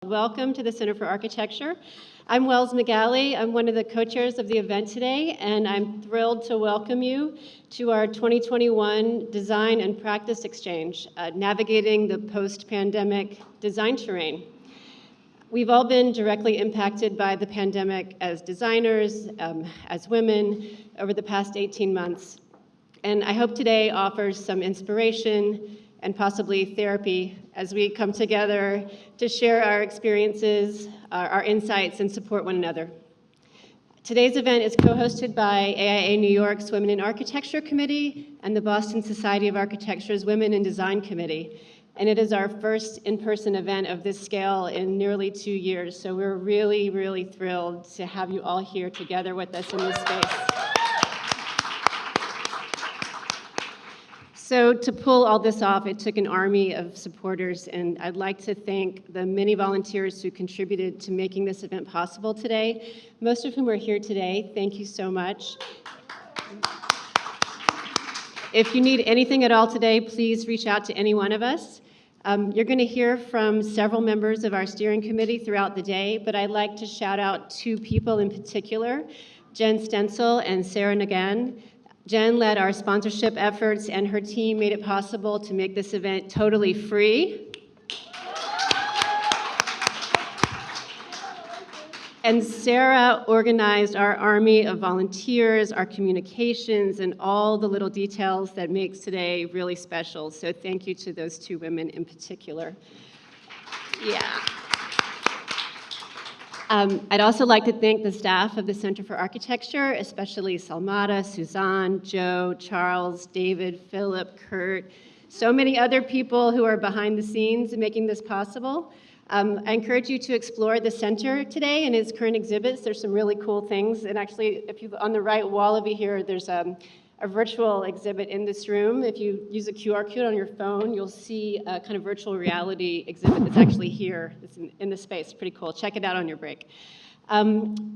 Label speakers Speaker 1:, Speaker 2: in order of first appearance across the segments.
Speaker 1: Welcome to the Center for Architecture. I'm Wells McGalley. I'm one of the co-chairs of the event today, and I'm thrilled to welcome you to our 2021 Design and Practice Exchange, Navigating the Post-Pandemic Design Terrain. We've all been directly impacted by the pandemic as designers, as women, over the past 18 months. And I hope today offers some inspiration and possibly therapy as we come together to share our experiences, our insights, and support one another. Today's event is co-hosted by AIA New York's Women in Architecture Committee and the Boston Society of Architecture's Women in Design Committee. And it is our first in-person event of this scale in nearly 2 years. So we're really, really thrilled to have you all here together with us in this space. So to pull all this off, it took an army of supporters, and I'd like to thank the many volunteers who contributed to making this event possible today, most of whom are here today. Thank you so much. If you need anything at all today, please reach out to any one of us. You're going to hear from several members of our steering committee throughout the day, but I'd like to shout out 2 people in particular, Jen Stencil and Sarah Nagan. Jen led our sponsorship efforts, and her team made it possible to make this event totally free. And Sarah organized our army of volunteers, our communications, and all the little details that makes today really special. So thank you to those 2 women in particular. Yeah. I'd also like to thank the staff of the Center for Architecture, especially Salmata, Suzanne, Joe, Charles, David, Philip, Kurt, so many other people who are behind the scenes making this possible. I encourage you to explore the center today and its current exhibits. There's some really cool things. And actually, if you on the right wall over here, there's a virtual exhibit in this room. If you use a QR code on your phone, you'll see a kind of virtual reality exhibit that's actually here. It's in the space. Pretty cool. Check it out on your break.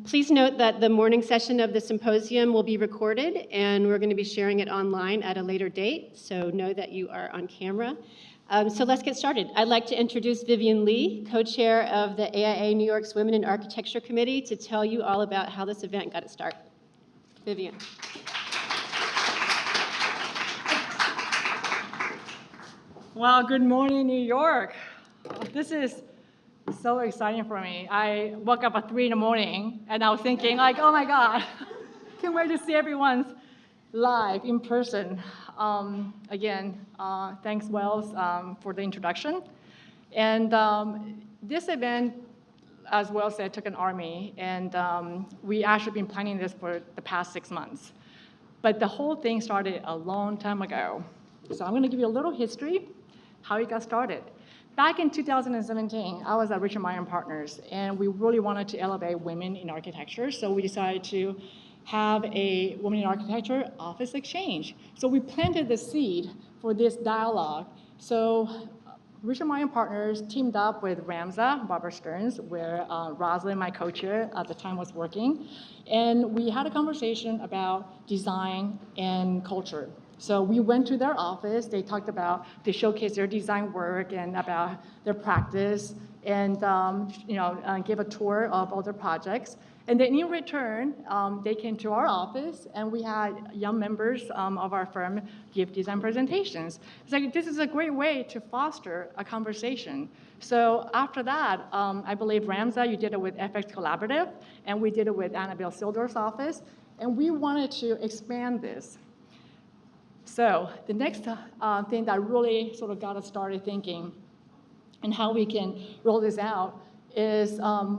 Speaker 1: Please note that the morning session of the symposium will be recorded, and we're going to be sharing it online at a later date, so know that you are on camera. So let's get started. I'd like to introduce Vivian Lee, co-chair of the AIA New York's Women in Architecture Committee, to tell you all about how this event got its start. Vivian.
Speaker 2: Well, good morning, New York. This is so exciting for me. I woke up at 3 in the morning, and I was thinking, like, oh my God, can't wait to see everyone's live in person. Again, thanks, Wells, for the introduction. And this event, as Wells said, took an army, and we actually been planning this for the past 6 months. But the whole thing started a long time ago. So I'm going to give you a little history, how it got started. Back in 2017, I was at Richard Meyer & Partners, and we really wanted to elevate women in architecture, so we decided to have a Women in Architecture office exchange. So we planted the seed for this dialogue. So Richard Meyer & Partners teamed up with Ramza, Barbara Stearns, where Rosalind, my co-chair at the time, was working, and we had a conversation about design and culture. So we went to their office. They talked about, they showcased their design work and about their practice, and gave a tour of all their projects. And then in return, they came to our office, and we had young members of our firm give design presentations. It's like, this is a great way to foster a conversation. So after that, I believe, Ramza, you did it with FX Collaborative, and we did it with Annabelle Sildor's office, and we wanted to expand this. So the next thing that really sort of got us started thinking and how we can roll this out is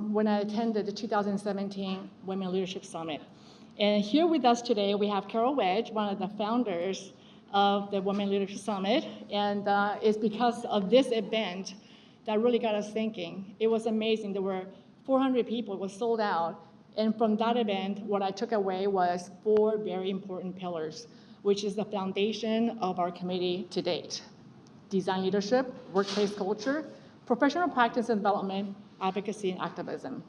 Speaker 2: when I attended the 2017 Women Leadership Summit. And here with us today, we have Carol Wedge, one of the founders of the Women Leadership Summit. And it's because of this event that really got us thinking. It was amazing. There were 400 people. It was sold out. And from that event, what I took away was 4 very important pillars, which is the foundation of our committee to date: design leadership, workplace culture, professional practice and development, advocacy, and activism.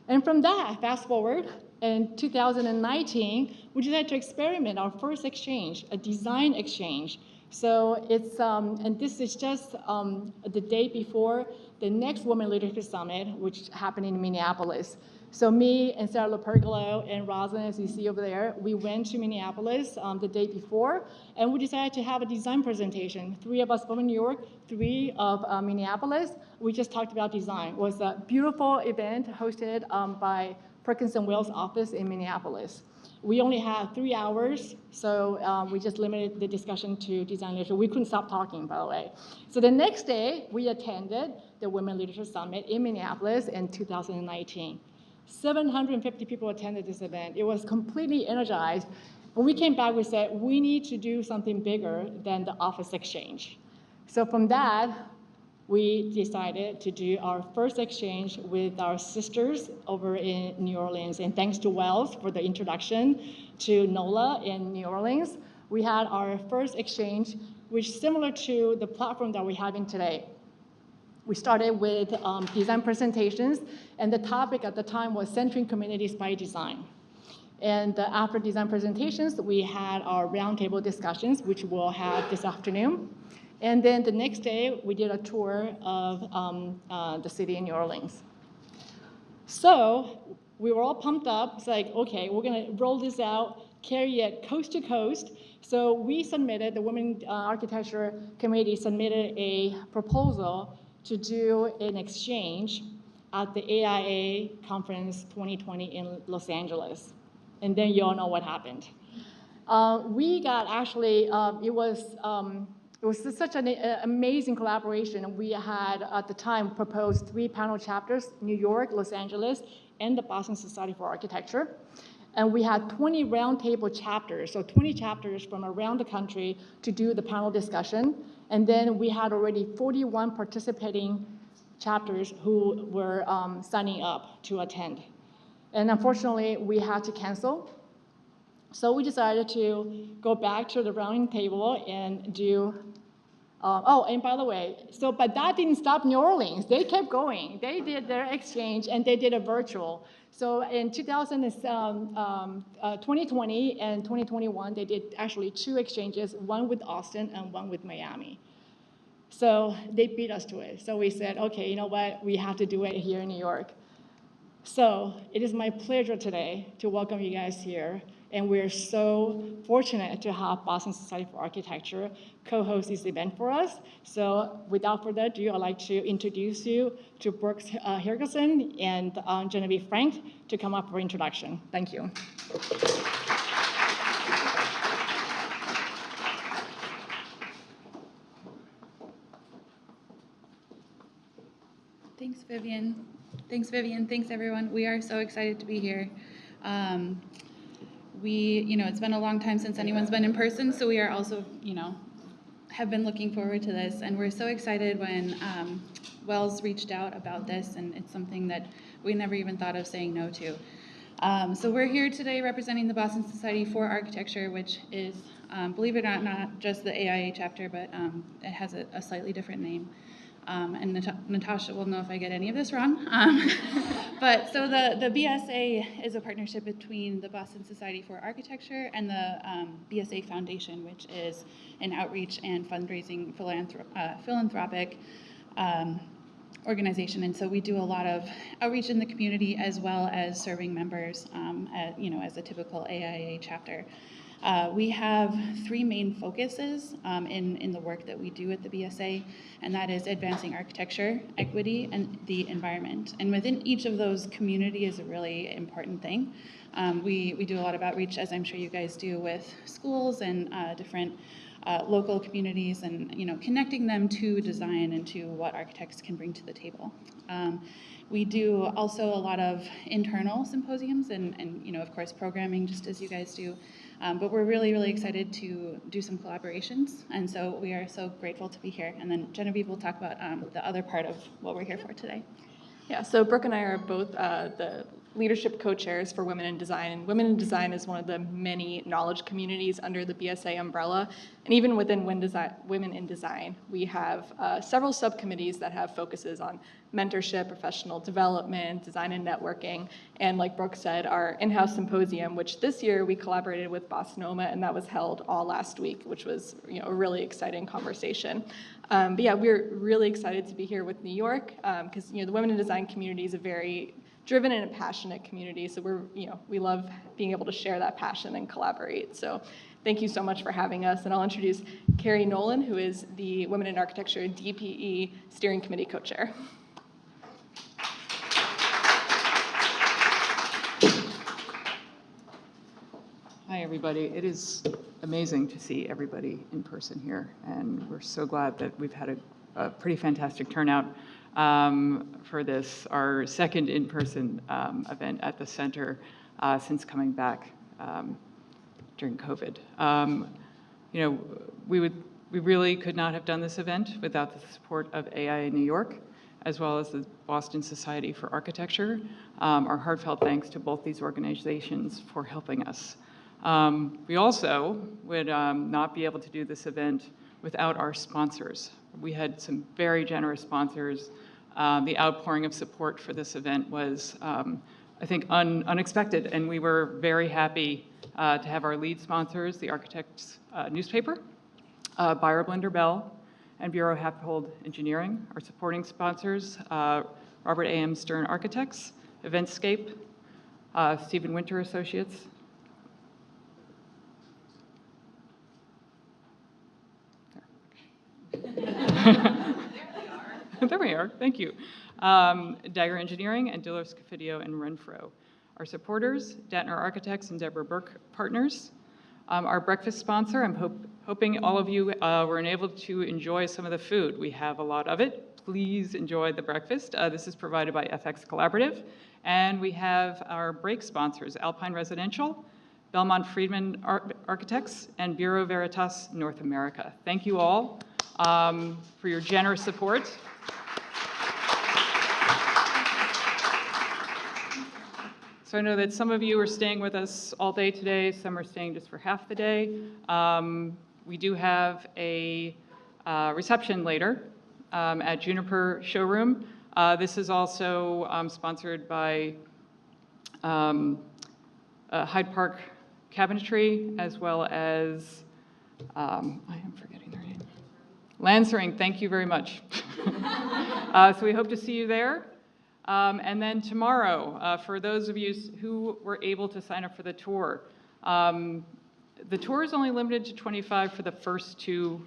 Speaker 2: And from that, fast forward, in 2019, we decided to experiment our first exchange, a design exchange, So it's, and this is just the day before the next Women Leadership Summit, which happened in Minneapolis. So me and Sarah Lopergolo and Rosalind, as you see over there, we went to Minneapolis the day before, and we decided to have a design presentation. 3 of us from New York, 3 of Minneapolis. We just talked about design. It was a beautiful event hosted by Perkins & Will's office in Minneapolis. We only had 3 hours, so we just limited the discussion to design leadership. We couldn't stop talking, by the way. So the next day, we attended the Women Leadership Summit in Minneapolis in 2019. 750 people attended this event. It was completely energized. When we came back, we said, we need to do something bigger than the office exchange. So from that, we decided to do our first exchange with our sisters over in New Orleans. And thanks to Wells for the introduction to NOLA in New Orleans, we had our first exchange, which is similar to the platform that we're having today. We started with design presentations, and the topic at the time was centering communities by design. And after design presentations, we had our roundtable discussions, which we'll have this afternoon. And then the next day, we did a tour of the city in New Orleans. So we were all pumped up. It's like, okay, we're going to roll this out, carry it coast to coast. So we submitted, the Women Architecture Committee submitted a proposal to do an exchange at the AIA Conference 2020 in Los Angeles. And then you all know what happened. We got actually, it was such an amazing collaboration. We had, at the time, proposed 3 panel chapters, New York, Los Angeles, and the Boston Society for Architecture. And we had 20 roundtable chapters, so 20 chapters from around the country to do the panel discussion. And then we had already 41 participating chapters who were signing up to attend. And unfortunately, we had to cancel. So we decided to go back to the round table and do, oh, and by the way, but that didn't stop New Orleans. They kept going. They did their exchange, and they did a virtual. So in 2020 and 2021, they did actually 2 exchanges, one with Austin and one with Miami. So they beat us to it. So we said, okay, you know what? We have to do it here in New York. So it is my pleasure today to welcome you guys here. And we're so fortunate to have Boston Society for Architecture co-host this event for us. So without further ado, I'd like to introduce you to Brooks Hergelson and Genevieve Frank to come up for introduction. Thank you.
Speaker 3: Thanks, Vivian. Thanks, everyone. We are so excited to be here. It's been a long time since anyone's been in person, so we are also, have been looking forward to this. And we're so excited when Wells reached out about this, and it's something that we never even thought of saying no to. So we're here today representing the Boston Society for Architecture, which is, believe it or not just the AIA chapter, but it has a slightly different name. And Natasha will know if I get any of this wrong. But so the BSA is a partnership between the Boston Society for Architecture and the BSA Foundation, which is an outreach and fundraising philanthropic organization. And so we do a lot of outreach in the community as well as serving members, as a typical AIA chapter. We have 3 main focuses in the work that we do at the BSA, and that is advancing architecture, equity, and the environment. And within each of those, community is a really important thing. We do a lot of outreach, as I'm sure you guys do, with schools and different local communities, and connecting them to design and to what architects can bring to the table. We do also a lot of internal symposiums and of course programming, just as you guys do. But we're really, really excited to do some collaborations, and so we are so grateful to be here. And then Genevieve will talk about the other part of what we're here for today.
Speaker 4: Yeah, so Brooke and I are both the leadership co-chairs for Women in Design. And Women in Design is one of the many knowledge communities under the BSA umbrella. And even within Women in Design, we have several subcommittees that have focuses on mentorship, professional development, design and networking. And like Brooke said, our in-house symposium, which this year we collaborated with Bostonoma, and that was held all last week, which was a really exciting conversation. But yeah, we're really excited to be here with New York because the Women in Design community is a very driven and a passionate community. So we love being able to share that passion and collaborate. So thank you so much for having us. And I'll introduce Carrie Nolan, who is the Women in Architecture DPE Steering Committee co-chair.
Speaker 5: Hi, everybody. It is amazing to see everybody in person here, and we're so glad that we've had a pretty fantastic turnout for this, our second in-person event at the center since coming back during COVID. We really could not have done this event without the support of AIANY New York, as well as the Boston Society for Architecture. Our heartfelt thanks to both these organizations for helping us. We also would not be able to do this event without our sponsors. We had some very generous sponsors. The outpouring of support for this event was, I think, unexpected, and we were very happy to have our lead sponsors, the Architects newspaper, Buyer Blender Bell, and Bureau Happold Engineering. Our supporting sponsors, Robert A.M. Stern Architects, Eventscape, Stephen Winter Associates, there we are, thank you. Dagger Engineering and Diller Scofidio and Renfro. Our supporters, Datner Architects and Deborah Burke Partners. Our breakfast sponsor, I'm hoping all of you were enabled to enjoy some of the food. We have a lot of it. Please enjoy the breakfast. This is provided by FX Collaborative. And we have our break sponsors, Alpine Residential, Belmont Friedman Architects, and Bureau Veritas North America. Thank you all for your generous support. So I know that some of you are staying with us all day today, some are staying just for half the day. We do have a reception later at Juniper Showroom. This is also sponsored by Hyde Park Cabinetry, as well as, I am forgetting their name. Lansering, thank you very much. So we hope to see you there. And then tomorrow, for those of you who were able to sign up for the tour is only limited to 25 for the first two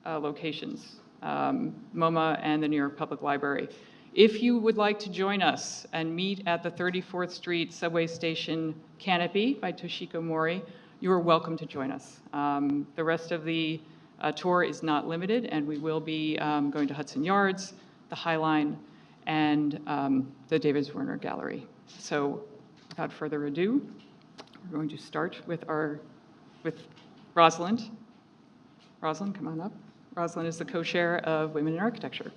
Speaker 5: locations, MoMA and the New York Public Library. If you would like to join us and meet at the 34th Street subway station Canopy by Toshiko Mori, you are welcome to join us. The rest of the tour is not limited, and we will be going to Hudson Yards, the High Line, and the David Werner Gallery. So without further ado, we're going to start with Rosalind. Rosalind, come on up. Rosalind is the co-chair of Women in Architecture.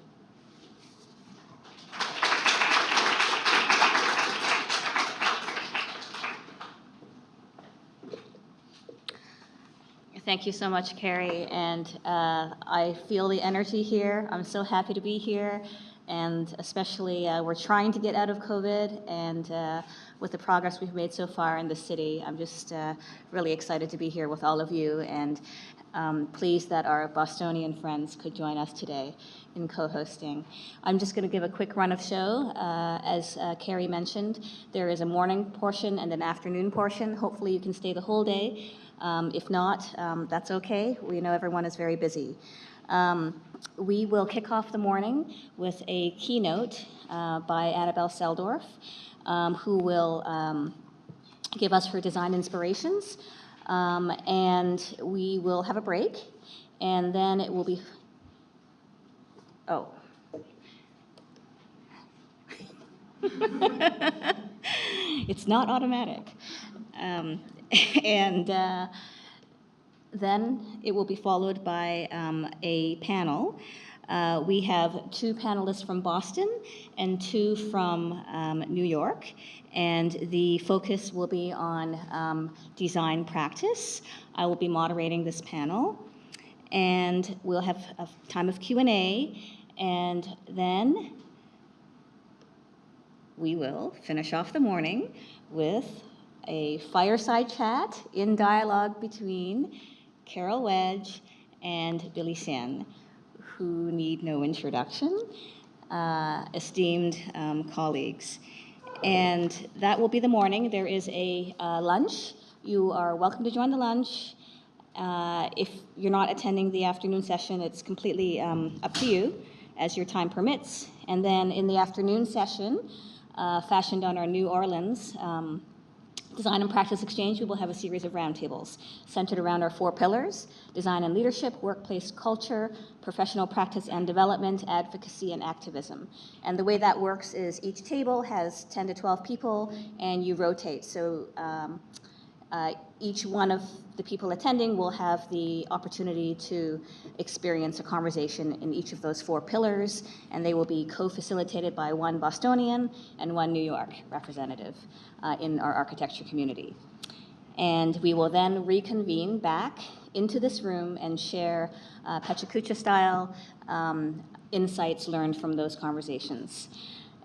Speaker 6: Thank you so much, Carrie, and I feel the energy here. I'm so happy to be here, and especially we're trying to get out of COVID, and with the progress we've made so far in the city, I'm just really excited to be here with all of you, and pleased that our Bostonian friends could join us today in co-hosting. I'm just going to give a quick run of show. As Carrie mentioned, there is a morning portion and an afternoon portion. Hopefully you can stay the whole day. If not, that's okay. We know everyone is very busy. We will kick off the morning with a keynote by Annabelle Seldorf, who will give us her design inspirations. And we will have a break, and then it will be, oh. It's not automatic. And then it will be followed by a panel We have 2 panelists from Boston and 2 from New York, and the focus will be on design practice. I will be moderating this panel, and we'll have a time of Q&A, and then we will finish off the morning with a fireside chat in dialogue between Carol Wedge and Billy Sen, who need no introduction, esteemed colleagues. And that will be the morning. There is a lunch. You are welcome to join the lunch. If you're not attending the afternoon session, it's completely up to you as your time permits. And then in the afternoon session, fashioned on our New Orleans Design and Practice Exchange, we will have a series of roundtables centered around our 4 pillars: design and leadership, workplace culture, professional practice and development, advocacy, and activism. And the way that works is each table has 10 to 12 people, and you rotate. So each one of the people attending will have the opportunity to experience a conversation in each of those 4 pillars, and they will be co-facilitated by 1 Bostonian and 1 New York representative in our architecture community. And we will then reconvene back into this room and share Pechakucha-style insights learned from those conversations.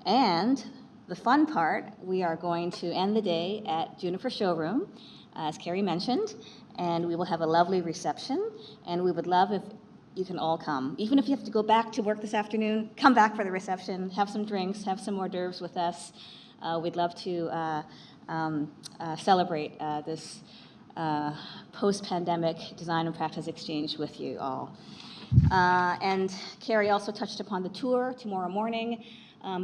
Speaker 6: And the fun part, we are going to end the day at Juniper Showroom, as Carrie mentioned, and we will have a lovely reception, and we would love if you can all come. Even if you have to go back to work this afternoon, come back for the reception, have some drinks, have some hors d'oeuvres with us. We'd love to celebrate this post-pandemic design and practice exchange with you all. And Carrie also touched upon the tour tomorrow morning.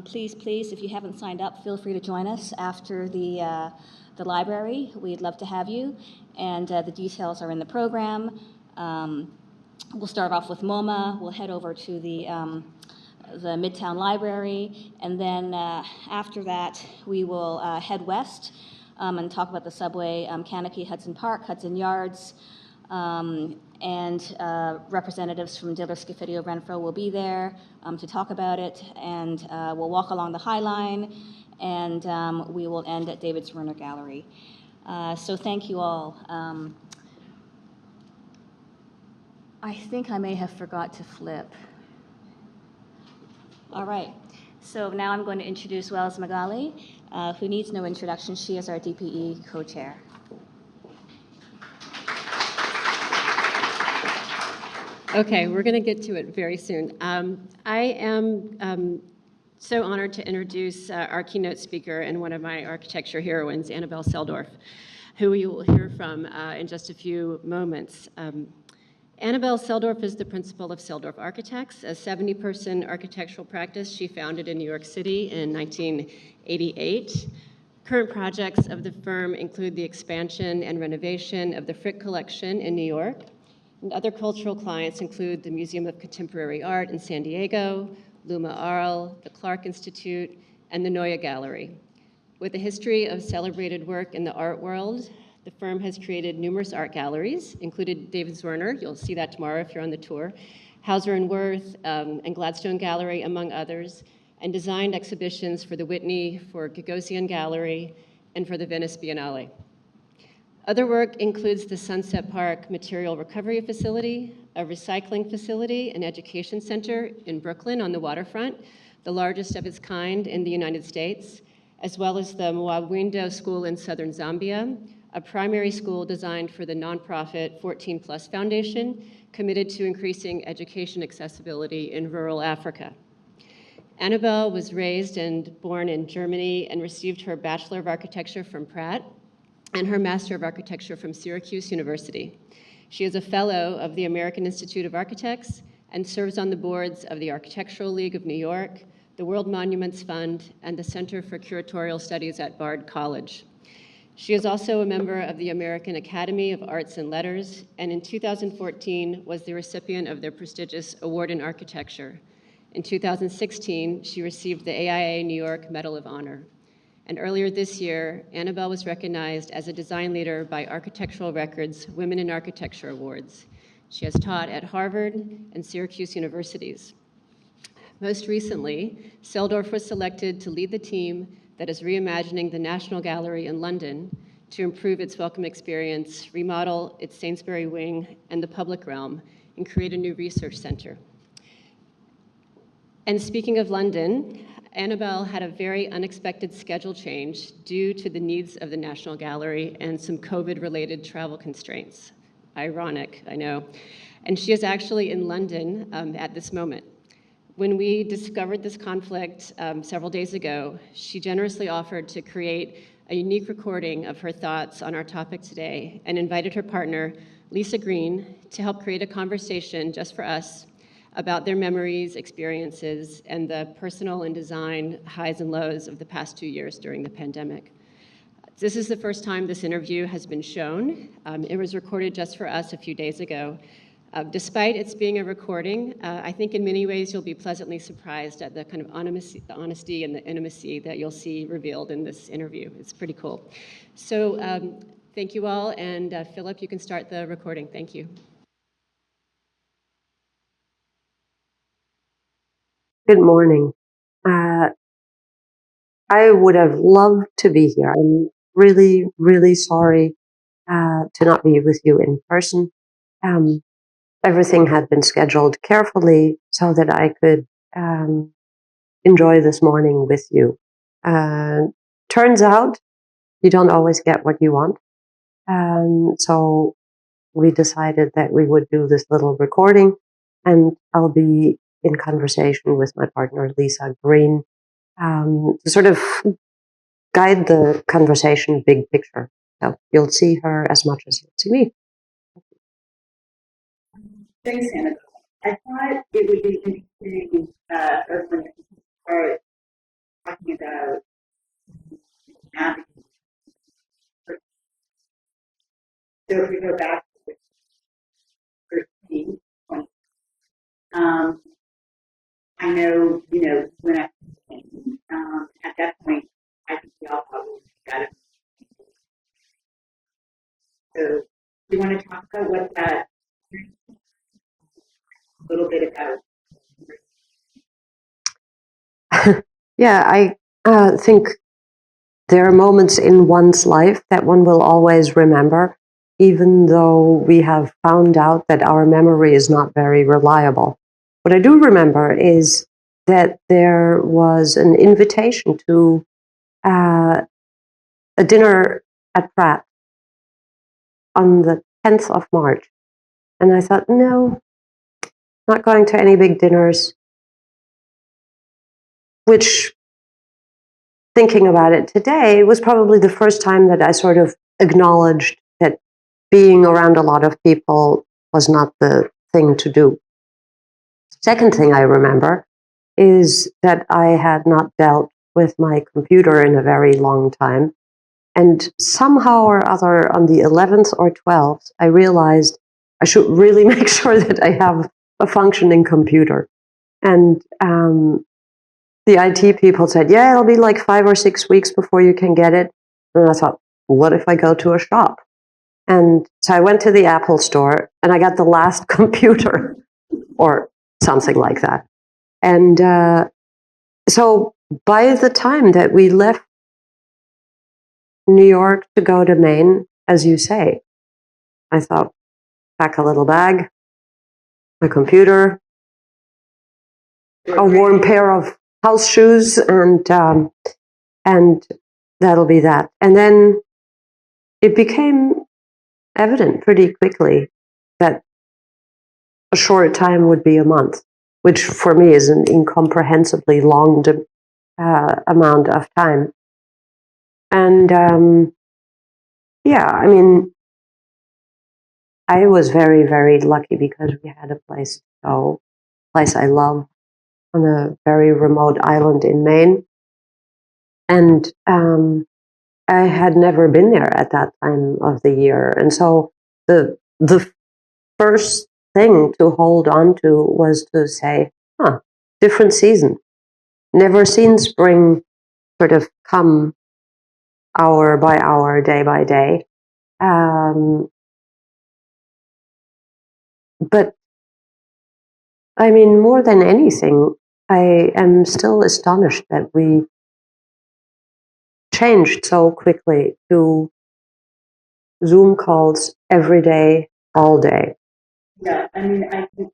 Speaker 6: Please, if you haven't signed up, feel free to join us after the library. We'd love to have you, and the details are in the program. We'll start off with MoMA. We'll head over to the Midtown Library, and then after that, we will head west and talk about the subway, Canopy, Hudson Park, Hudson Yards, and representatives from Diller, Scofidio, Renfro will be there to talk about it, and we'll walk along the High Line, and we will end at David's Werner Gallery. So thank you all. I think I may have forgot to flip. All right, so now I'm going to introduce Wells Magali, who needs no introduction. She is our DPE co-chair.
Speaker 1: Okay, we're going to get to it very soon. I am so honored to introduce our keynote speaker and one of my architecture heroines, Annabelle Seldorf, who you will hear from in just a few moments. Annabelle Seldorf is the principal of Seldorf Architects, a 70-person architectural practice she founded in New York City in 1988. Current projects of the firm include the expansion and renovation of the Frick Collection in New York. And other cultural clients include the Museum of Contemporary Art in San Diego, Luma Arl, the Clark Institute, and the Neue Gallery. With a history of celebrated work in the art world, the firm has created numerous art galleries, included David Zwirner, you'll see that tomorrow if you're on the tour, Hauser and Wirth, and Gladstone Gallery, among others, and designed exhibitions for the Whitney, for Gagosian Gallery, and for the Venice Biennale. Other work includes the Sunset Park Material Recovery Facility, a recycling facility, an education center in Brooklyn on the waterfront, the largest of its kind in the United States, as well as the Mwawindo School in southern Zambia, a primary school designed for the nonprofit 14 Plus Foundation, committed to increasing education accessibility in rural Africa. Annabelle was raised and born in Germany and received her Bachelor of Architecture from Pratt and her Master of Architecture from Syracuse University. She is a fellow of the American Institute of Architects and serves on the boards of the Architectural League of New York, the World Monuments Fund, and the Center for Curatorial Studies at Bard College. She is also a member of the American Academy of Arts and Letters, and in 2014 was the recipient of their prestigious Award in Architecture. In 2016, she received the AIA New York Medal of Honor. And earlier this year, Annabelle was recognized as a design leader by Architectural Records Women in Architecture Awards. She has taught at Harvard and Syracuse universities. Most recently, Seldorf was selected to lead the team that is reimagining the National Gallery in London to improve its welcome experience, remodel its Sainsbury wing and the public realm, and create a new research center. And speaking of London, Annabelle had a very unexpected schedule change due to the needs of the National Gallery and some COVID-related travel constraints. Ironic, I know. And she is actually in London at this moment. When we discovered this conflict several days ago, she generously offered to create a unique recording of her thoughts on our topic today and invited her partner, Lisa Green, to help create a conversation just for us about their memories, experiences, and the personal and design highs and lows of the past 2 years during the pandemic. This is the first time this interview has been shown. It was recorded just for us a few days ago. Despite its being a recording, I think in many ways you'll be pleasantly surprised at the kind of honesty and the intimacy that you'll see revealed in this interview. It's pretty cool. So thank you all, and Philip, you can start the recording. Thank you.
Speaker 7: Good morning. I would have loved to be here. I'm really, really sorry to not be with you in person. Everything had been scheduled carefully so that I could enjoy this morning with you. Turns out you don't always get what you want. So we decided that we would do this little recording, and I'll be in conversation with my partner, Lisa Green, to sort of guide the conversation big picture. So you'll see her as much as you'll see me.
Speaker 8: Thanks, Hannah. I thought it would be interesting first when you start talking about advocacy. So if we go back to 13, 20, I know, when I came, at that point, I think we all thought we got it. So do you want to talk about what that, a little bit about?
Speaker 7: Yeah, I think there are moments in one's life that one will always remember, even though we have found out that our memory is not very reliable. What I do remember is that there was an invitation to a dinner at Pratt on the 10th of March. And I thought, no, not going to any big dinners, which, thinking about it today, was probably the first time that I sort of acknowledged that being around a lot of people was not the thing to do. Second thing I remember is that I had not dealt with my computer in a very long time. And somehow or other on the 11th or 12th, I realized I should really make sure that I have a functioning computer. And the IT people said, yeah, it'll be like 5 or 6 weeks before you can get it. And I thought, what if I go to a shop? And so I went to the Apple store and I got the last computer or something like that. And so by the time that we left New York to go to Maine, as you say, I thought, pack a little bag, my computer, a warm pair of house shoes, and that'll be that. And then it became evident pretty quickly that a short time would be a month, which for me is an incomprehensibly long amount of time. And yeah, I mean, I was very, very lucky because we had a place to go, a place I love, on a very remote island in Maine. And I had never been there at that time of the year. And so the first thing to hold on to was to say, different season. Never seen spring sort of come hour by hour, day by day. But I mean, more than anything, I am still astonished that we changed so quickly to Zoom calls every day, all day.
Speaker 8: Yeah, I mean, I think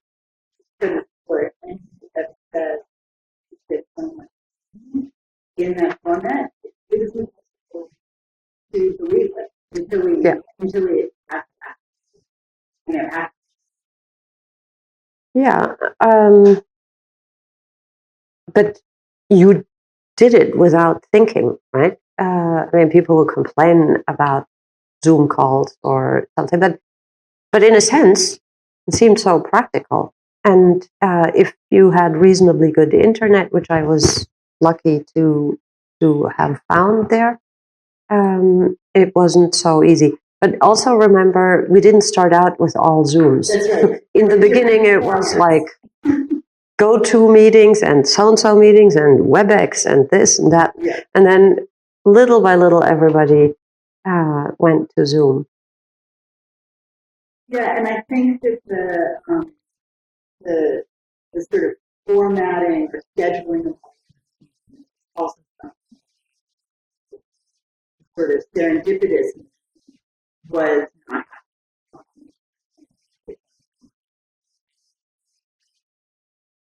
Speaker 8: the word that someone in that format, it is impossible to believe it until we act.
Speaker 7: Yeah, but you did it without thinking, right? I mean, people will complain about Zoom calls or something, but in a sense, it seemed so practical. And if you had reasonably good internet, which I was lucky to have found there, it wasn't so easy. But also remember, we didn't start out with all Zooms.
Speaker 8: That's right.
Speaker 7: In the beginning, it was like go-to meetings and so-and-so meetings and WebEx and this and that.
Speaker 8: Yeah.
Speaker 7: And then little by little, everybody went to Zoom.
Speaker 8: Yeah, and I think that the sort of formatting or scheduling of also sort of serendipitous was not.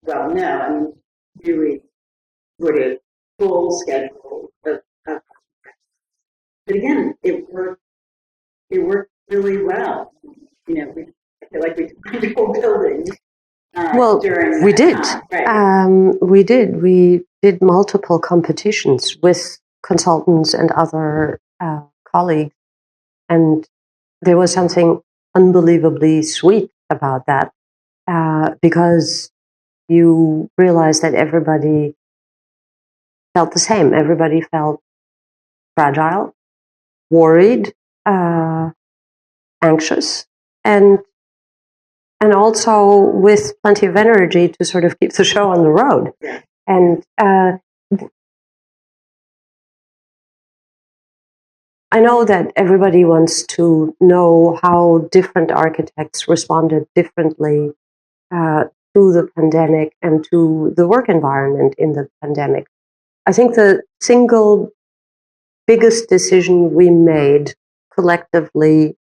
Speaker 8: Well, no, I mean, really sort of full schedule of but again, it worked really well. You know, I feel like we designed whole buildings.
Speaker 7: Well,
Speaker 8: During
Speaker 7: we
Speaker 8: that
Speaker 7: did.
Speaker 8: time, right.
Speaker 7: We did. We did multiple competitions with consultants and other colleagues, and there was something unbelievably sweet about that because you realize that everybody felt the same. Everybody felt fragile, worried, anxious, and also with plenty of energy to sort of keep the show on the road. And I know that everybody wants to know how different architects responded differently to the pandemic and to the work environment in the pandemic. I think the single biggest decision we made collectively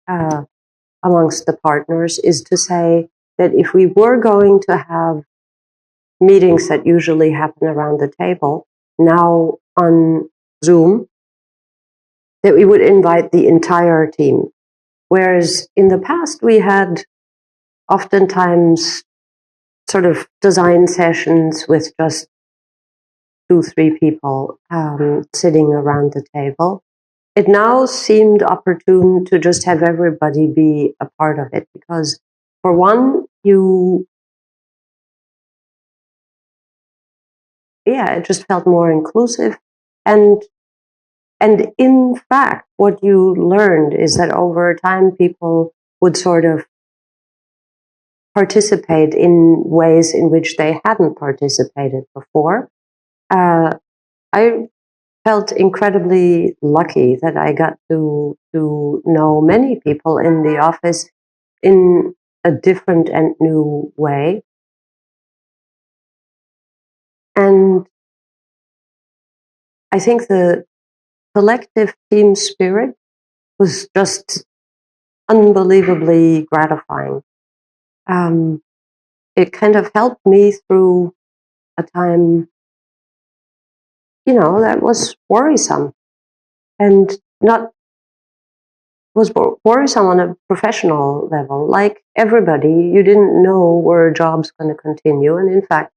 Speaker 7: amongst the partners is to say that if we were going to have meetings that usually happen around the table, now on Zoom, that we would invite the entire team. Whereas in the past, we had oftentimes sort of design sessions with just 2-3 people sitting around the table. It now seemed opportune to just have everybody be a part of it because, for one, it just felt more inclusive. And in fact, what you learned is that over time, people would sort of participate in ways in which they hadn't participated before. I felt incredibly lucky that I got to know many people in the office in a different and new way. And I think the collective team spirit was just unbelievably gratifying. It kind of helped me through a time, that was worrisome and not was worrisome on a professional level. Like everybody, you didn't know were jobs going to continue, and in fact,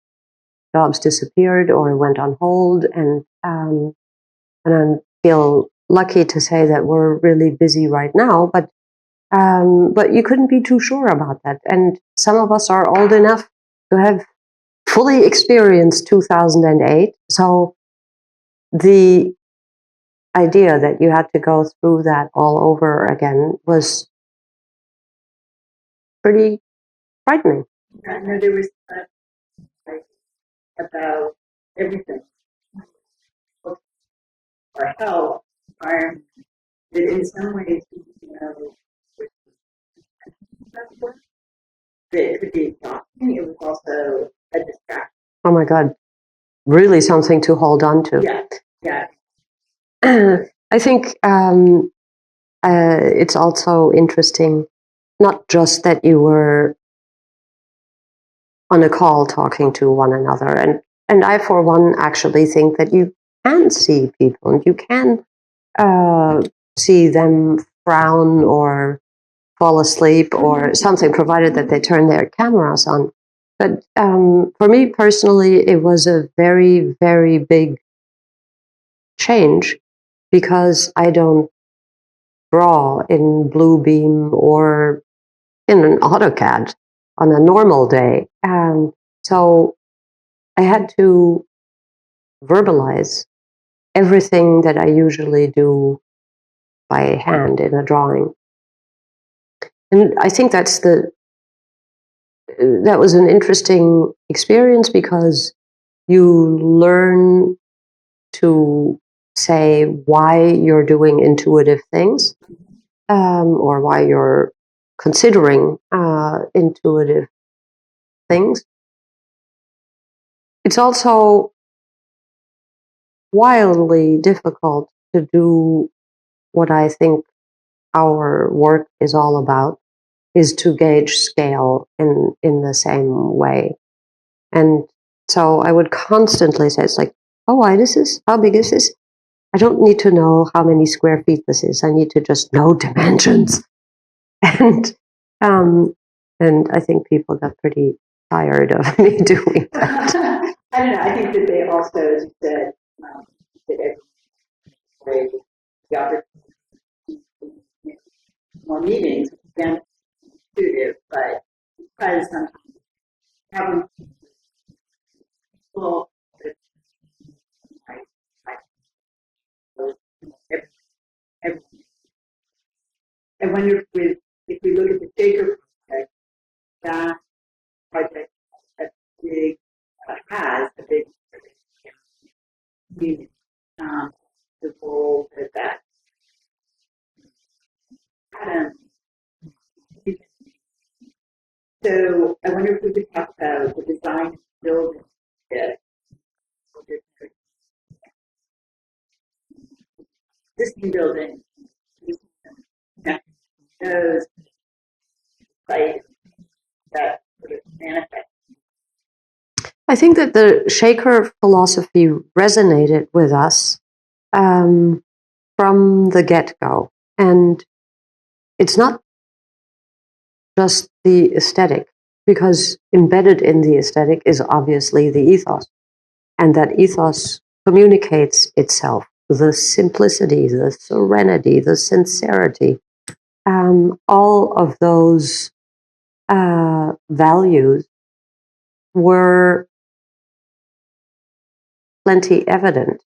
Speaker 7: jobs disappeared or went on hold. And I feel lucky to say that we're really busy right now, but you couldn't be too sure about that. And some of us are old enough to have fully experienced 2008. So the idea that you had to go through that all over again was pretty frightening.
Speaker 8: I know there was about everything, our health, environment, that in some ways, that it could be exhausting. It was also a distraction.
Speaker 7: Oh my God. really something to hold on to.
Speaker 8: Yeah.
Speaker 7: I think it's also interesting, not just that you were on a call talking to one another, and I, for one, actually think that you can see people and you can see them frown or fall asleep or something, provided that they turn their cameras on. But for me personally, it was a very, very big change because I don't draw in Bluebeam or in an AutoCAD on a normal day. And so I had to verbalize everything that I usually do by hand in a drawing. And I think that was an interesting experience because you learn to say why you're doing intuitive things, or why you're considering intuitive things. It's also wildly difficult to do what I think our work is all about, is to gauge scale in the same way. And so I would constantly say, it's like, oh, why this is? How big is this? I don't need to know how many square feet this is. I need to just know dimensions. And I think people got pretty tired of me doing that.
Speaker 8: I don't know. I think that they also, as you said, that every the opportunity to make more meetings, which again, intuitive, but because sometimes having people, every, I wonder if we look at the Shaker project, that project has a big community. The role that Adam. So I wonder if we could talk about the design of the building. This new building, those sites that sort of manifest.
Speaker 7: I think that the Shaker philosophy resonated with us from the get-go. And it's not just the aesthetic, because embedded in the aesthetic is obviously the ethos. And that ethos communicates itself. The simplicity, the serenity, the sincerity, all of those values were plenty evident.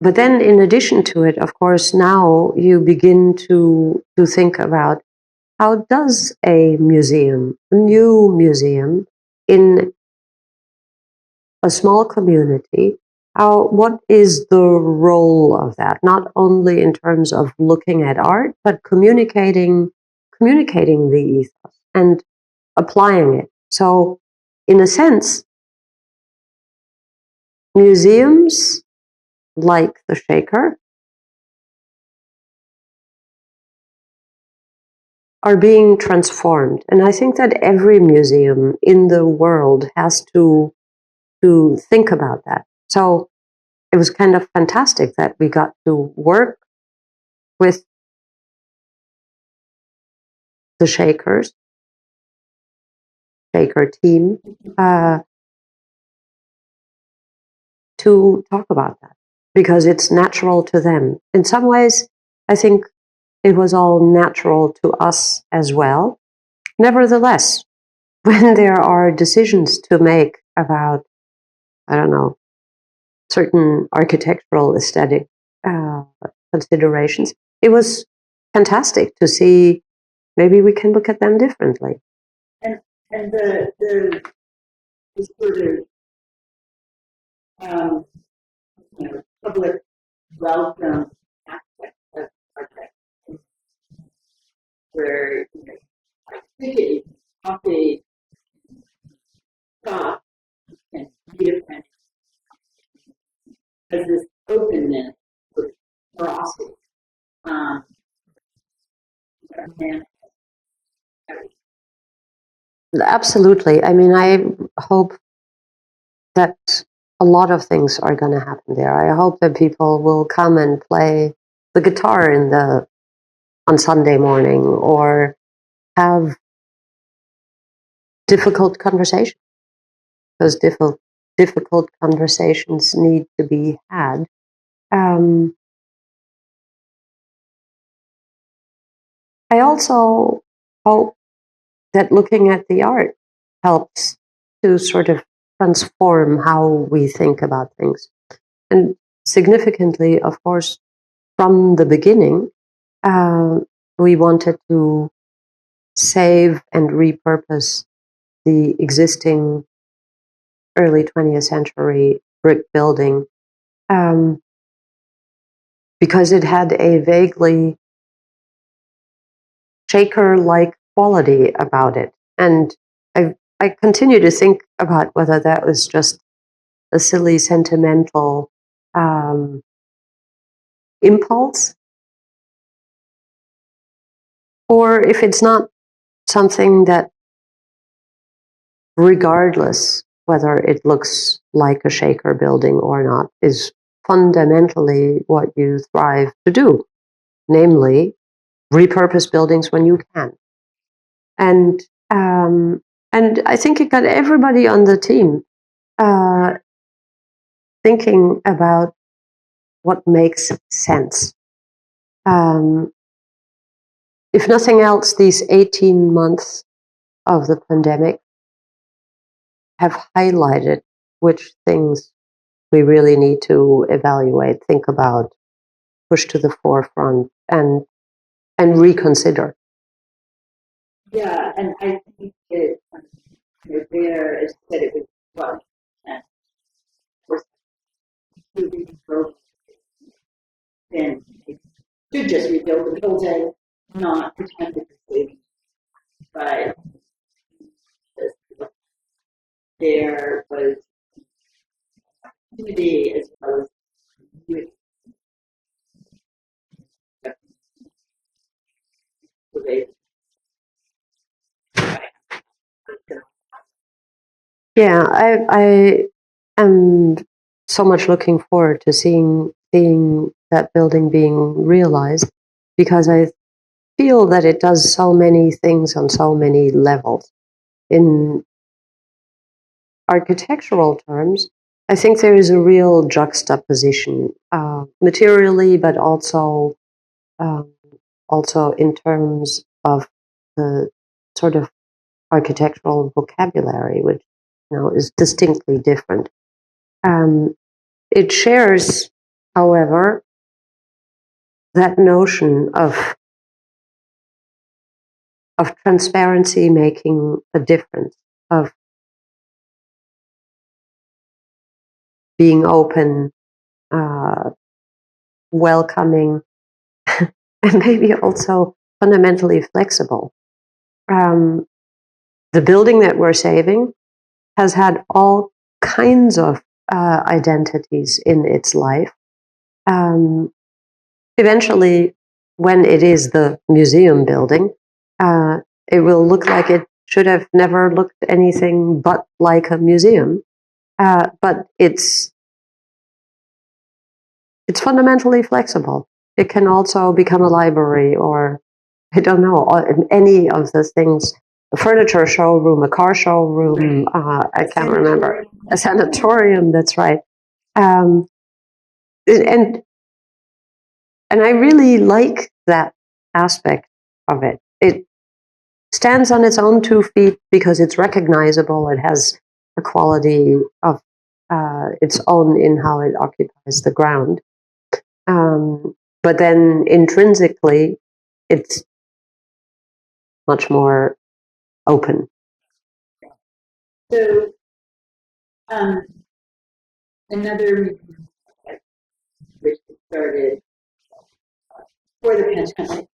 Speaker 7: But then in addition to it, of course, now you begin to think about how does a museum, a new museum in a small community, what is the role of that? Not only in terms of looking at art, but communicating the ethos and applying it. So in a sense, museums like the Shaker are being transformed. And I think that every museum in the world has to think about that. So it was kind of fantastic that we got to work with the Shaker team to talk about that, because it's natural to them. In some ways, I think it was all natural to us as well. Nevertheless, when there are decisions to make about, I don't know, certain architectural aesthetic considerations, it was fantastic to see maybe we can look at them differently.
Speaker 8: And the sort of public welcome aspect of project, where like ticket, coffee, stop, and be a friend. openness, with ferocity. Um, and
Speaker 7: Absolutely. I mean, I hope that a lot of things are going to happen there. I hope that people will come and play the guitar on Sunday morning, or have difficult conversations, because difficult conversations need to be had. I also hope that looking at the art helps to sort of transform how we think about things. And significantly, of course, from the beginning, we wanted to save and repurpose the existing early 20th century brick building, because it had a vaguely shaker-like quality about it. And I continue to think about whether that was just a silly, sentimental impulse, or if it's not something that, regardless whether it looks like a shaker building or not, is fundamentally what you thrive to do, namely repurpose buildings when you can. And I think it got everybody on the team thinking about what makes sense. If nothing else, these 18 months of the pandemic have highlighted which things we really need to evaluate, think about, push to the forefront, and reconsider.
Speaker 8: yeah, and I think it, there, as you said, it was what, and was rebuild, then to just rebuild the building, not pretend to be, but there was opportunity as well as youth.
Speaker 7: Yeah, I am so much looking forward to seeing that building being realized, because I feel that it does so many things on so many levels. In architectural terms, I think there is a real juxtaposition, materially, but also in terms of the sort of architectural vocabulary, which is distinctly different. It shares, however, that notion of transparency making a difference, of being open, welcoming, and maybe also fundamentally flexible. The building that we're saving has had all kinds of identities in its life. Eventually, when it is the museum building, it will look like it should have never looked anything but like a museum. But it's fundamentally flexible. It can also become a library, or I don't know, any of the things. A furniture showroom, a car showroom. I can't remember. A sanatorium. That's right. And I really like that aspect of it. It stands on its own 2 feet because it's recognizable. It has a quality of its own in how it occupies the ground. But then intrinsically, it's much more open.
Speaker 8: So, another which started for the pandemic,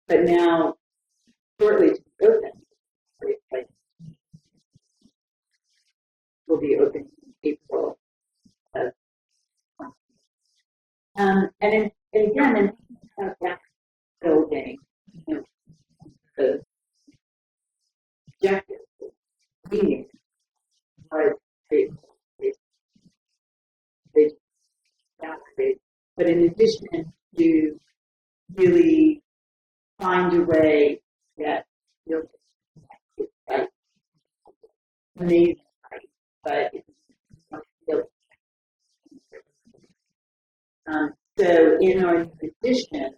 Speaker 8: but now shortly to be open, will be open in April And again, in that building, you know, the objective meaning was they, they, but in addition to really find a way that you'll like amazing, right? But it's not really. So in our edition,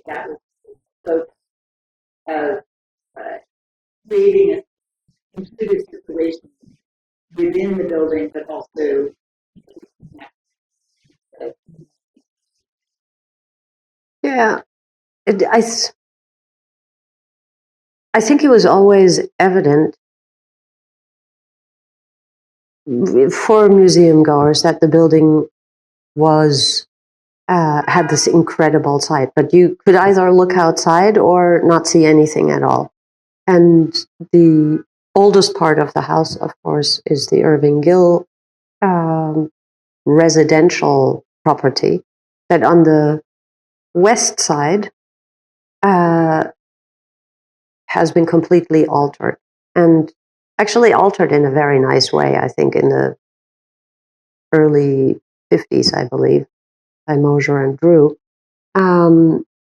Speaker 8: that was the focus of creating a computer situation within the building, but also
Speaker 7: Yeah, I think it was always evident for museum goers that the building was had this incredible site, but you could either look outside or not see anything at all. And the oldest part of the house, of course, is the Irving Gill residential property that on the west side has been completely altered, and actually altered in a very nice way, I think, in the early 50s, I believe, by Mosier and Drew.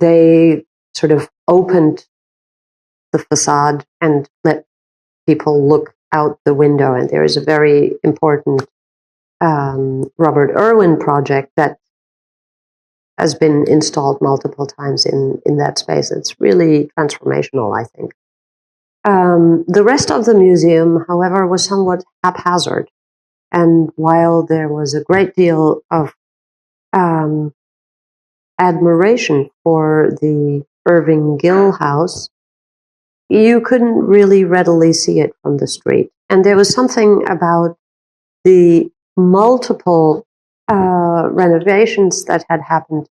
Speaker 7: They sort of opened the facade and let people look out the window. And there is a very important Robert Irwin project that has been installed multiple times in that space. It's really transformational, I think. The rest of the museum, however, was somewhat haphazard. And while there was a great deal of admiration for the Irving Gill house, you couldn't really readily see it from the street. And there was something about the multiple renovations that had happened.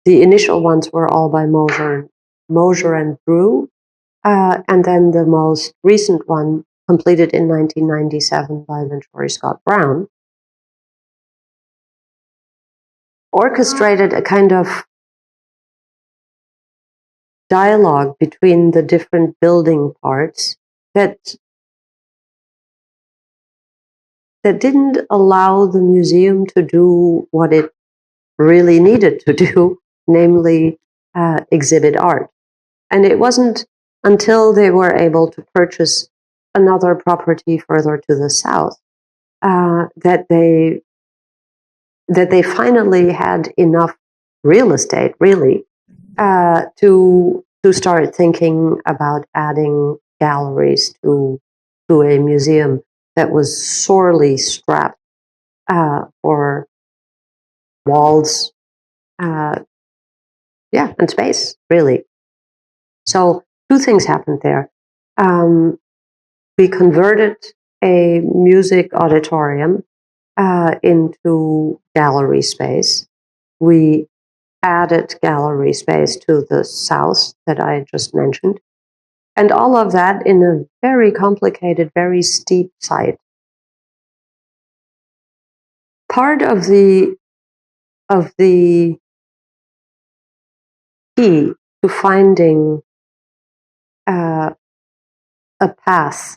Speaker 7: The initial ones were all by Mosier and Drew, and then the most recent one, completed in 1997 by Venturi Scott Brown, orchestrated a kind of dialogue between the different building parts that didn't allow the museum to do what it really needed to do, namely exhibit art. And it wasn't until they were able to purchase another property further to the south that they finally had enough real estate, really, to start thinking about adding galleries to a museum that was sorely strapped for walls, and space, really. So two things happened there. We converted a music auditorium into gallery space. We added gallery space to the south that I just mentioned. And all of that in a very complicated, very steep site. Part of the key to finding a path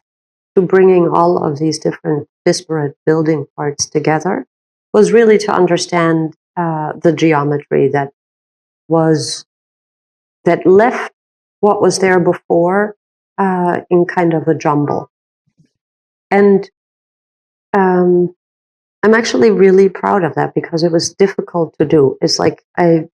Speaker 7: to bringing all of these different disparate building parts together was really to understand the geometry that left what was there before in kind of a jumble. And I'm actually really proud of that because it was difficult to do. It's like I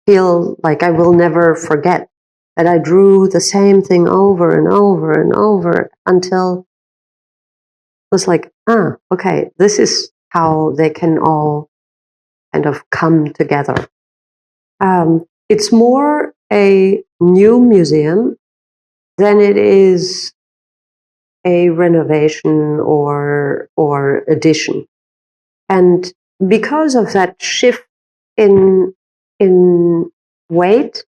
Speaker 7: feel like I will never forget that I drew the same thing over and over and over until it was like, okay, this is how they can all kind of come together. It's more a new museum than it is a renovation or addition. And because of that shift in weight,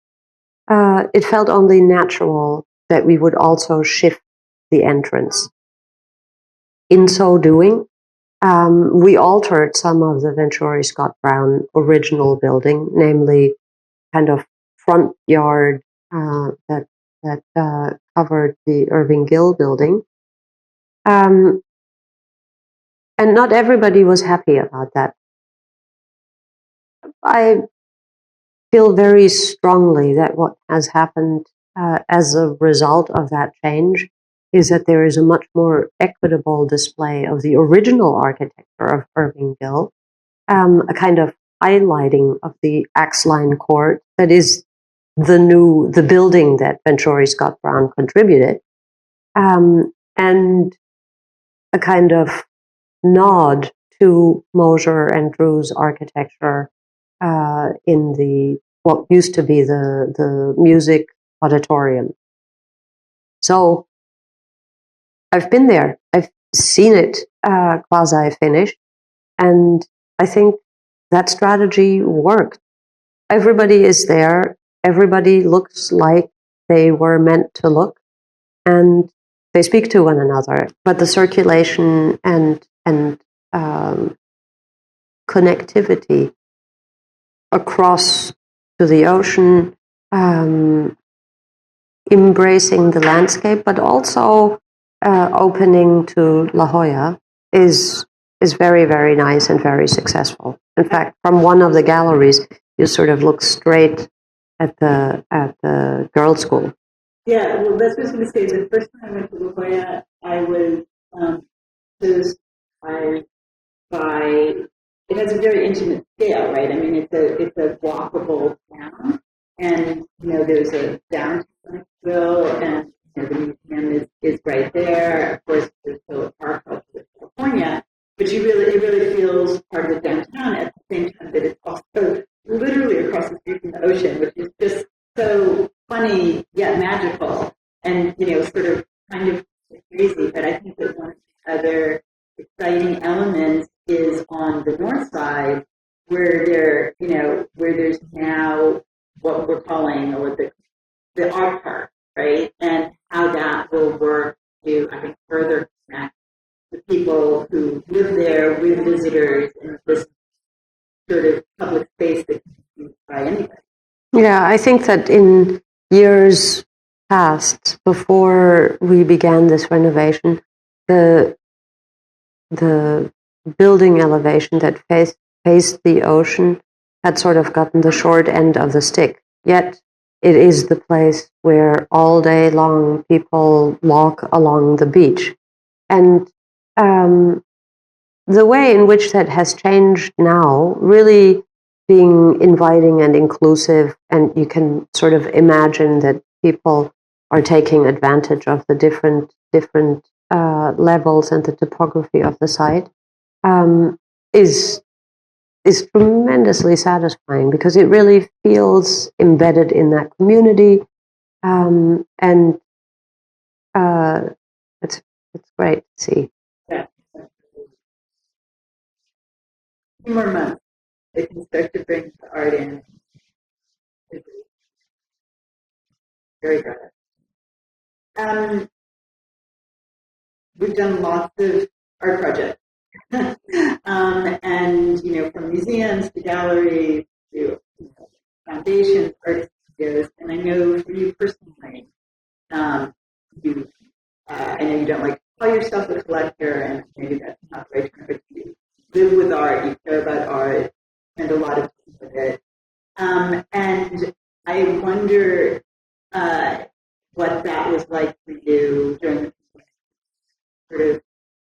Speaker 7: it felt only natural that we would also shift the entrance. In so doing, we altered some of the Venturi Scott Brown original building, namely kind of front yard that covered the Irving Gill building. And not everybody was happy about that. I feel very strongly that what has happened as a result of that change is that there is a much more equitable display of the original architecture of Irving Gill, a kind of highlighting of the Axline Court that is the building that Venturi Scott Brown contributed, and a kind of nod to Mosher and Drew's architecture in the what used to be the music auditorium. So I've been there. I've seen it quasi-finished, and I think that strategy worked. Everybody is there. Everybody looks like they were meant to look, and they speak to one another. But the circulation and connectivity across to the ocean, embracing the landscape, but also opening to La Jolla is very, very nice and very successful. In fact, from one of the galleries, you sort of look straight at the girls' school.
Speaker 8: Yeah, well, that's what I was going to say. The first time I went to La Jolla, I was just by it has a very intimate scale, right? I mean, it's a walkable town, and there's a downtown Nashville, and the museum is right there. Of course, there's still a park up to California, but it really feels part of the downtown at the same time that it's also literally across the street from the ocean, which is just so funny yet magical, and sort of kind of crazy. But I think that one of the other exciting elements is on the north side, where there's now what we're calling or the art park, right? And how that will work to, I think, further connect the people who live there with visitors in this sort of public space that can be used by anybody.
Speaker 7: Yeah, I think that in years past, before we began this renovation, the building elevation that faced the ocean had sort of gotten the short end of the stick. Yet it is the place where all day long people walk along the beach. And the way in which that has changed now, really being inviting and inclusive, and you can sort of imagine that people are taking advantage of the different levels and the topography of the site, is tremendously satisfying, because it really feels embedded in that community, and it's great to see.
Speaker 8: Yeah. 2 more months, they can start to bring the art in. It's very good. We've done lots of art projects, and from museums to galleries to foundations, art studios. And I know for you personally, I know you don't like to call yourself a collector, and maybe that's not the right term, but you live with art, you care about art, spend a lot of time with it. And I wonder what that was like for you during the sort of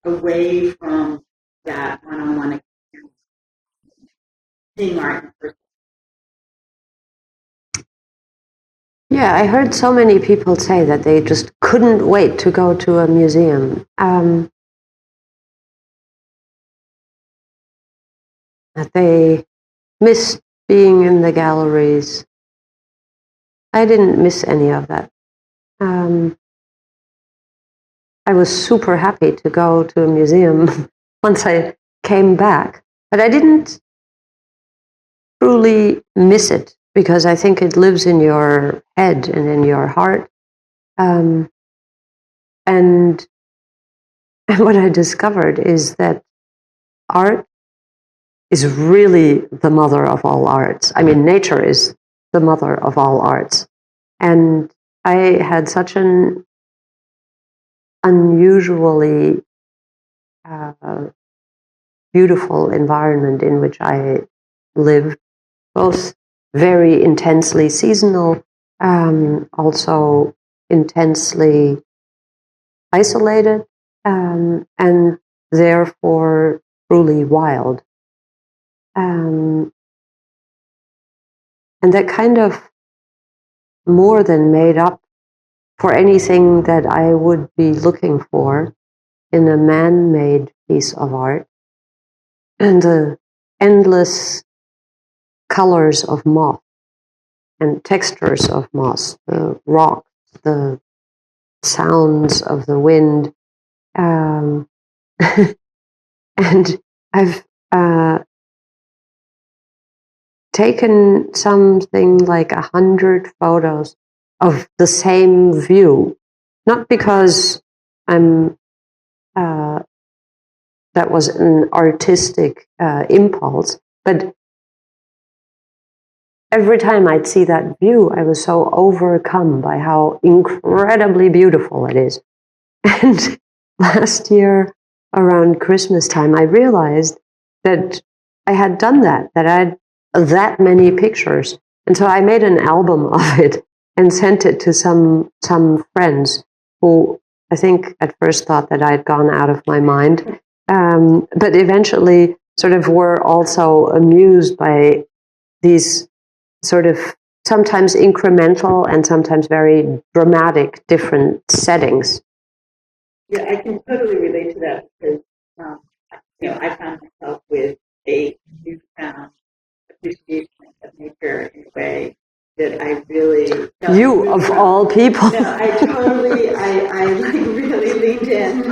Speaker 8: away from that one-on-one experience, seeing art in person.
Speaker 7: Yeah, I heard so many people say that they just couldn't wait to go to a museum. That they missed being in the galleries. I didn't miss any of that. I was super happy to go to a museum once I came back, but I didn't truly miss it, because I think it lives in your head and in your heart. And what I discovered is that art is really the mother of all arts. I mean, nature is the mother of all arts. And I had such an unusually beautiful environment in which I lived, both very intensely seasonal, also intensely isolated, and therefore truly wild. And that kind of more than made up for anything that I would be looking for in a man-made piece of art. And the endless colors of moss and textures of moss, the rocks, the sounds of the wind. And I've taken something like 100 photos of the same view, not because I'm that was an artistic impulse, but every time I'd see that view, I was so overcome by how incredibly beautiful it is. And last year, around Christmas time, I realized that I had done that I had that many pictures. And so I made an album of it and sent it to some friends who I think at first thought that I had gone out of my mind, but eventually sort of were also amused by these sort of sometimes incremental and sometimes very dramatic different settings.
Speaker 8: Yeah, I can totally relate to that because, I found myself with a newfound appreciation of nature in a way that I really felt.
Speaker 7: You,
Speaker 8: really
Speaker 7: of
Speaker 8: wrong.
Speaker 7: all people.
Speaker 8: No, I like really leaned in,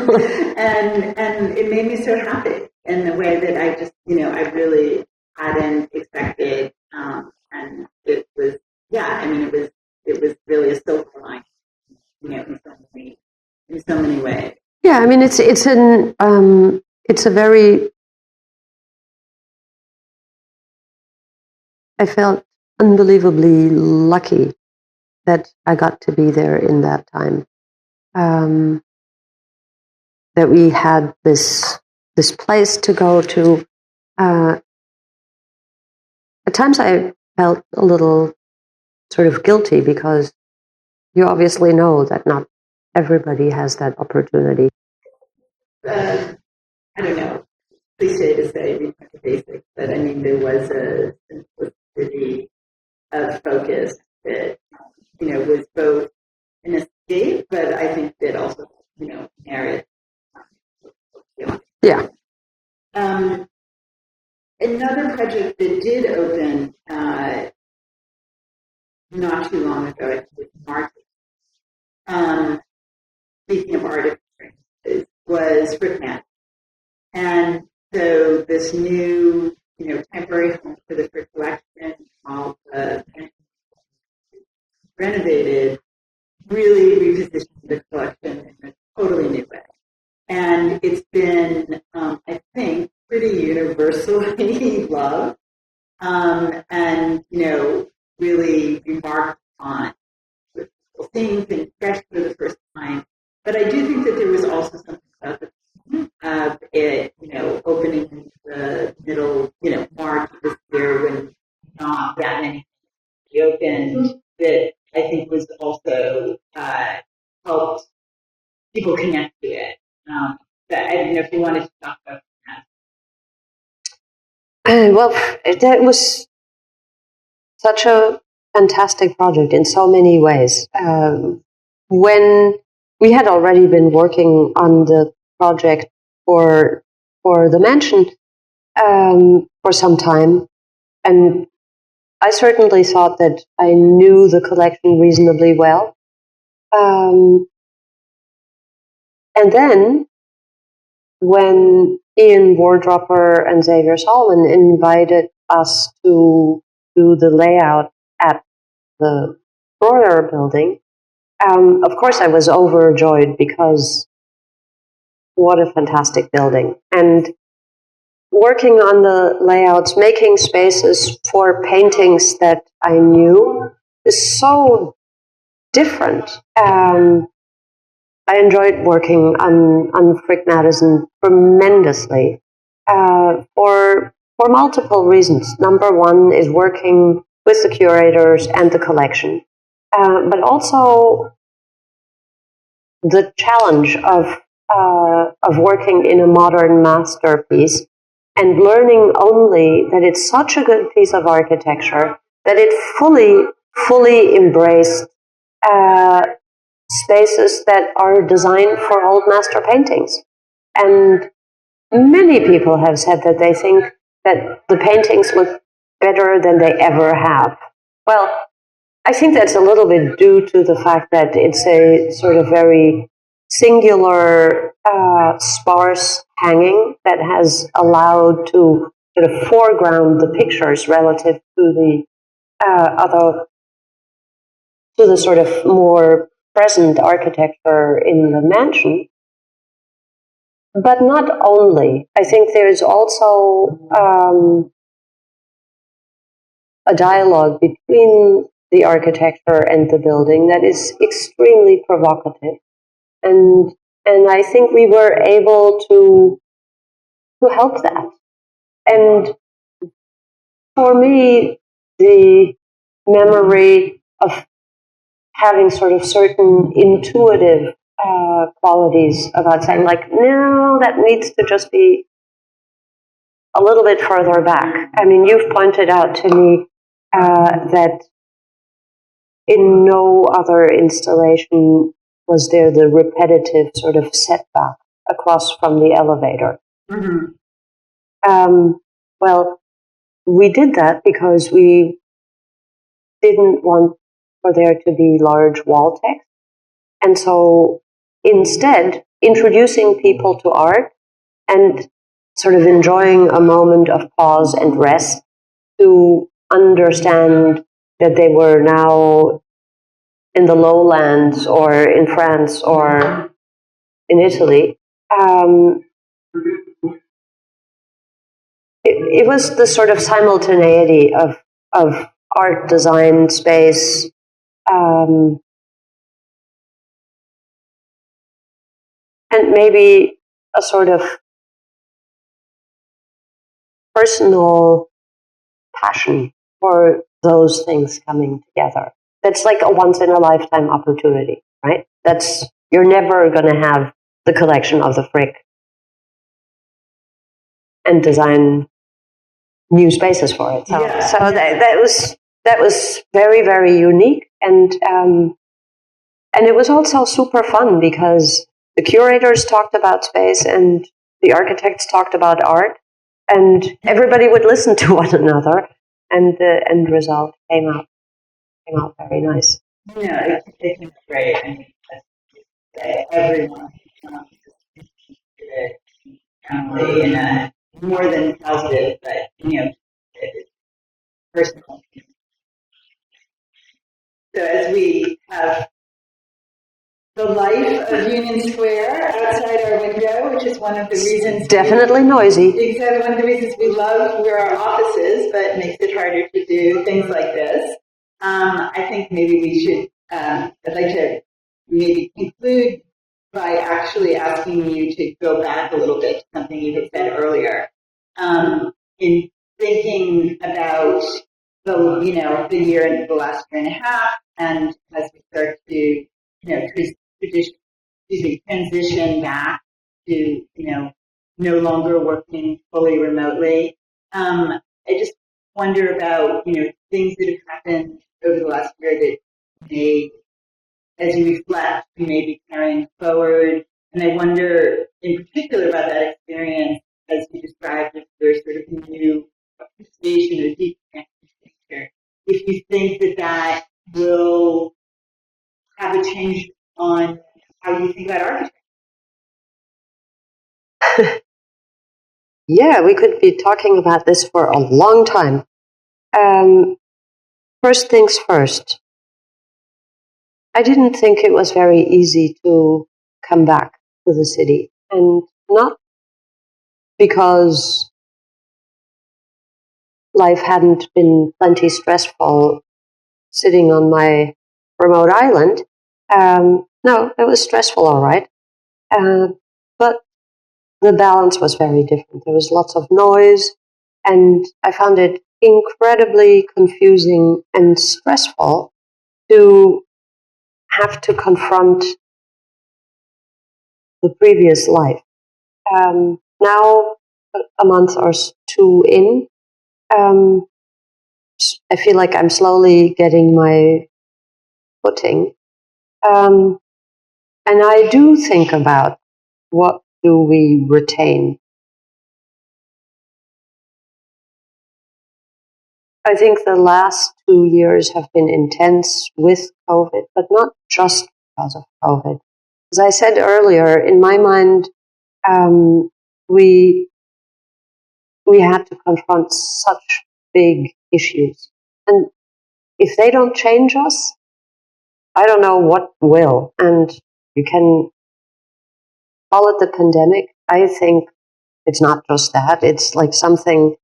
Speaker 8: and it made me so happy in the way that I just, I really hadn't expected, and it was, it was really a silver line, in so many ways.
Speaker 7: Yeah, I mean, it's a very, I felt unbelievably lucky that I got to be there in that time. That we had this place to go to. At times I felt a little sort of guilty because you obviously know that not everybody has that opportunity.
Speaker 8: I don't know, cliche to say return to basics, but I mean there was a simplicity of focus that was both an escape, but I think that also merit.
Speaker 7: Yeah.
Speaker 8: Another project that did open not too long ago, I think it was March. Speaking of art experiences, was Frickman. And so this new, temporary home for the Frick collection, all renovated, really repositioned the collection in a totally new way. And it's been, I think, pretty universally loved, and, really remarked on with people seeing things fresh for the first time. But I do think that there was also something about the of it, opening in the middle, March of this year when not that many reopened, that I think was also helped people connect to it. That I don't know if you wanted to talk about that.
Speaker 7: Well, that was such a fantastic project in so many ways. When we had already been working on the project for the mansion for some time, and I certainly thought that I knew the collection reasonably well. And then when Ian Wardropper and Xavier Solomon invited us to do the layout at the Breuer building, of course I was overjoyed because what a fantastic building. And working on the layouts, making spaces for paintings that I knew is so different. I enjoyed working on Frick Madison tremendously for multiple reasons. Number one is working with the curators and the collection, but also the challenge of working in a modern masterpiece and learning only that it's such a good piece of architecture that it fully embraced spaces that are designed for old master paintings. And many people have said that they think that the paintings look better than they ever have. Well, I think that's a little bit due to the fact that it's a sort of very singular, sparse hanging that has allowed to sort of foreground the pictures relative to the to the sort of more present architecture in the mansion. But not only. I think there's also a dialogue between the architecture and the building that is extremely provocative. And I think we were able to help that. And for me, the memory of having sort of certain intuitive qualities about saying, like, no, that needs to just be a little bit further back. I mean, you've pointed out to me that in no other installation was there the repetitive sort of setback across from the elevator. Mm-hmm. Well, we did that because we didn't want for there to be large wall text. And so instead, introducing people to art and sort of enjoying a moment of pause and rest to understand that they were now in the lowlands or in France or in Italy. It was the sort of simultaneity of art, design, space, and maybe a sort of personal passion for those things coming together. That's like a once-in-a-lifetime opportunity, right? You're never going to have the collection of the Frick and design new spaces for it. So,
Speaker 8: Yeah.
Speaker 7: so that was very, very unique, and it was also super fun because the curators talked about space and the architects talked about art, and everybody would listen to one another, and the end result came out very nice.
Speaker 8: Yeah, it's great. I mean, everyone in a more than positive, but personal. So as we have the life of Union Square outside our window, which is one of the reasons.
Speaker 7: Definitely noisy.
Speaker 8: Exactly, one of the reasons we love where our office is, but makes it harder to do things like this. I think maybe we should, I'd like to maybe conclude by actually asking you to go back a little bit to something you had said earlier. In thinking about the year and the last year and a half, and as we start to, transition back to, no longer working fully remotely. I just wonder about, things that have happened over the last year that may, as you reflect, you may be carrying forward. And I wonder in particular about that experience as you described, if there's sort of new appreciation or deep connection here. If you think that will have a change on how you think about architecture.
Speaker 7: Yeah, we could be talking about this for a long time. First things first, I didn't think it was very easy to come back to the city, and not because life hadn't been plenty stressful sitting on my remote island. No, it was stressful, all right. But the balance was very different. There was lots of noise, and I found it incredibly confusing and stressful to have to confront the previous life. Now, a month or two in, I feel like I'm slowly getting my footing. And I do think about what do we retain. I think the last 2 years have been intense with COVID, but not just because of COVID. As I said earlier, in my mind, we had to confront such big issues. And if they don't change us, I don't know what will. And you can call it the pandemic. I think it's not just that. It's like something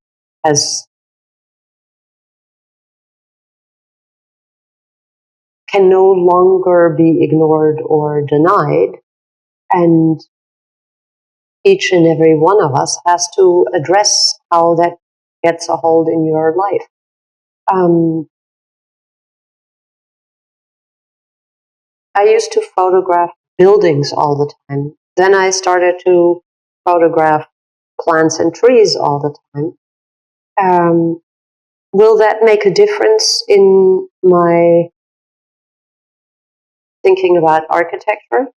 Speaker 7: can no longer be ignored or denied. And each and every one of us has to address how that gets a hold in your life. I used to photograph buildings all the time. Then I started to photograph plants and trees all the time. Will that make a difference in my thinking about architecture?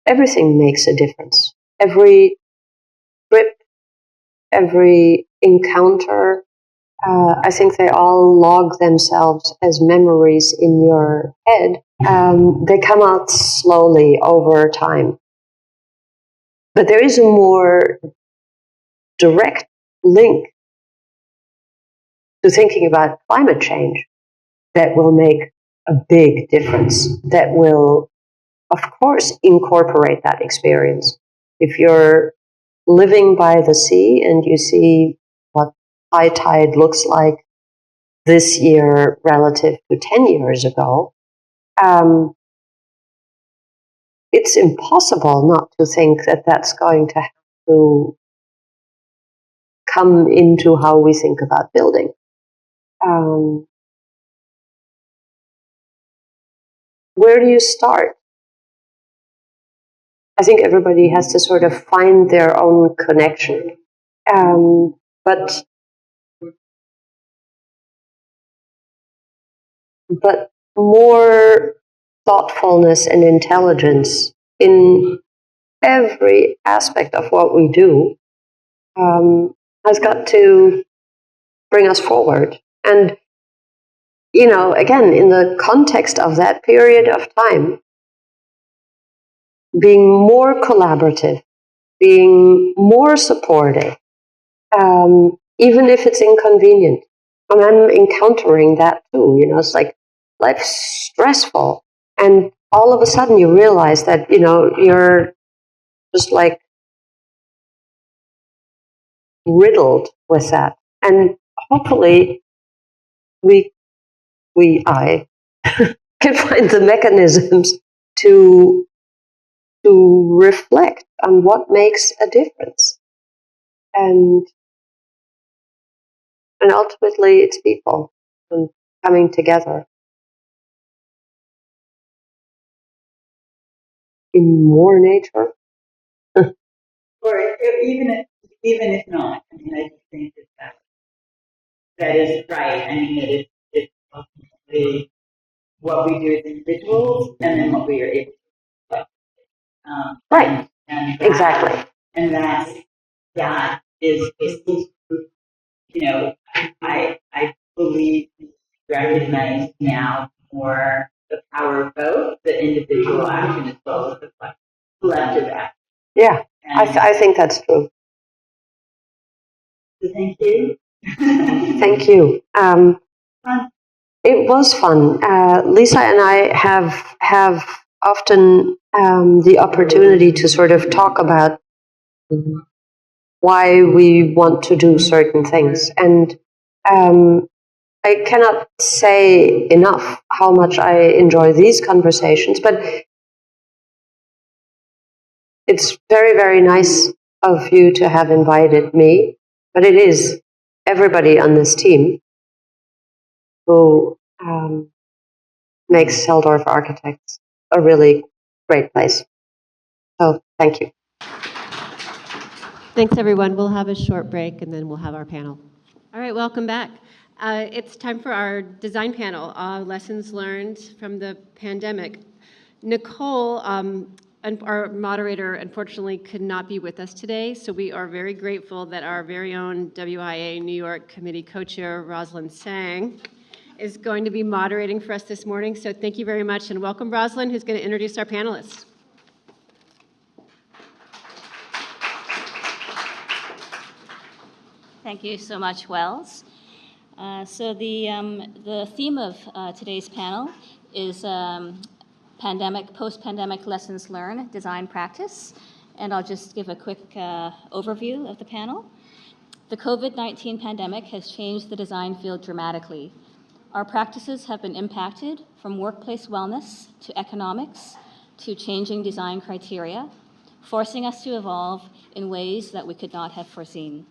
Speaker 7: Everything makes a difference. Every trip, every encounter, I think they all log themselves as memories in your head. They come out slowly over time. But there is a more direct link to thinking about climate change that will make a big difference, that will, of course, incorporate that experience. If you're living by the sea and you see what high tide looks like this year relative to 10 years ago, it's impossible not to think that that's going to have to come into how we think about building. Where do you start? I think everybody has to sort of find their own connection. But more thoughtfulness and intelligence in every aspect of what we do has got to bring us forward. And, again, in the context of that period of time, being more collaborative, being more supportive, even if it's inconvenient. And I'm encountering that too. It's like life's stressful. And all of a sudden you realize that, you're just like riddled with that. And hopefully I can find the mechanisms to reflect on what makes a difference. And ultimately it's people and coming together in more nature.
Speaker 8: Or even if not, I mean, I just think that is right. I mean, it's ultimately what we do as individuals, and then what we are able to do.
Speaker 7: Right.
Speaker 8: And
Speaker 7: Exactly.
Speaker 8: And that is, I believe recognize now more the power of both the individual action as well as the collective action.
Speaker 7: Yeah, I think that's true.
Speaker 8: So thank you.
Speaker 7: Thank you. It was fun. Lisa and I have often the opportunity to sort of talk about why we want to do certain things. And I cannot say enough how much I enjoy these conversations, but it's very, very nice of you to have invited me, but it is everybody on this team who makes Seldorf Architects a really great place. So thank you.
Speaker 1: Thanks, everyone. We'll have a short break, and then we'll have our panel. All right, welcome back. It's time for our design panel, lessons learned from the pandemic. Nicole, our moderator, unfortunately could not be with us today, so we are very grateful that our very own WIA New York Committee co-chair, Rosalind Sang, is going to be moderating for us this morning. So thank you very much, and welcome, Rosalind, who's going to introduce our panelists.
Speaker 6: Thank you so much, Wells. So the theme of today's panel is post-pandemic lessons learned, design practice. And I'll just give a quick overview of the panel. The COVID-19 pandemic has changed the design field dramatically. Our practices have been impacted from workplace wellness to economics to changing design criteria, forcing us to evolve in ways that we could not have foreseen.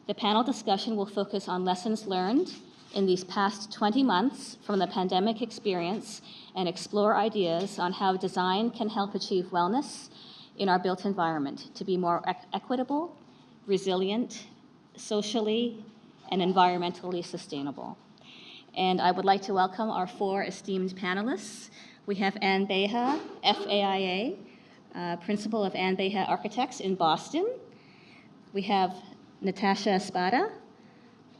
Speaker 6: The panel discussion will focus on lessons learned in these past 20 months from the pandemic experience and explore ideas on how design can help achieve wellness in our built environment to be more equitable, resilient, socially, and environmentally sustainable. And I would like to welcome our 4 esteemed panelists. We have Anne Beha, FAIA, Principal of Anne Beha Architects in Boston. We have Natasha Espada,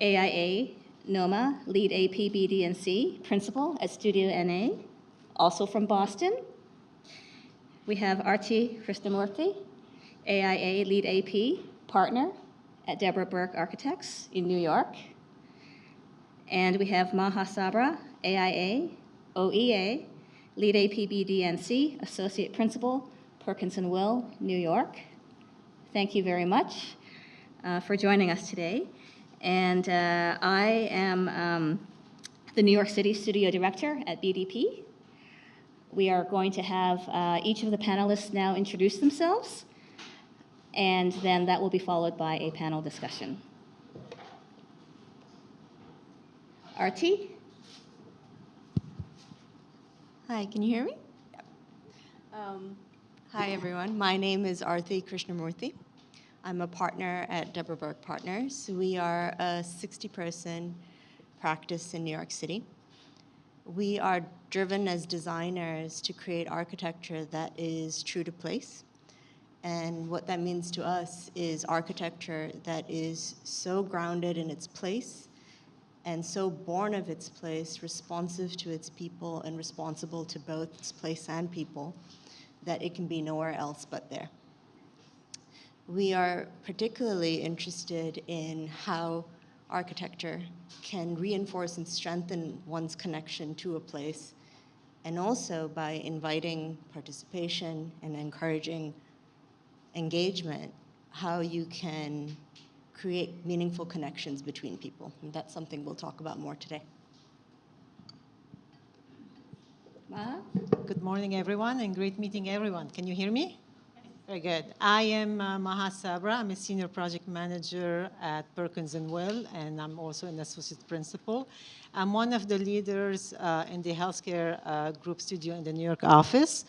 Speaker 6: AIA NOMA, Lead AP BD&C, Principal at Studio NA, also from Boston. We have Arti Krishnamurthy, AIA Lead AP Partner at Deborah Burke Architects in New York. And we have Maha Sabra, AIA, OEA, Lead AP BD&C, Associate Principal, Perkins & Will, New York. Thank you very much for joining us today. And I am the New York City Studio Director at BDP. We are going to have each of the panelists now introduce themselves, and then that will be followed by a panel discussion. Arti?
Speaker 9: Hi, can you hear me? Hi, everyone. My name is Arti Krishnamurthy. I'm a partner at Deborah Burke Partners. We are a 60-person practice in New York City. We are driven as designers to create architecture that is true to place. And what that means to us is architecture that is so grounded in its place and so born of its place, responsive to its people and responsible to both its place and people, that it can be nowhere else but there. We are particularly interested in how architecture can reinforce and strengthen one's connection to a place, and also by inviting participation and encouraging engagement, how you can create meaningful connections between people. And that's something we'll talk about more today.
Speaker 6: Maha?
Speaker 10: Good morning, everyone, and great meeting everyone. Can you hear me? Very good. I am Maha Sabra. I'm a senior project manager at Perkins & Will, and I'm also an associate principal. I'm one of the leaders in the healthcare group studio in the New York office.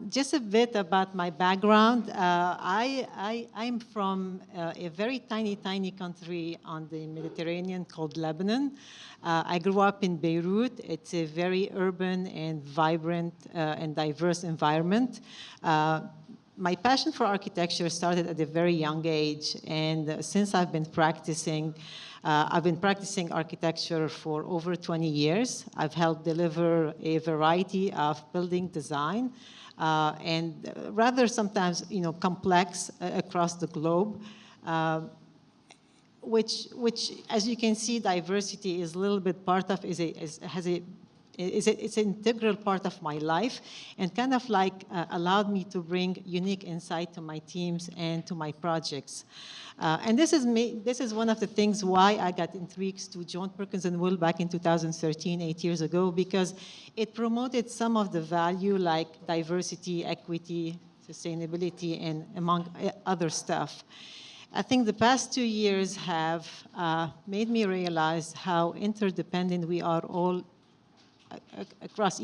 Speaker 10: Just a bit about my background. I'm from a very tiny country on the Mediterranean called Lebanon. I grew up in Beirut. It's a very urban and vibrant and diverse environment. My passion for architecture started at a very young age, and since I've been practicing architecture for over 20 years. I've helped deliver a variety of building design and rather sometimes, complex across the globe, which, as you can see, diversity is a little bit part of, has a it's an integral part of my life, and kind of like allowed me to bring unique insight to my teams and to my projects. And this is one of the things why I got intrigued to join Perkins & Will back in 2013, 8 years ago, because it promoted some of the value like diversity, equity, sustainability, and among other stuff. I think the past 2 years have made me realize how interdependent we are all across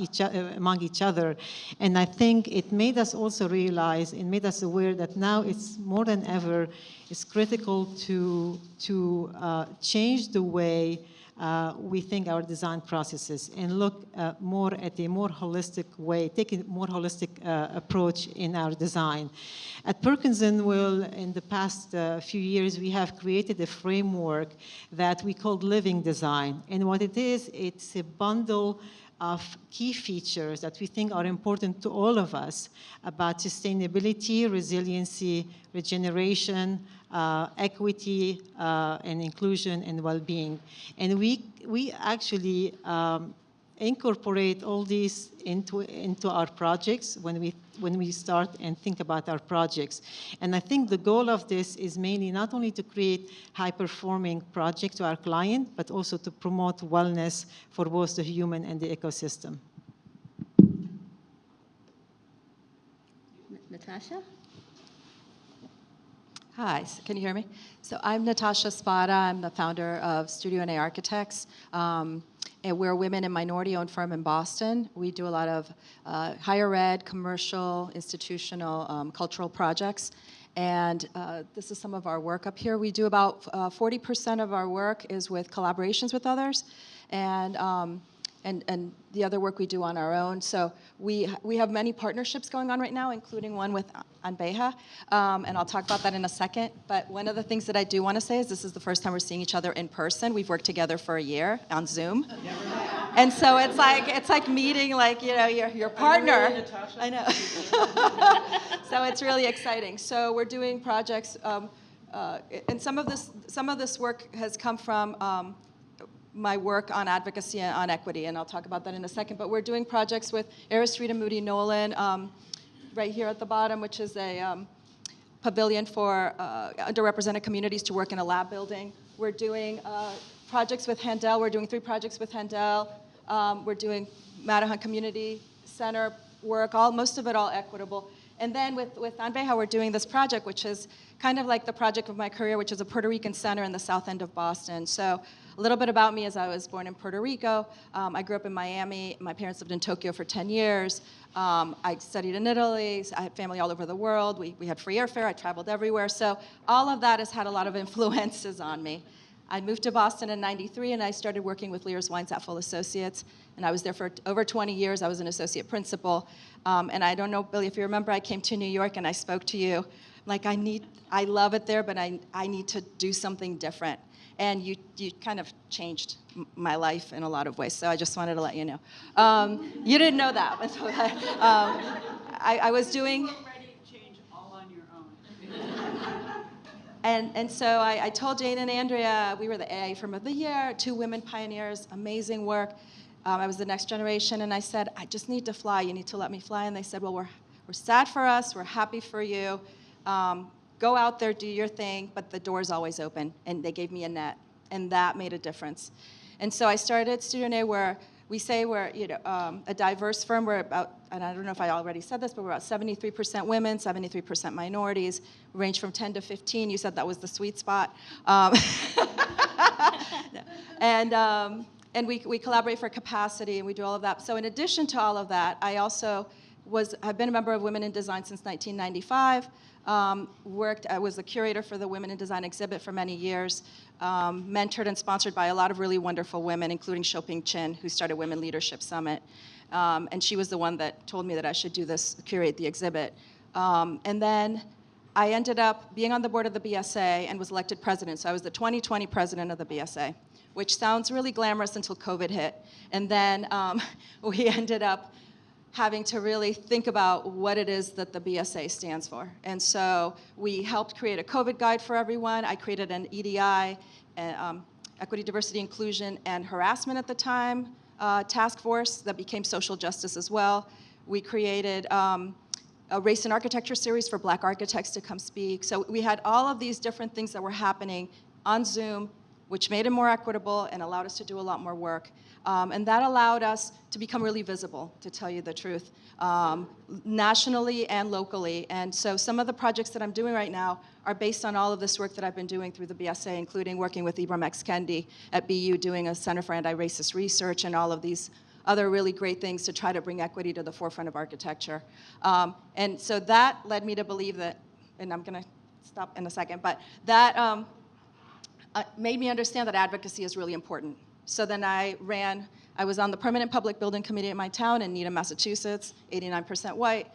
Speaker 10: among each other. And I think it made us also realize, it made us aware that now it's more than ever, it's critical to change the way we think our design processes and look more at a more holistic way, take a more holistic approach in our design. At Perkins & Will, in the past few years, we have created a framework that we call Living Design. And what it is, it's a bundle of key features that we think are important to all of us about sustainability, resiliency, regeneration, equity, and inclusion and well-being. And we actually incorporate all these into our projects when we start and think about our projects. And I think the goal of this is mainly not only to create high-performing projects to our client, but also to promote wellness for both the human and the ecosystem.
Speaker 6: Natasha?
Speaker 11: Hi, can you hear me? So I'm Natasha Spada. I'm the founder of Studio AIANY Architects. And we're a women and minority-owned firm in Boston. We do a lot of higher ed, commercial, institutional, cultural projects. And this is some of our work up here. We do about 40% of our work is with collaborations with others. And the other work we do on our own. So we have many partnerships going on right now, including one with ANBEJA, and I'll talk about that in a second. But one of the things that I do want to say is this is the first time we're seeing each other in person. We've worked together for a year on Zoom. And so it's like meeting your partner. I know. So it's really exciting. So we're doing projects, and some of this work has come from my work on advocacy and on equity, and I'll talk about that in a second. But we're doing projects with Eris Rita Moody Nolan right here at the bottom, which is a pavilion for underrepresented communities to work in a lab building. We're doing projects with Handel. We're doing 3 projects with Handel. We're doing Mattahan Community Center work, most of it all equitable. And then with ANBEJA, we're doing this project, which is kind of like the project of my career, which is a Puerto Rican center in the south end of Boston. So a little bit about me is I was born in Puerto Rico. I grew up in Miami. My parents lived in Tokyo for 10 years. I studied in Italy. I had family all over the world. We had free airfare. I traveled everywhere. So all of that has had a lot of influences on me. I moved to Boston in '93, and I started working with Lears Weinzapfel Associates. And I was there for over 20 years. I was an associate principal. And I don't know, Billy, if you remember, I came to New York and I spoke to you. Like, I love it there, but I need to do something different. And you kind of changed my life in a lot of ways. So I just wanted to let you know. You didn't know that. But so, I was doing. And so I told Jane and Andrea, we were the AIA Firm of the Year, 2 women pioneers, amazing work. I was the next generation, and I said, I just need to fly. You need to let me fly. And they said, well, we're sad for us. We're happy for you. Go out there, do your thing, but the door's always open. And they gave me a net, and that made a difference. And so I started Studio AIANY, where we say we're a diverse firm. We're about, and I don't know if I already said this, but we're about 73% women, 73% minorities. We range from 10 to 15. You said that was the sweet spot. And we collaborate for capacity, and we do all of that. So in addition to all of that, I also have been a member of Women in Design since 1995. I was the curator for the Women in Design exhibit for many years, mentored and sponsored by a lot of really wonderful women, including Shoping Chin, who started Women Leadership Summit. And she was the one that told me that I should curate the exhibit. And then I ended up being on the board of the BSA and was elected president. So I was the 2020 president of the BSA, which sounds really glamorous until COVID hit. And then we ended up having to really think about what it is that the BSA stands for. And so we helped create a COVID guide for everyone. I created an EDI, Equity, Diversity, Inclusion, and Harassment at the time, task force that became social justice as well. We created a race and architecture series for Black architects to come speak. So we had all of these different things that were happening on Zoom, which made it more equitable and allowed us to do a lot more work. And that allowed us to become really visible, to tell you the truth, nationally and locally. And so some of the projects that I'm doing right now are based on all of this work that I've been doing through the BSA, including working with Ibram X. Kendi at BU, doing a Center for Anti-Racist Research and all of these other really great things to try to bring equity to the forefront of architecture. And so that led me to believe that, and I'm going to stop in a second, but that made me understand that advocacy is really important. So then I was on the Permanent Public Building Committee at my town in Needham, Massachusetts, 89% white.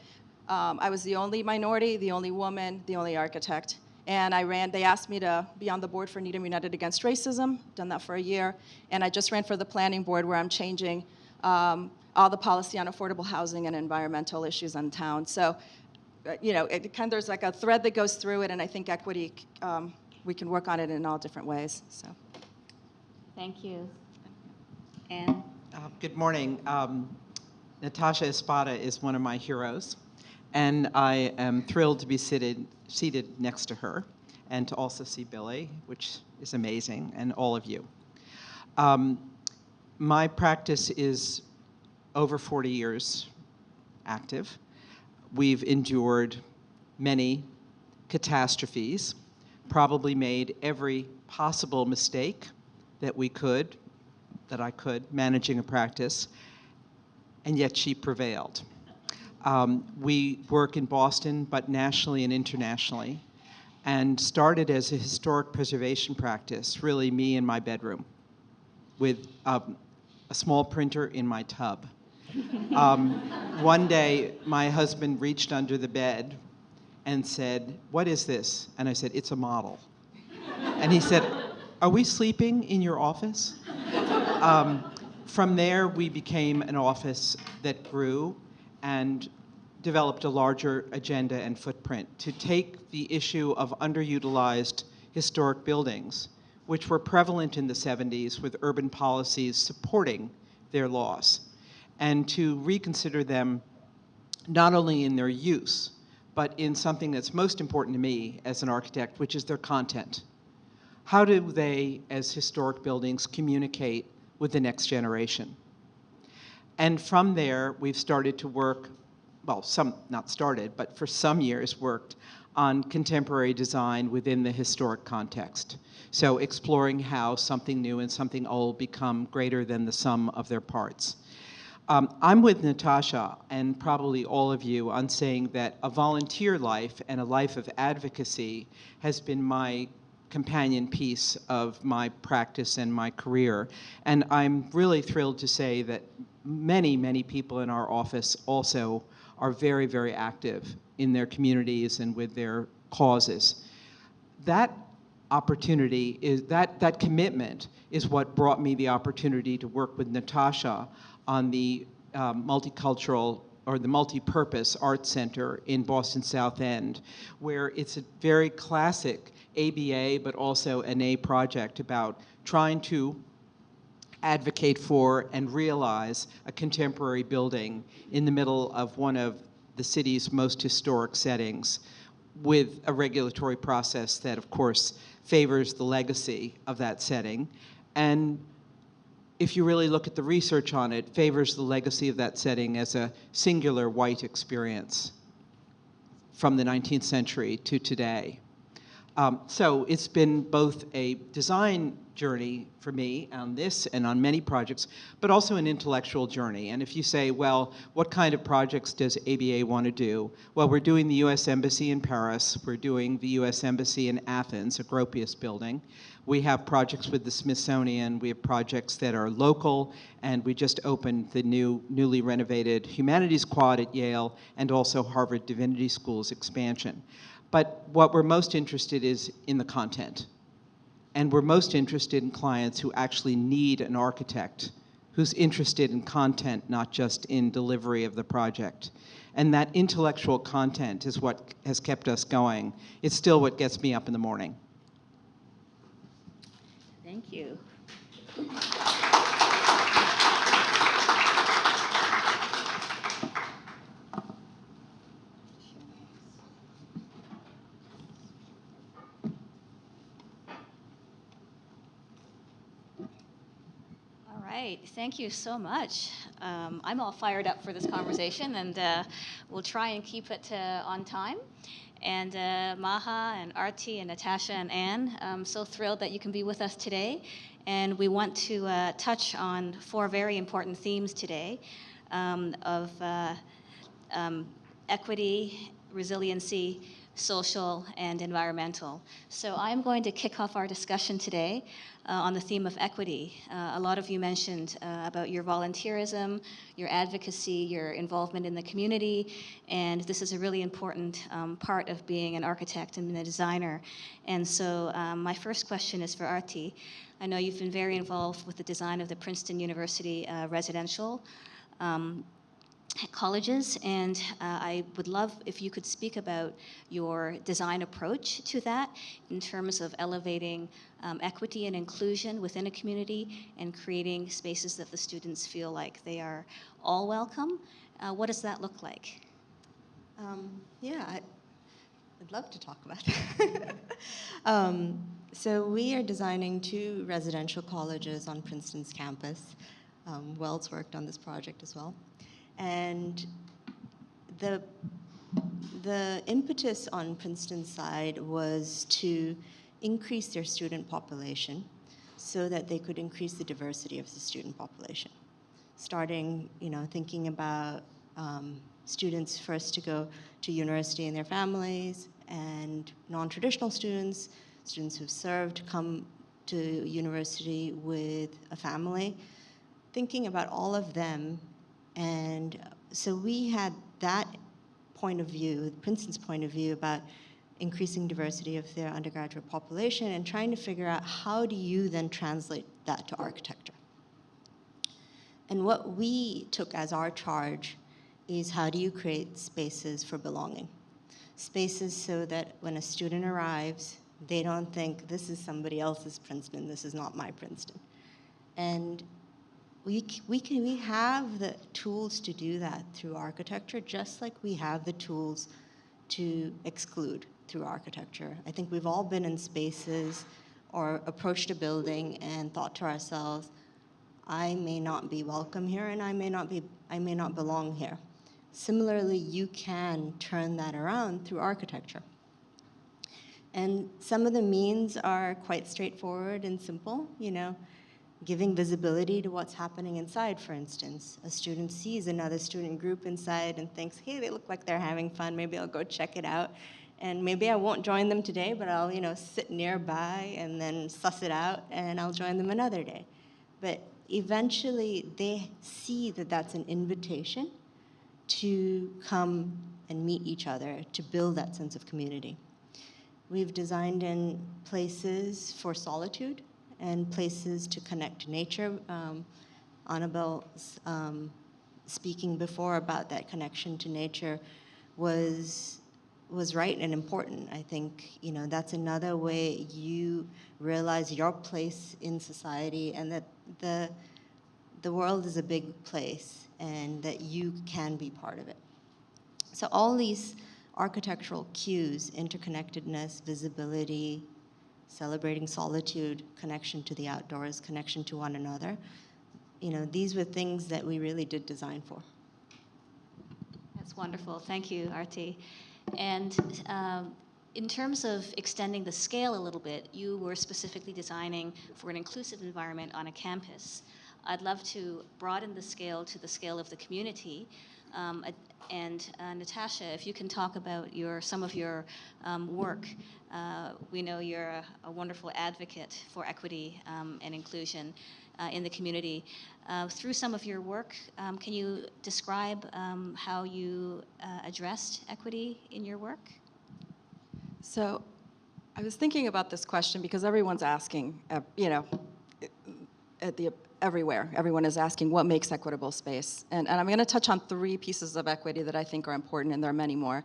Speaker 11: I was the only minority, the only woman, the only architect. And they asked me to be on the board for Needham United Against Racism, done that for a year. And I just ran for the planning board where I'm changing all the policy on affordable housing and environmental issues in town. So, there's like a thread that goes through it, and I think equity, we can work on it in all different ways, so.
Speaker 6: Thank you. Anne?
Speaker 12: Good morning. Natasha Espada is one of my heroes, and I am thrilled to be seated next to her and to also see Billy, which is amazing, and all of you. My practice is over 40 years active. We've endured many catastrophes, probably made every possible mistake that I could, managing a practice, and yet she prevailed. We work in Boston, but nationally and internationally, and started as a historic preservation practice, really me in my bedroom, with a small printer in my tub. One day, my husband reached under the bed and said, "What is this?" And I said, "It's a model." And he said, "Are we sleeping in your office?" From there, we became an office that grew and developed a larger agenda and footprint to take the issue of underutilized historic buildings, which were prevalent in the 70s with urban policies supporting their loss, and to reconsider them not only in their use, but in something that's most important to me as an architect, which is their content. How do they, as historic buildings, communicate with the next generation? And from there, we've started to work, well, not started, but for some years worked on contemporary design within the historic context. So exploring how something new and something old become greater than the sum of their parts. I'm with Natasha and probably all of you on saying that a volunteer life and a life of advocacy has been my companion piece of my practice and my career. And I'm really thrilled to say that many, many people in our office also are very, very active in their communities and with their causes. That opportunity is, that commitment is what brought me the opportunity to work with Natasha on the multicultural or the multi-purpose art center in Boston South End, where it's a very classic ABA, but also an A project about trying to advocate for and realize a contemporary building in the middle of one of the city's most historic settings, with a regulatory process that, of course, favors the legacy of that setting. And if you really look at the research on it, favors the legacy of that setting as a singular white experience from the 19th century to today. So it's been both a design journey for me on this and on many projects, but also an intellectual journey. And if you say, well, what kind of projects does ABA want to do? Well, we're doing the US Embassy in Paris. We're doing the US Embassy in Athens, a Gropius building. We have projects with the Smithsonian. We have projects that are local, and we just opened the newly renovated Humanities Quad at Yale and also Harvard Divinity School's expansion. But what we're most interested is in the content. And we're most interested in clients who actually need an architect who's interested in content, not just in delivery of the project. And that intellectual content is what has kept us going. It's still what gets me up in the morning.
Speaker 6: Thank you. right, thank you so much. I'm all fired up for this conversation, and we'll try and keep it on time. And Maha and Arti and Natasha and Anne, I'm so thrilled that you can be with us today. And we want to touch on 4 very important themes today of equity, resiliency, social, and environmental. So I'm going to kick off our discussion today on the theme of equity. A lot of you mentioned about your volunteerism, your advocacy, your involvement in the community, and this is a really important part of being an architect and a designer. And so my first question is for Arti. I know you've been very involved with the design of the Princeton University residential colleges, and I would love if you could speak about your design approach to that in terms of elevating equity and inclusion within a community and creating spaces that the students feel like they are all welcome. What does that look like?
Speaker 9: Yeah, I'd love to talk about that. So we are designing 2 residential colleges on Princeton's campus. Wells worked on this project as well. And the impetus on Princeton's side was to increase their student population so that they could increase the diversity of the student population. Starting, thinking about students first to go to university and their families, and non-traditional students, students who've served, come to university with a family, thinking about all of them. And so we had that point of view, Princeton's point of view, about increasing diversity of their undergraduate population and trying to figure out how do you then translate that to architecture. And what we took as our charge is how do you create spaces for belonging? Spaces so that when a student arrives, they don't think this is somebody else's Princeton, this is not my Princeton. And we have the tools to do that through architecture, just like we have the tools to exclude through architecture. I think we've all been in spaces or approached a building and thought to ourselves, I may not be welcome here and I may not belong here. Similarly, you can turn that around through architecture. And some of the means are quite straightforward and simple, giving visibility to what's happening inside, for instance. A student sees another student group inside and thinks, hey, they look like they're having fun, maybe I'll go check it out. And maybe I won't join them today, but I'll, sit nearby and then suss it out, and I'll join them another day. But eventually, they see that that's an invitation to come and meet each other, to build that sense of community. We've designed in places for solitude and places to connect to nature. Annabelle's speaking before about that connection to nature was right and important. I think that's another way you realize your place in society, and that the world is a big place and that you can be part of it. So all these architectural cues, interconnectedness, visibility, celebrating solitude, connection to the outdoors, connection to one another, these were things that we really did design for.
Speaker 6: That's wonderful. Thank you, Arti. And in terms of extending the scale a little bit, you were specifically designing for an inclusive environment on a campus. I'd love to broaden the scale to the scale of the community. And Natasha, if you can talk about some of your work. We know you're a wonderful advocate for equity and inclusion in the community. Through some of your work, can you describe how you addressed equity in your work?
Speaker 13: So I was thinking about this question because everyone's asking, everywhere. Everyone is asking what makes equitable space. And I'm going to touch on 3 pieces of equity that I think are important, and there are many more.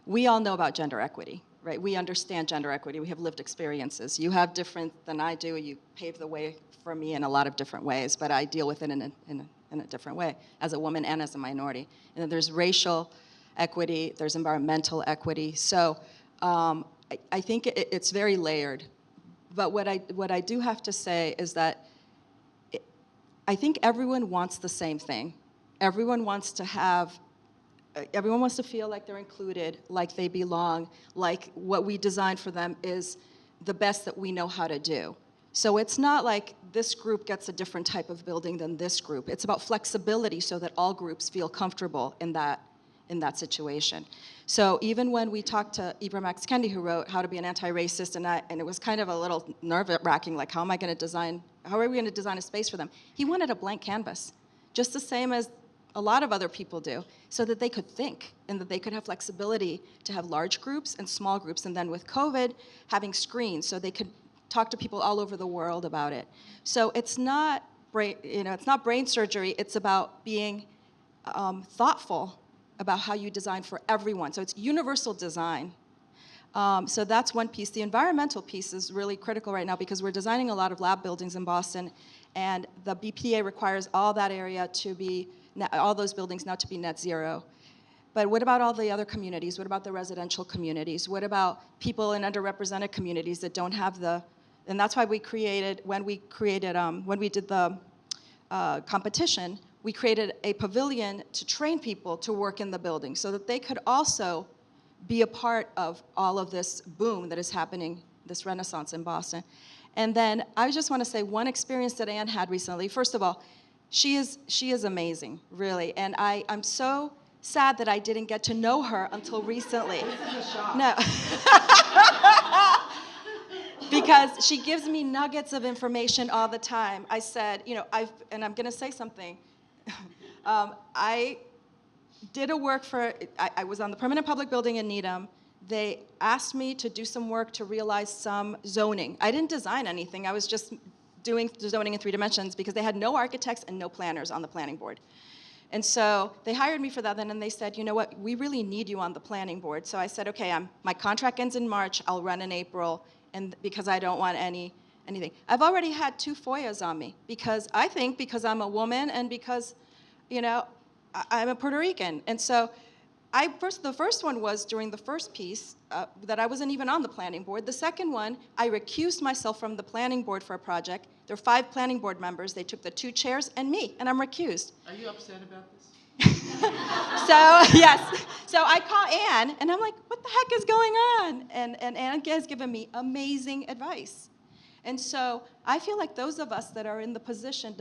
Speaker 13: We all know about gender equity, right? We understand gender equity. We have lived experiences. You have different than I do. You pave the way for me in a lot of different ways, but I deal with it in a different way as a woman and as a minority. And then there's racial equity. There's environmental equity. So I think it's very layered. But what I do have to say is that I think everyone wants the same thing. Everyone wants to feel like they're included, like they belong, like what we designed for them is the best that we know how to do. So it's not like this group gets a different type of building than this group. It's about flexibility so that all groups feel comfortable in that situation. So even when we talked to Ibram X. Kendi, who wrote How to Be an Anti-Racist, and it was kind of a little nerve-wracking, like how are we going to design a space for them? He wanted a blank canvas, just the same as a lot of other people do, so that they could think and that they could have flexibility to have large groups and small groups. And then with COVID, having screens so they could talk to people all over the world about it. So it's not brain surgery. It's about being thoughtful about how you design for everyone. So it's universal design. So that's one piece. The environmental piece is really critical right now because we're designing a lot of lab buildings in Boston, and the BPA requires all that area to be, all those buildings now to be net zero. But what about all the other communities? What about the residential communities? What about people in underrepresented communities that don't have the, and that's why when we did the competition, we created a pavilion to train people to work in the building so that they could also be a part of all of this boom that is happening, this renaissance in Boston. And then I just want to say one experience that Anne had recently. First of all, she is amazing, really. And I'm so sad that I didn't get to know her until recently. No. Because she gives me nuggets of information all the time. I said, and I'm going to say something. I did a work I was on the permanent public building in Needham. They asked me to do some work to realize some zoning. I didn't design anything. I was just doing the zoning in 3 dimensions because they had no architects and no planners on the planning board. And so they hired me for that, and they said, you know what, we really need you on the planning board. So I said, okay, my contract ends in March, I'll run in April, and because I don't want anything. I've already had 2 FOIAs on me because I'm a woman and because, I'm a Puerto Rican. And so the first one was during the first piece that I wasn't even on the planning board. The second one, I recused myself from the planning board for a project. There are 5 planning board members. They took the 2 chairs and me, and I'm recused.
Speaker 12: Are you upset about this?
Speaker 13: So, yes. So I call Anne, and I'm like, what the heck is going on? And Anne has given me amazing advice. And so I feel like those of us that are in the position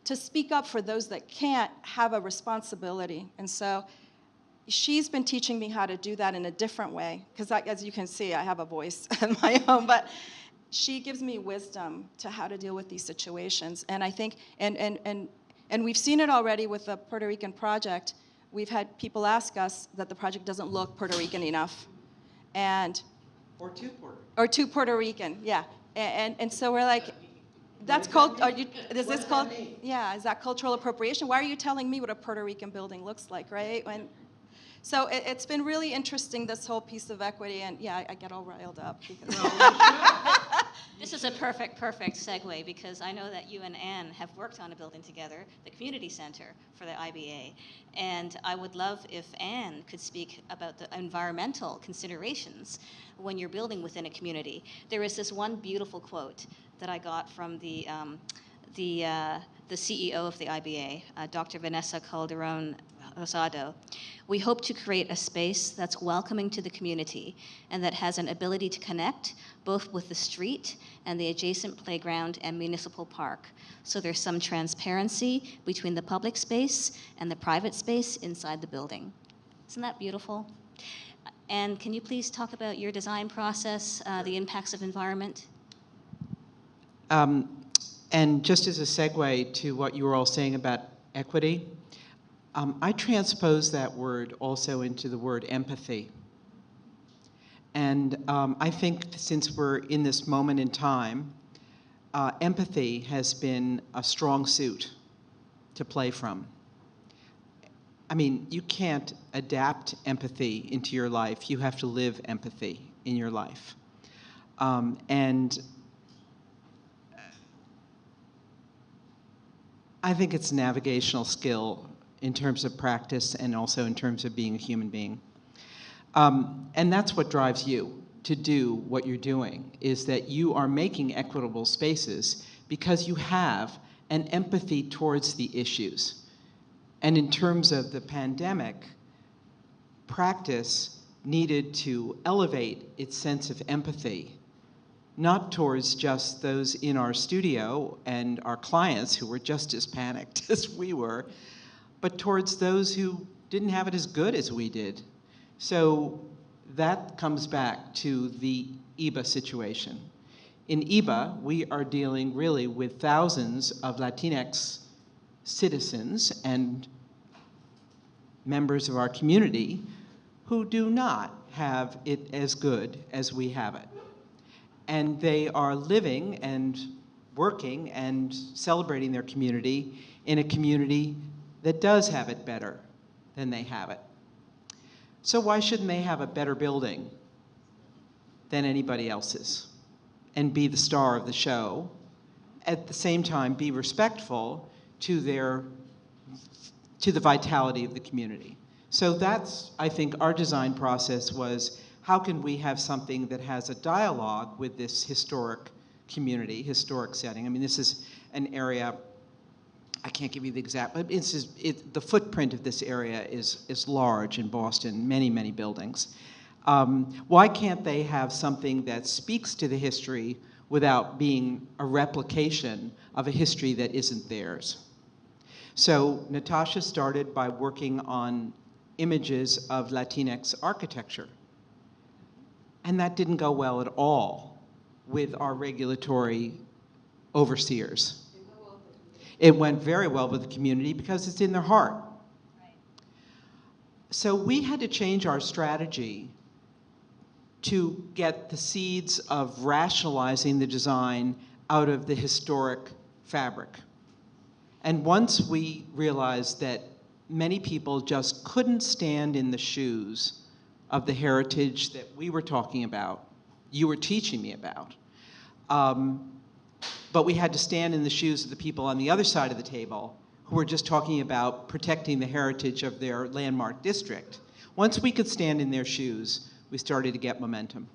Speaker 13: to speak up for those that can't have a responsibility. And so she's been teaching me how to do that in a different way, because as you can see, I have a voice of my own, but she gives me wisdom to how to deal with these situations. And I think, and we've seen it already with the Puerto Rican project. We've had people ask us that the project doesn't look Puerto Rican enough.
Speaker 12: Or too Puerto Rican.
Speaker 13: Or too Puerto Rican, yeah. And so we're like, that's called, is that cultural appropriation? Why are you telling me what a Puerto Rican building looks like, right? So it's been really interesting, this whole piece of equity, and yeah, I get all riled up.
Speaker 6: This is a perfect segue because I know that you and Anne have worked on a building together, the community center for the IBA, and I would love if Anne could speak about the environmental considerations when you're building within a community. There is this one beautiful quote that I got from the CEO of the IBA, Dr. Vanessa Calderon Rosado. We hope to create a space that's welcoming to the community and that has an ability to connect both with the street and the adjacent playground and municipal park. So there's some transparency between the public space and the private space inside the building. Isn't that beautiful? And can you please talk about your design process, the impacts of environment?
Speaker 12: And just as a segue to what you were all saying about equity, I transpose that word also into the word empathy. And I think since we're in this moment in time, empathy has been a strong suit to play from. I mean, you can't adapt empathy into your life. You have to live empathy in your life. And I think it's a navigational skill in terms of practice and also in terms of being a human being. And that's what drives you to do what you're doing, is that you are making equitable spaces because you have an empathy towards the issues. And in terms of the pandemic, practice needed to elevate its sense of empathy, not towards just those in our studio and our clients who were just as panicked as we were, but towards those who didn't have it as good as we did. So that comes back to the IBA situation. In IBA, we are dealing really with thousands of Latinx citizens and members of our community who do not have it as good as we have it. And they are living and working and celebrating their community in a community that does have it better than they have it. So why shouldn't they have a better building than anybody else's and be the star of the show, at the same time be respectful to the vitality of the community? So that's, I think, our design process was, how can we have something that has a dialogue with this historic community, historic setting? I mean, this is an area, I can't give you the exact, but the footprint of this area is large in Boston, many, many buildings. Why can't they have something that speaks to the history without being a replication of a history that isn't theirs? So Natasha started by working on images of Latinx architecture. And that didn't go well at all with our regulatory overseers. It went very well with the community because it's in their heart. So we had to change our strategy to get the seeds of rationalizing the design out of the historic fabric. And once we realized that many people just couldn't stand in the shoes of the heritage that we were talking about, you were teaching me about, but we had to stand in the shoes of the people on the other side of the table who were just talking about protecting the heritage of their landmark district. Once we could stand in their shoes, we started to get momentum.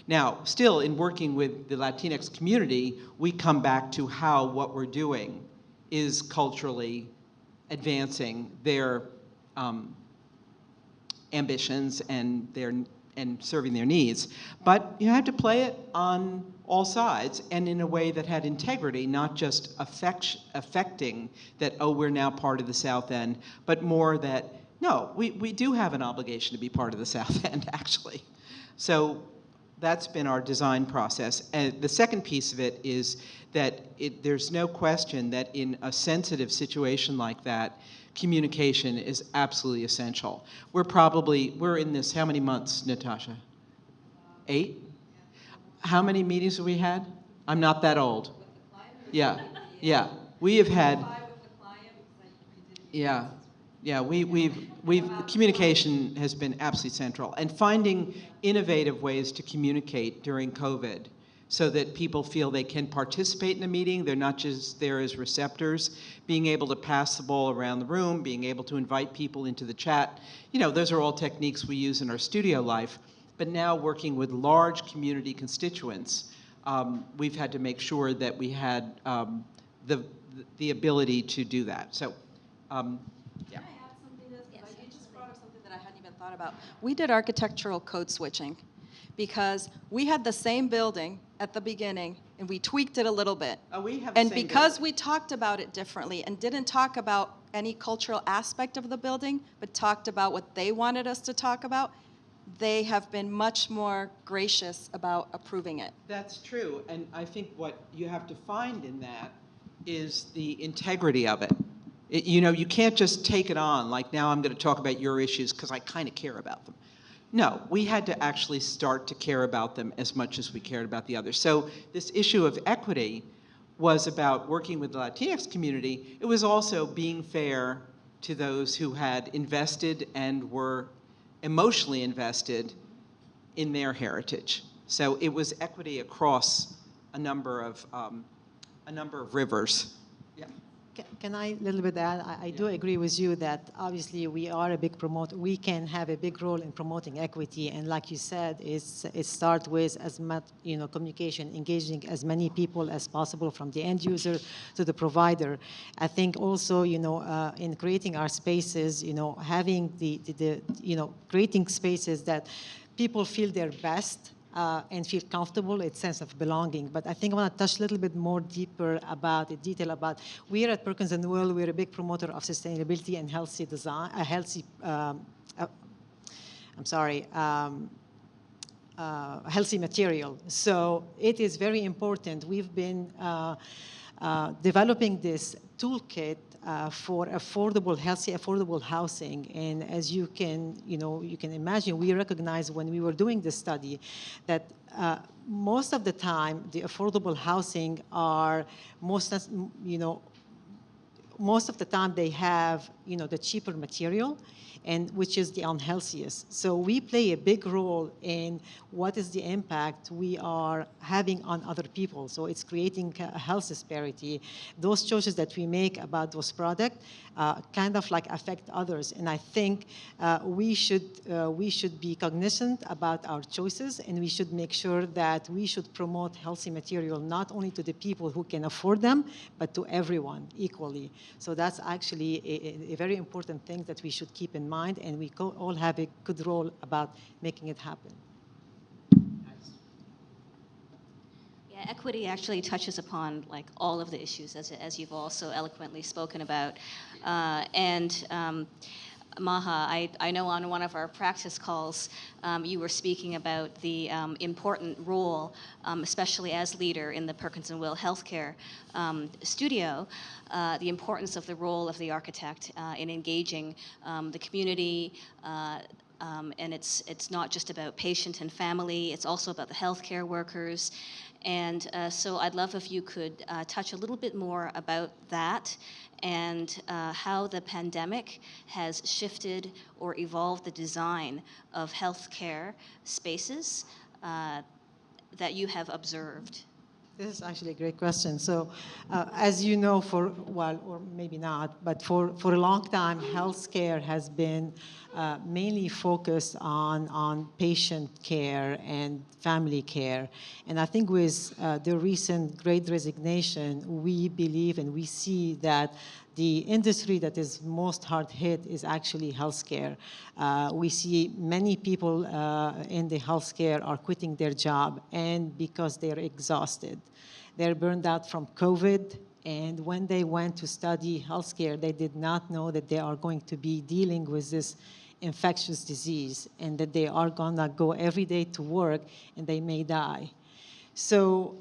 Speaker 12: Now, still in working with the Latinx community, we come back to how what we're doing is culturally advancing their ambitions and serving their needs. But you have to play it on all sides and in a way that had integrity, not just affecting that, oh, we're now part of the South End, but more that, no, we do have an obligation to be part of the South End, actually. So that's been our design process. And the second piece of it is that there's no question that in a sensitive situation like that, communication is absolutely essential. We're in this, how many months, Natasha? 8? How many meetings have we had? I'm not that old. Yeah, yeah. We have had, yeah, communication has been absolutely central. And finding innovative ways to communicate during COVID so that people feel they can participate in a meeting, they're not just there as receptors, being able to pass the ball around the room, being able to invite people into the chat. You know, those are all techniques we use in our studio life, but now working with large community constituents, we've had to make sure that we had the ability to do that. So, yeah.
Speaker 13: Can I add something to this? Because you just brought up something that I hadn't even thought about. We did architectural code switching because we had the same building at the beginning and we tweaked it a little bit.
Speaker 12: Oh, we have the
Speaker 13: and
Speaker 12: same
Speaker 13: because
Speaker 12: building.
Speaker 13: we talked about it differently and didn't talk about any cultural aspect of the building, but talked about what they wanted us to talk about, they have been much more gracious about approving it.
Speaker 12: That's true, and I think what you have to find in that is the integrity of it. You know, you can't just take it on, like now I'm going to talk about your issues because I kind of care about them. No, we had to actually start to care about them as much as we cared about the others. So this issue of equity was about working with the Latinx community. It was also being fair to those who had invested and were emotionally invested in their heritage. So it was equity across a number of rivers. Yeah.
Speaker 10: Can I a little bit add? I do agree with you that obviously we are a big promoter. We can have a big role in promoting equity, and like you said, it starts with as much communication, engaging as many people as possible, from the end user to the provider. I think also in creating our spaces, having the creating spaces that people feel their best. And feel comfortable, a sense of belonging. But I think I want to touch a little bit more deeper about the detail about, we are at Perkins & Will, we're a big promoter of sustainability and healthy design, healthy material. So it is very important. We've been developing this toolkit for healthy, affordable housing. And as you can imagine, we recognize when we were doing this study that most of the time, the affordable housing are most of the time they have the cheaper material, and which is the unhealthiest. So we play a big role in what is the impact we are having on other people. So it's creating a health disparity. Those choices that we make about those products kind of like affect others. And I think we should be cognizant about our choices, and we should make sure that we should promote healthy material not only to the people who can afford them, but to everyone equally. So that's actually a very important thing that we should keep in mind, and we all have a good role about making it happen.
Speaker 6: Yeah, equity actually touches upon like all of the issues, as you've also eloquently spoken about. Maha, I know on one of our practice calls, you were speaking about the important role, especially as leader in the Perkins & Will Healthcare studio, the importance of the role of the architect in engaging the community. And it's not just about patient and family, it's also about the healthcare workers. And so I'd love if you could touch a little bit more about that and how the pandemic has shifted or evolved the design of healthcare spaces that you have observed.
Speaker 10: This is actually a great question. So as you know, or maybe not, but for a long time, healthcare has been mainly focused on patient care and family care. And I think with the recent Great Resignation, we believe and we see that the industry that is most hard hit is actually healthcare. We see many people in the healthcare are quitting their job, and because they're exhausted. They're burned out from COVID, and when they went to study healthcare, they did not know that they are going to be dealing with this infectious disease, and that they are gonna go every day to work and they may die. So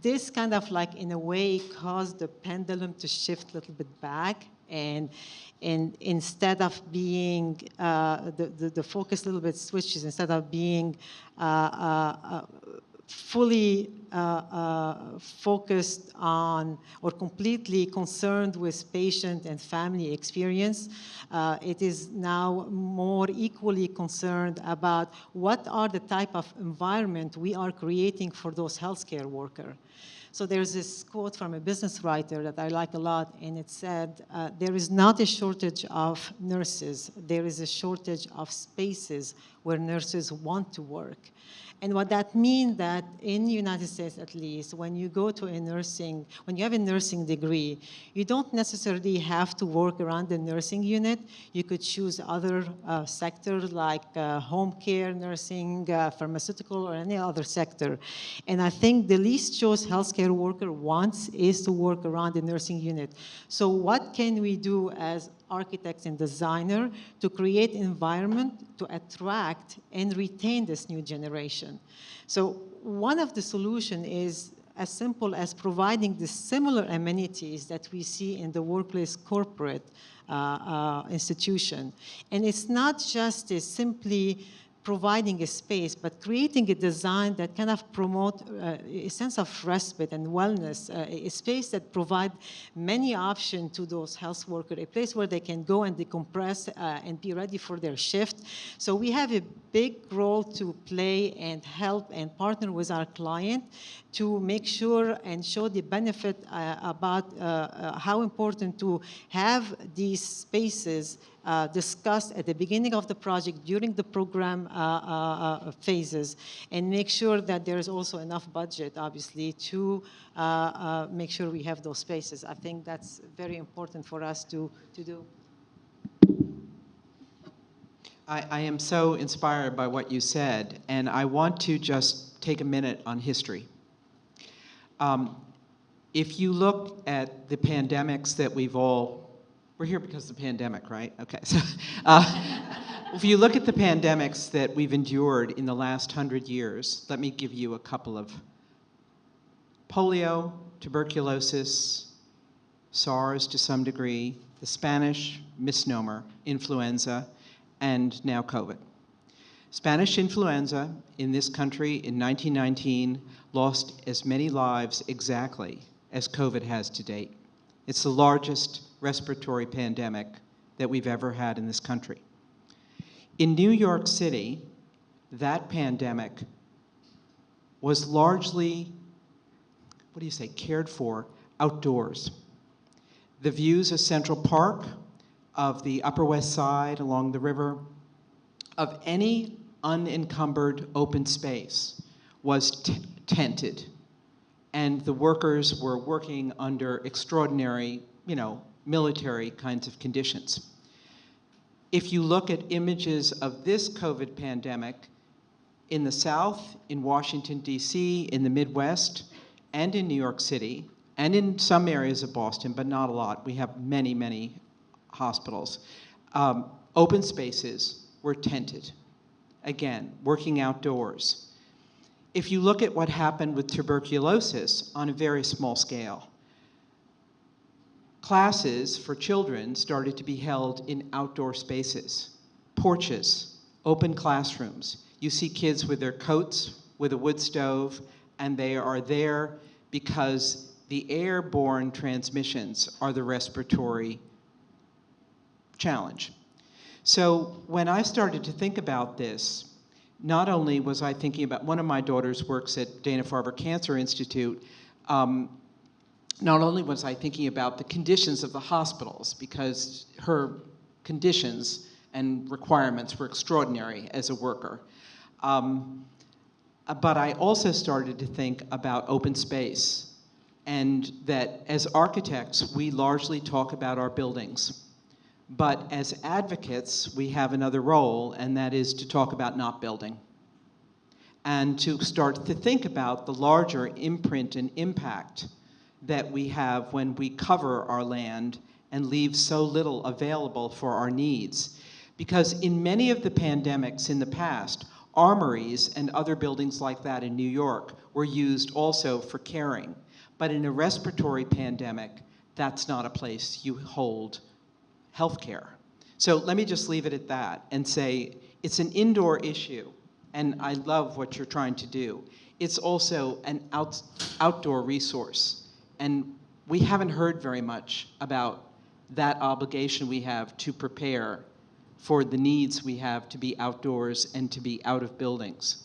Speaker 10: this kind of like, in a way, caused the pendulum to shift a little bit back, and instead of being, the focus a little bit switches, instead of being fully focused on or completely concerned with patient and family experience, it is now more equally concerned about what are the type of environment we are creating for those healthcare workers. So there's this quote from a business writer that I like a lot, and it said, there is not a shortage of nurses, there is a shortage of spaces where nurses want to work. And what that means that in the United States, at least, when you go to when you have a nursing degree, you don't necessarily have to work around the nursing unit. You could choose other sectors like home care, nursing, pharmaceutical, or any other sector. And I think the least choice healthcare worker wants is to work around the nursing unit. So what can we do as architects and designers to create environment to attract and retain this new generation? So one of the solutions is as simple as providing the similar amenities that we see in the workplace corporate institution. And it's not just simply providing a space, but creating a design that kind of promote a sense of respite and wellness, a space that provide many options to those health workers, a place where they can go and decompress and be ready for their shift. So we have a big role to play and help and partner with our client to make sure and show the benefit about how important to have these spaces discussed at the beginning of the project, during the program phases, and make sure that there is also enough budget, obviously, to make sure we have those spaces. I think that's very important for us to do.
Speaker 12: I am so inspired by what you said, and I want to just take a minute on history. If you look at the pandemics that we're here because of the pandemic, right? Okay. So, if you look at the pandemics that we've endured in the last 100 years, let me give you a couple of: polio, tuberculosis, SARS to some degree, the Spanish misnomer, influenza, and now COVID. Spanish influenza in this country in 1919 lost as many lives exactly as COVID has to date. It's the largest respiratory pandemic that we've ever had in this country. In New York City, that pandemic was largely, cared for outdoors. The views of Central Park, of the Upper West Side along the river, of any unencumbered open space was tented. And the workers were working under extraordinary, military kinds of conditions. If you look at images of this COVID pandemic in the South, in Washington, D.C., in the Midwest, and in New York City, and in some areas of Boston, but not a lot. We have many, many hospitals. Open spaces were tented. Again, working outdoors. If you look at what happened with tuberculosis on a very small scale, classes for children started to be held in outdoor spaces, porches, open classrooms. You see kids with their coats, with a wood stove, and they are there because the airborne transmissions are the respiratory challenge. So when I started to think about this, not only was I thinking about, one of my daughters works at Dana-Farber Cancer Institute, not only was I thinking about the conditions of the hospitals, because her conditions and requirements were extraordinary as a worker, but I also started to think about open space, and that as architects, we largely talk about our buildings. But as advocates, we have another role, and that is to talk about not building, and to start to think about the larger imprint and impact that we have when we cover our land and leave so little available for our needs. Because in many of the pandemics in the past, armories and other buildings like that in New York were used also for caring. But in a respiratory pandemic, that's not a place you hold healthcare. So let me just leave it at that and say it's an indoor issue, and I love what you're trying to do. It's also an outdoor resource, and we haven't heard very much about that obligation we have to prepare for the needs we have to be outdoors and to be out of buildings.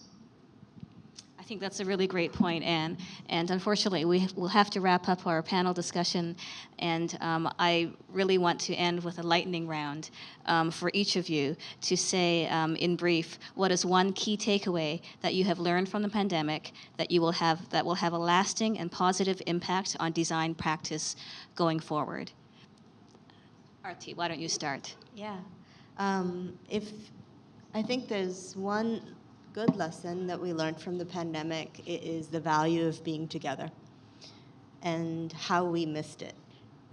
Speaker 6: I think that's a really great point, Anne. And unfortunately, we will have to wrap up our panel discussion. And I really want to end with a lightning round for each of you to say, in brief, what is one key takeaway that you have learned from the pandemic that will have a lasting and positive impact on design practice going forward? Arti, why don't you start?
Speaker 9: Yeah. I think there's one good lesson that we learned from the pandemic, it is the value of being together and how we missed it.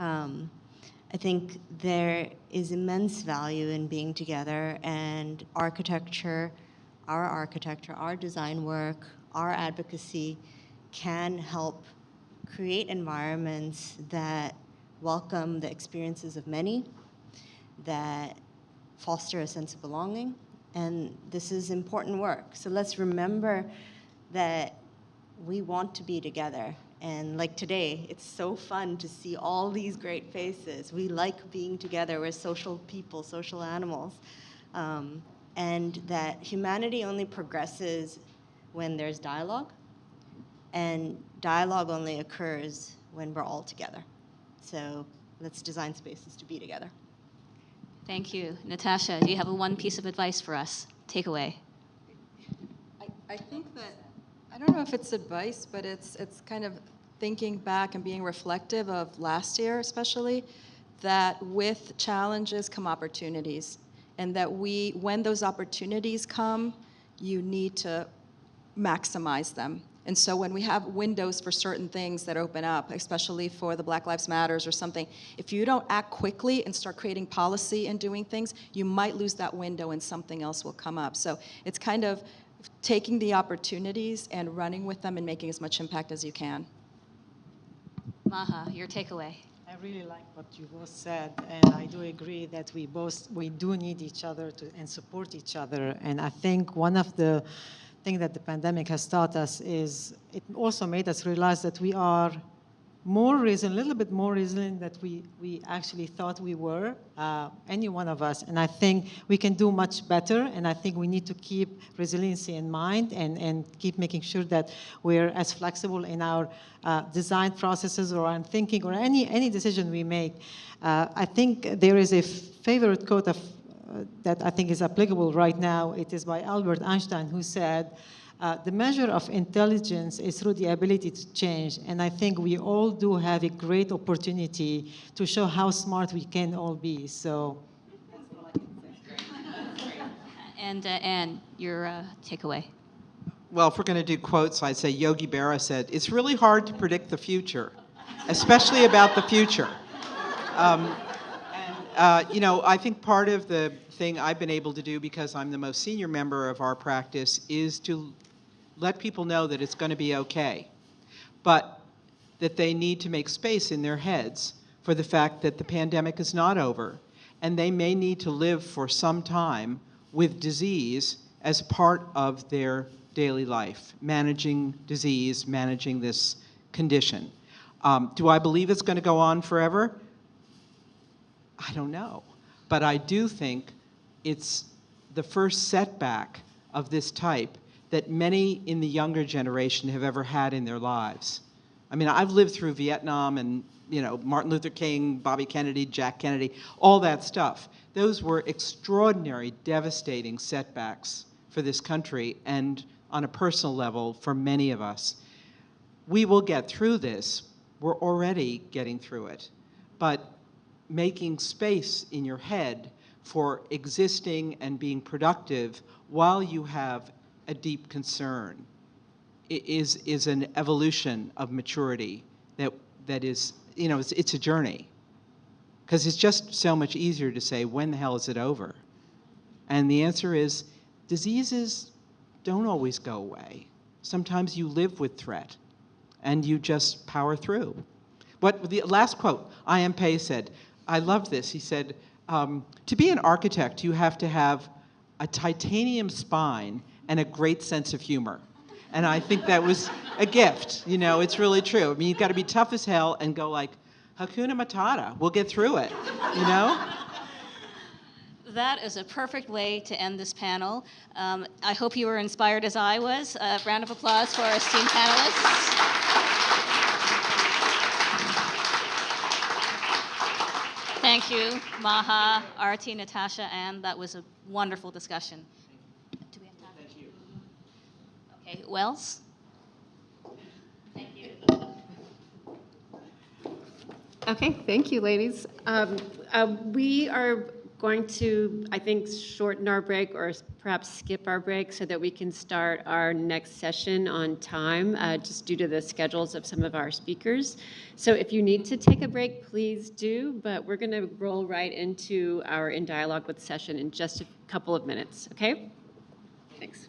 Speaker 9: I think there is immense value in being together, and architecture, our design work, our advocacy can help create environments that welcome the experiences of many, that foster a sense of belonging, And this is important work. So let's remember that we want to be together. And like today, it's so fun to see all these great faces. We like being together. We're social people, social animals. And that humanity only progresses when there's dialogue. And dialogue only occurs when we're all together. So let's design spaces to be together.
Speaker 6: Thank you. Natasha, do you have one piece of advice for us? Take away.
Speaker 13: I think that, I don't know if it's advice, but it's kind of thinking back and being reflective of last year especially, that with challenges come opportunities. And that when those opportunities come, you need to maximize them. And so when we have windows for certain things that open up, especially for the Black Lives Matters or something, if you don't act quickly and start creating policy and doing things, you might lose that window and something else will come up. So it's kind of taking the opportunities and running with them and making as much impact as you can.
Speaker 6: Maha, your takeaway.
Speaker 10: I really like what you both said, and I do agree that we do need each other and support each other. And I think one of the things that the pandemic has taught us is it also made us realize that we are more resilient, a little bit more resilient than we actually thought we were, any one of us. And I think we can do much better, and I think we need to keep resiliency in mind and keep making sure that we're as flexible in our design processes or in thinking or any decision we make. I think there is a favorite quote that I think is applicable right now. It is by Albert Einstein, who said, the measure of intelligence is through the ability to change. And I think we all do have a great opportunity to show how smart we can all be. So.
Speaker 6: And Anne, your takeaway.
Speaker 12: Well, if we're going to do quotes, I'd say Yogi Berra said, it's really hard to predict the future, especially about the future. I think part of the thing I've been able to do, because I'm the most senior member of our practice, is to let people know that it's going to be okay, but that they need to make space in their heads for the fact that the pandemic is not over, and they may need to live for some time with disease as part of their daily life, managing disease, managing this condition. Do I believe it's going to go on forever? I don't know. But I do think it's the first setback of this type that many in the younger generation have ever had in their lives. I mean, I've lived through Vietnam and, Martin Luther King, Bobby Kennedy, Jack Kennedy, all that stuff. Those were extraordinary, devastating setbacks for this country and on a personal level for many of us. We will get through this. We're already getting through it. But making space in your head for existing and being productive while you have a deep concern is an evolution of maturity that is, it's a journey. Because it's just so much easier to say, when the hell is it over? And the answer is, diseases don't always go away. Sometimes you live with threat, and you just power through. What the last quote, I.M. Pei said, I love this. He said, to be an architect, you have to have a titanium spine and a great sense of humor. And I think that was a gift. It's really true. I mean, you've got to be tough as hell and go like, Hakuna Matata, we'll get through it,
Speaker 6: That is a perfect way to end this panel. I hope you were inspired as I was. A round of applause for our esteemed panelists. Thank you, Maha, Arti, Natasha, and that was a wonderful discussion. Do we have time?
Speaker 12: Thank you.
Speaker 6: Okay, Wells? Thank you.
Speaker 1: Okay, thank you, ladies. We are going to, I think, shorten our break or perhaps skip our break so that we can start our next session on time, just due to the schedules of some of our speakers. So if you need to take a break, please do, but we're going to roll right into our In Dialogue with session in just a couple of minutes, okay? Thanks.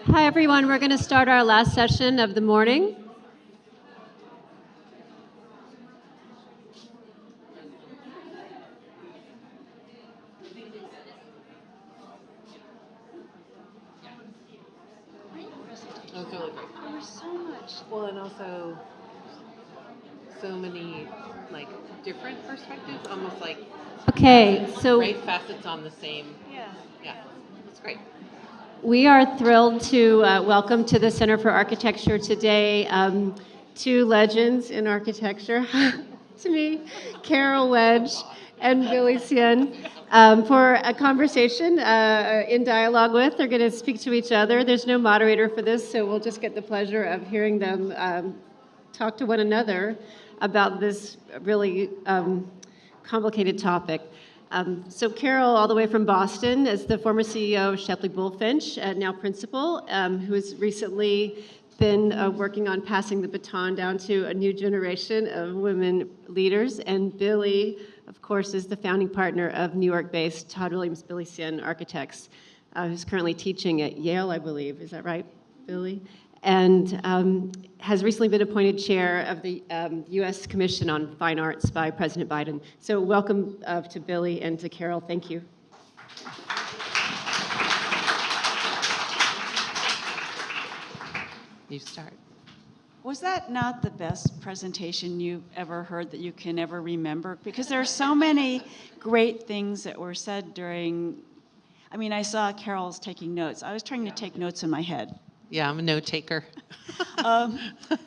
Speaker 1: Hi, everyone. We're going to start our last session of the morning.
Speaker 14: That was really great. There was so much. Well, and also so many like different perspectives, almost like
Speaker 1: Okay, so
Speaker 14: great facets on the same. Yeah, it's great.
Speaker 1: we are thrilled to welcome to the Center for Architecture today two legends in architecture, to me, Carol Wedge and Billy Sien, for a conversation in dialogue with. They're going to speak to each other. There's no moderator for this, so we'll just get the pleasure of hearing them talk to one another about this really complicated topic. So Carol, all the way from Boston, is the former CEO of Shepley Bullfinch, now principal, who has recently been working on passing the baton down to a new generation of women leaders. And Billy, of course, is the founding partner of New York-based Todd Williams Billy Sien Architects, who's currently teaching at Yale, I believe. Is that right, Billy? And has recently been appointed chair of the U.S. Commission on Fine Arts by President Biden. So welcome to Billy and to Carol. Thank you.
Speaker 15: You start.
Speaker 16: Was that not the best presentation you've ever heard that you can ever remember? Because there are so many great things that were said during, I mean, I saw Carol's taking notes. I was trying to take notes in my head.
Speaker 15: Yeah, I'm a note taker.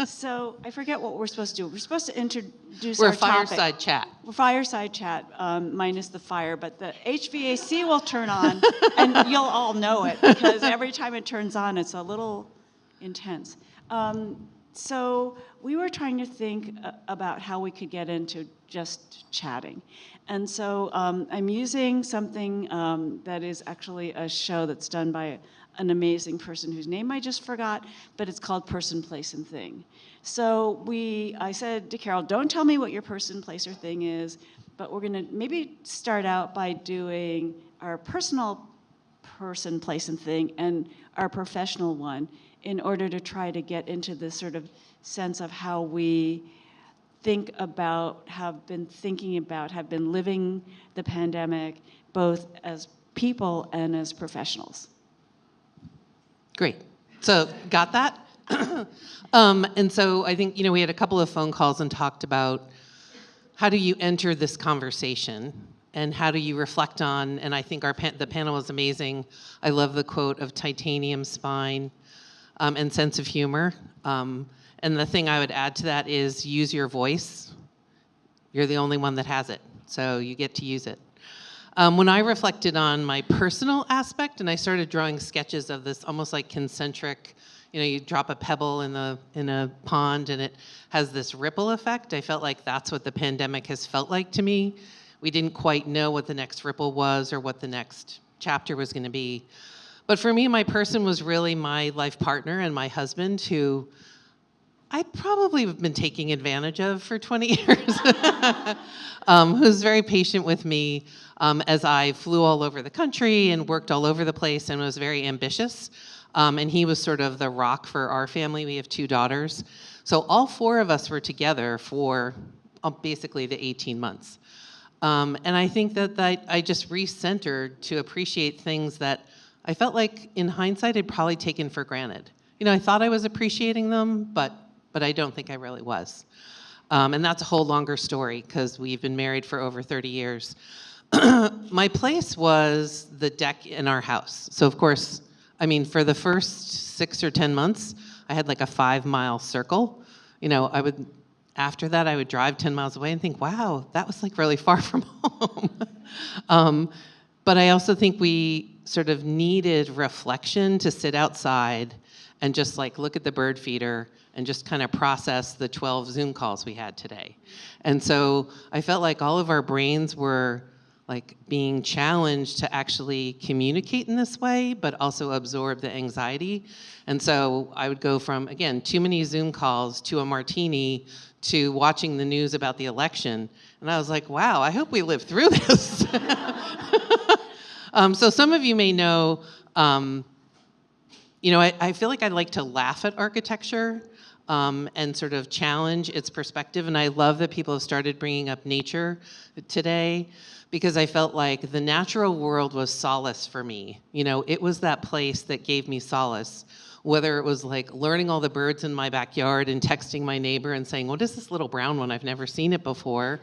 Speaker 16: So I forget what we're supposed to do. We're supposed to introduce
Speaker 15: We're
Speaker 16: our
Speaker 15: a fireside chat.
Speaker 16: We're fireside chat, minus the fire, but the HVAC will turn on, and you'll all know it, because every time it turns on, it's a little intense. So we were trying to think about how we could get into just chatting. And so I'm using something that is actually a show that's done by an amazing person whose name I just forgot, but it's called Person, Place, and Thing. So I said to Carol, don't tell me what your person, place, or thing is, but we're gonna maybe start out by doing our personal person, place, and thing, and our professional one, in order to try to get into this sort of sense of how we think about, have been thinking about, have been living the pandemic, both as people and as professionals.
Speaker 15: Great. So got that? And so I think, we had a couple of phone calls and talked about how do you enter this conversation and how do you reflect on, and I think the panel was amazing. I love the quote of titanium spine and sense of humor. And the thing I would add to that is use your voice. You're the only one that has it, so you get to use it. When I reflected on my personal aspect and I started drawing sketches of this almost like concentric, you drop a pebble in a pond and it has this ripple effect, I felt like that's what the pandemic has felt like to me. We didn't quite know what the next ripple was or what the next chapter was going to be. But for me, my person was really my life partner and my husband, who I probably have been taking advantage of for 20 years, who's very patient with me as I flew all over the country and worked all over the place and was very ambitious. And he was sort of the rock for our family. We have 2 daughters. So all 4 of us were together for basically the 18 months. And I think that I just recentered to appreciate things that I felt like in hindsight I'd probably taken for granted. I thought I was appreciating them, but I don't think I really was. And that's a whole longer story because we've been married for over 30 years. My place was the deck in our house. So of course, for the first 6 or 10 months, I had like a 5-mile circle. After that, I would drive 10 miles away and think, wow, that was like really far from home. But I also think we sort of needed reflection to sit outside and just like look at the bird feeder and just kind of process the 12 Zoom calls we had today. And so I felt like all of our brains were like being challenged to actually communicate in this way, but also absorb the anxiety. And so I would go from, again, too many Zoom calls to a martini to watching the news about the election. And I was like, wow, I hope we live through this. So some of you may know, I feel like I like to laugh at architecture and sort of challenge its perspective. And I love that people have started bringing up nature today, because I felt like the natural world was solace for me. It was that place that gave me solace, whether it was like learning all the birds in my backyard and texting my neighbor and saying, what is this little brown one? I've never seen it before,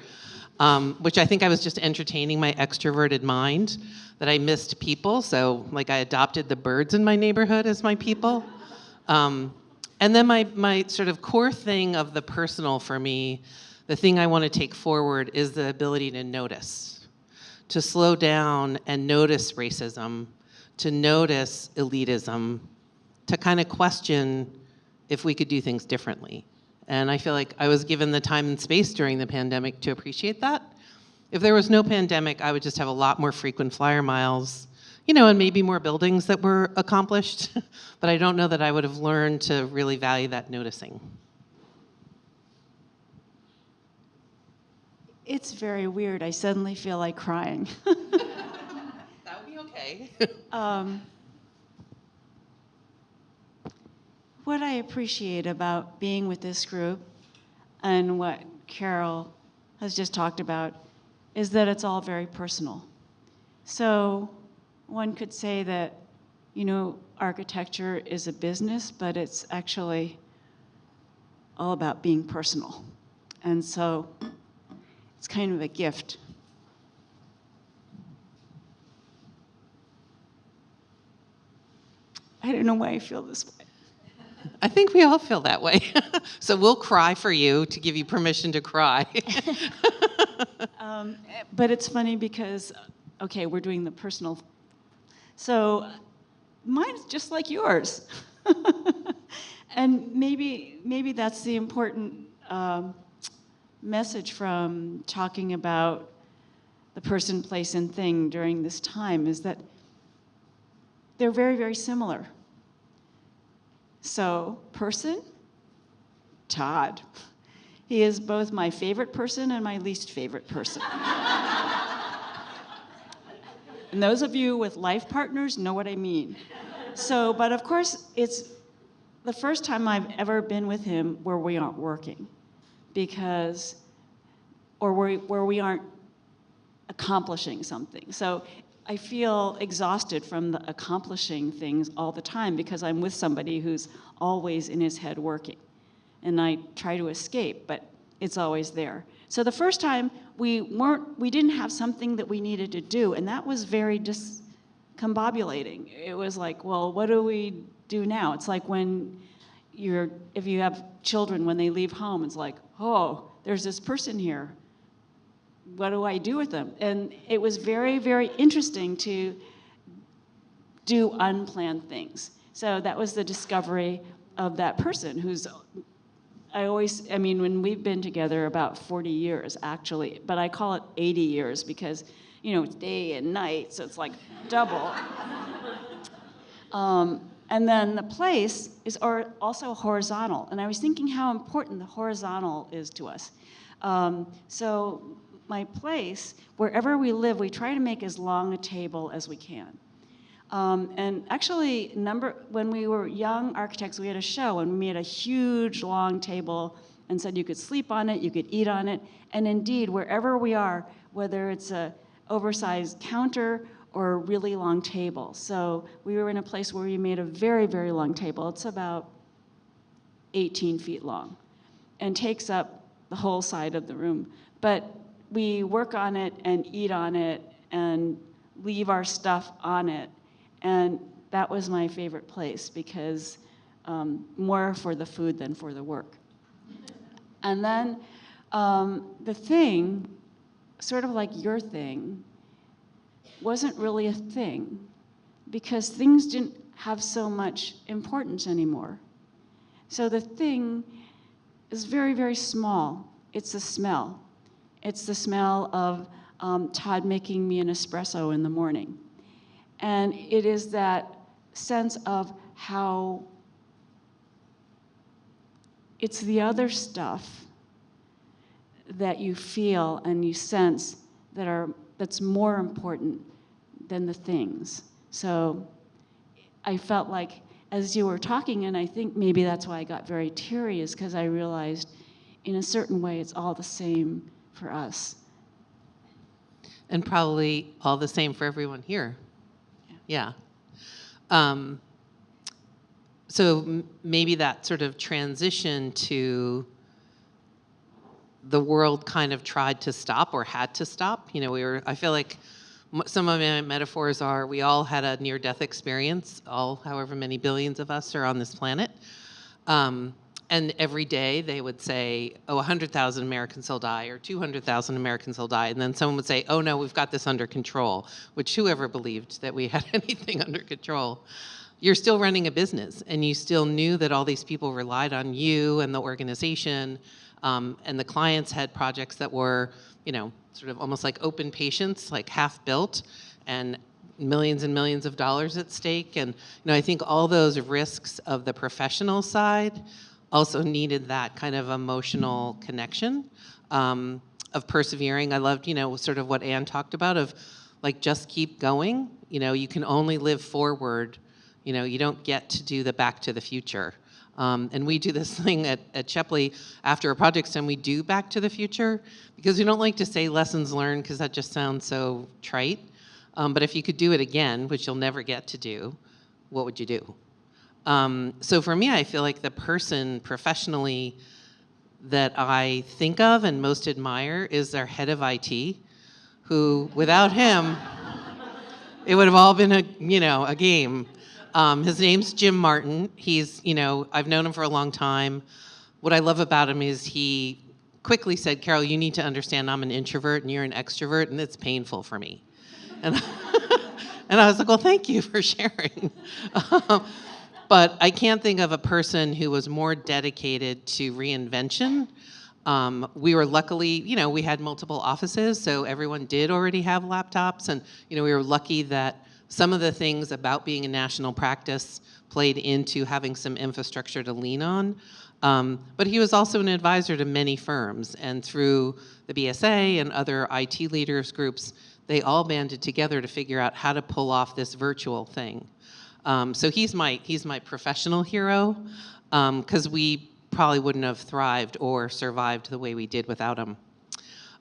Speaker 15: which I think I was just entertaining my extroverted mind, that I missed people. So like I adopted the birds in my neighborhood as my people. And then my sort of core thing of the personal for me, the thing I want to take forward is the ability to notice. To slow down and notice racism, to notice elitism, to kind of question if we could do things differently. And I feel like I was given the time and space during the pandemic to appreciate that. If there was no pandemic, I would just have a lot more frequent flyer miles, and maybe more buildings that were accomplished. But I don't know that I would have learned to really value that noticing.
Speaker 16: It's very weird. I suddenly feel like crying.
Speaker 15: That would be okay.
Speaker 16: What I appreciate about being with this group and what Carol has just talked about is that it's all very personal. So one could say that, architecture is a business, but it's actually all about being personal. And so it's kind of a gift. I don't know why I feel this way.
Speaker 15: I think we all feel that way. So we'll cry for you to give you permission to cry.
Speaker 16: But it's funny because, okay, we're doing the personal. So mine's just like yours. And maybe that's the important message from talking about the person, place, and thing during this time is that they're very, very similar. So, person, Todd. He is both my favorite person and my least favorite person. And those of you with life partners know what I mean. So, but of course, it's the first time I've ever been with him where we aren't working, or where we aren't accomplishing something. So I feel exhausted from the accomplishing things all the time because I'm with somebody who's always in his head working. And I try to escape, but it's always there. So the first time we didn't have something that we needed to do, and that was very discombobulating. It was like, well, what do we do now? It's like if you have children, when they leave home, it's like, oh, there's this person here. What do I do with them? And it was very, very interesting to do unplanned things. So that was the discovery of that person who's, when we've been together about 40 years, actually, but I call it 80 years because, it's day and night, so it's like double. And then the place is also horizontal. And I was thinking how important the horizontal is to us. So my place, wherever we live, we try to make as long a table as we can. And actually, when we were young architects, we had a show and we made a huge long table and said you could sleep on it, you could eat on it. And indeed, wherever we are, whether it's a oversized counter or a really long table. So we were in a place where we made a very, very long table. It's about 18 feet long and takes up the whole side of the room. But we work on it and eat on it and leave our stuff on it. And that was my favorite place because more for the food than for the work. And then the thing, sort of like your thing, wasn't really a thing because things didn't have so much importance anymore. So the thing is very, very small. It's the smell. It's the smell of Todd making me an espresso in the morning. And it is that sense of how it's the other stuff that you feel and you sense that's more important than the things. So I felt like as you were talking, and I think maybe that's why I got very teary, is because I realized in a certain way it's all the same for us.
Speaker 15: And probably all the same for everyone here. Yeah. So maybe that sort of transition to the world kind of tried to stop or had to stop. I feel like some of my metaphors are we all had a near-death experience, however many billions of us are on this planet. And every day they would say, 100,000 Americans will die or 200,000 Americans will die. And then someone would say, oh no, we've got this under control, which whoever believed that we had anything under control. You're still running a business and you still knew that all these people relied on you and the organization, and the clients had projects that were sort of almost like open patients, like half built, and millions of dollars at stake. And I think all those risks of the professional side also needed that kind of emotional connection of persevering. I loved, sort of what Anne talked about of like just keep going. You can only live forward. You don't get to do the Back to the Future. And we do this thing at Shepley after a project's done, we do Back to the Future because we don't like to say lessons learned because that just sounds so trite. But if you could do it again, which you'll never get to do, what would you do? So for me, I feel like the person professionally that I think of and most admire is our head of IT, who without him, it would have all been a game. His name's Jim Martin. He's, I've known him for a long time. What I love about him is he quickly said, Carol, you need to understand I'm an introvert and you're an extrovert, and it's painful for me. And, and I was like, well, thank you for sharing. But I can't think of a person who was more dedicated to reinvention. We were luckily, we had multiple offices, so everyone did already have laptops. And, we were lucky that some of the things about being a national practice played into having some infrastructure to lean on. But he was also an advisor to many firms. And through the BSA and other IT leaders groups, they all banded together to figure out how to pull off this virtual thing. So he's my professional hero, because we probably wouldn't have thrived or survived the way we did without him.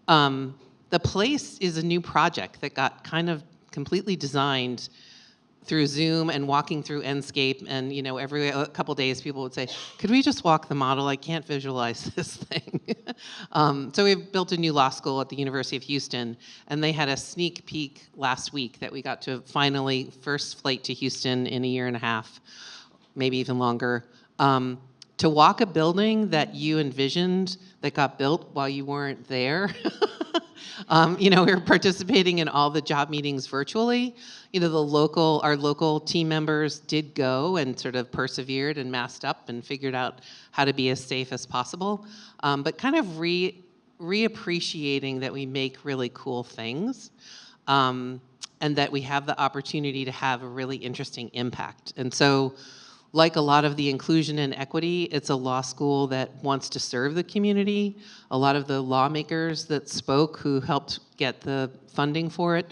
Speaker 15: The place is a new project that got kind of completely designed through Zoom and walking through Enscape, and every couple days people would say, could we just walk the model? I can't visualize this thing. So we've built a new law school at the University of Houston, and they had a sneak peek last week that we got to finally, first flight to Houston in a year and a half, maybe even longer, to walk a building that you envisioned that got built while you weren't there. We were participating in all the job meetings virtually. Our local team members did go and sort of persevered and masked up and figured out how to be as safe as possible. But kind of reappreciating that we make really cool things, and that we have the opportunity to have a really interesting impact. And so, like a lot of the inclusion and equity, it's a law school that wants to serve the community. A lot of the lawmakers that spoke who helped get the funding for it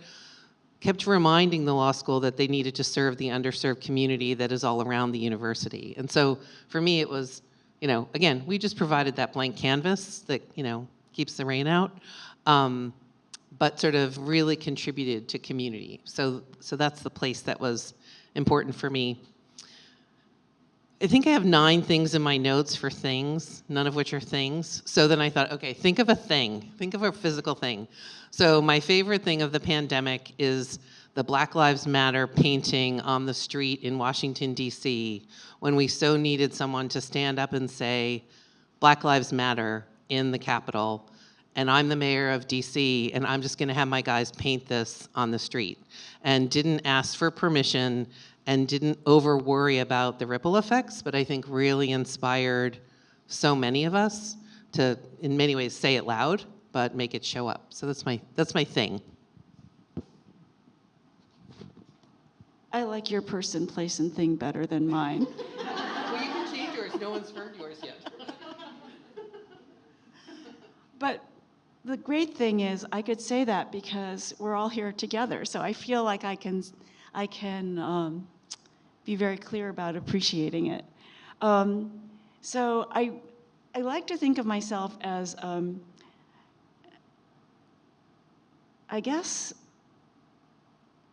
Speaker 15: kept reminding the law school that they needed to serve the underserved community that is all around the university. And so for me, it was, again, we just provided that blank canvas that, keeps the rain out, but sort of really contributed to community. So that's the place that was important for me. I think I have 9 things in my notes for things, none of which are things. So then I thought, okay, think of a thing. Think of a physical thing. So my favorite thing of the pandemic is the Black Lives Matter painting on the street in Washington, D.C., when we so needed someone to stand up and say, Black Lives Matter in the Capitol. And I'm the mayor of D.C., and I'm just going to have my guys paint this on the street. And didn't ask for permission and didn't over worry about the ripple effects, but I think really inspired so many of us to, in many ways, say it loud, but make it show up. So that's my thing.
Speaker 16: I like your person, place, and thing better than mine.
Speaker 15: Well, you can change yours. No one's heard yours yet.
Speaker 16: But the great thing is I could say that because we're all here together. So I feel like I can be very clear about appreciating it. So I like to think of myself as, I guess,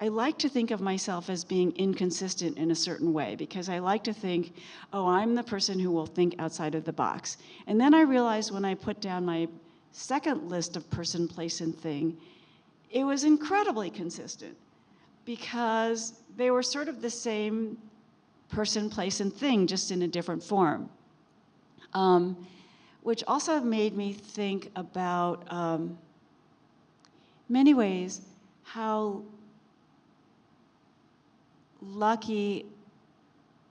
Speaker 16: I like to think of myself as being inconsistent in a certain way, because I like to think, oh, I'm the person who will think outside of the box. And then I realized when I put down my second list of person, place, and thing, it was incredibly consistent, because they were sort of the same person, place, and thing, just in a different form. Which also made me think about, many ways, how lucky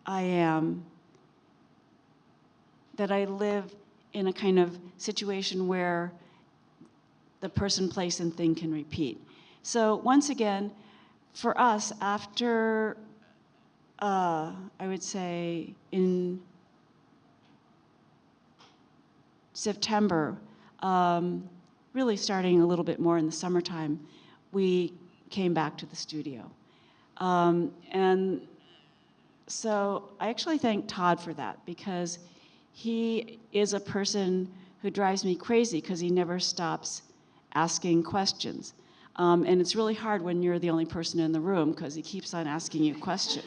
Speaker 16: I am that I live in a kind of situation where the person, place, and thing can repeat. So once again, for us, after, I would say in September, really starting a little bit more in the summertime, we came back to the studio. And so I actually thank Todd for that, because he is a person who drives me crazy because he never stops asking questions. And it's really hard when you're the only person in the room because he keeps on asking you questions.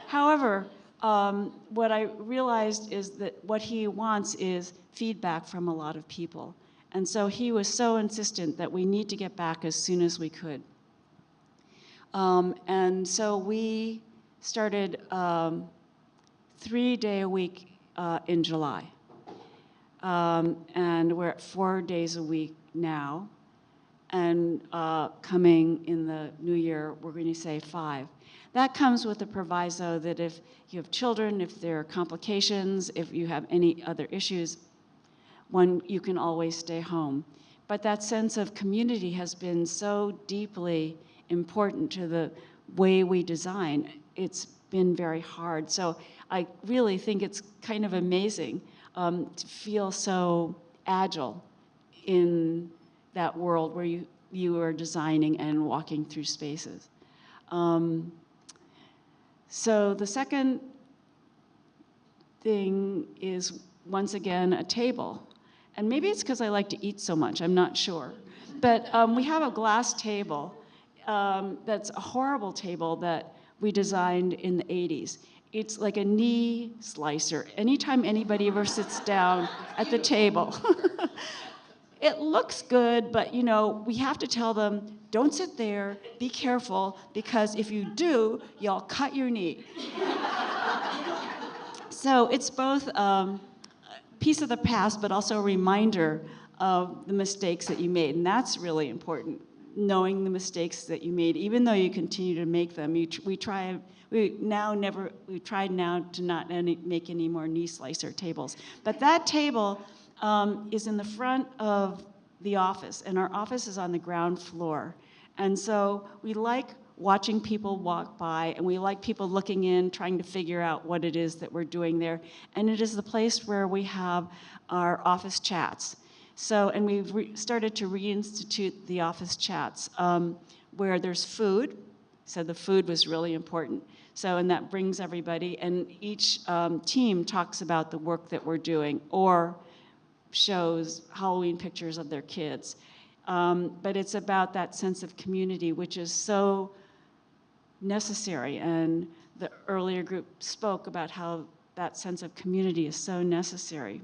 Speaker 16: However, what I realized is that what he wants is feedback from a lot of people. And so he was so insistent that we need to get back as soon as we could. And so we started 3-day-a-week in July. And we're at 4 days a week now. And coming in the new year, we're going to say 5. That comes with the proviso that if you have children, if there are complications, if you have any other issues, you can always stay home. But that sense of community has been so deeply important to the way we design. It's been very hard. So I really think it's kind of amazing to feel so agile in that world where you are designing and walking through spaces. So the second thing is, once again, a table. And maybe it's because I like to eat so much, I'm not sure. But we have a glass table that's a horrible table that we designed in the 80s. It's like a knee slicer. Anytime anybody ever sits down at the table, it looks good, but you know, we have to tell them, don't sit there, be careful, because if you do, you'll cut your knee. So it's both a piece of the past, but also a reminder of the mistakes that you made, and that's really important, knowing the mistakes that you made, even though you continue to make them. We tried now to not make any more knee slicer tables. But that table is in the front of the office, and our office is on the ground floor. And so we like watching people walk by, and we like people looking in, trying to figure out what it is that we're doing there. And it is the place where we have our office chats. So, and we've started to reinstitute the office chats where there's food. So the food was really important. So, and that brings everybody, and each team talks about the work that we're doing or shows Halloween pictures of their kids. But it's about that sense of community, which is so necessary. And the earlier group spoke about how that sense of community is so necessary.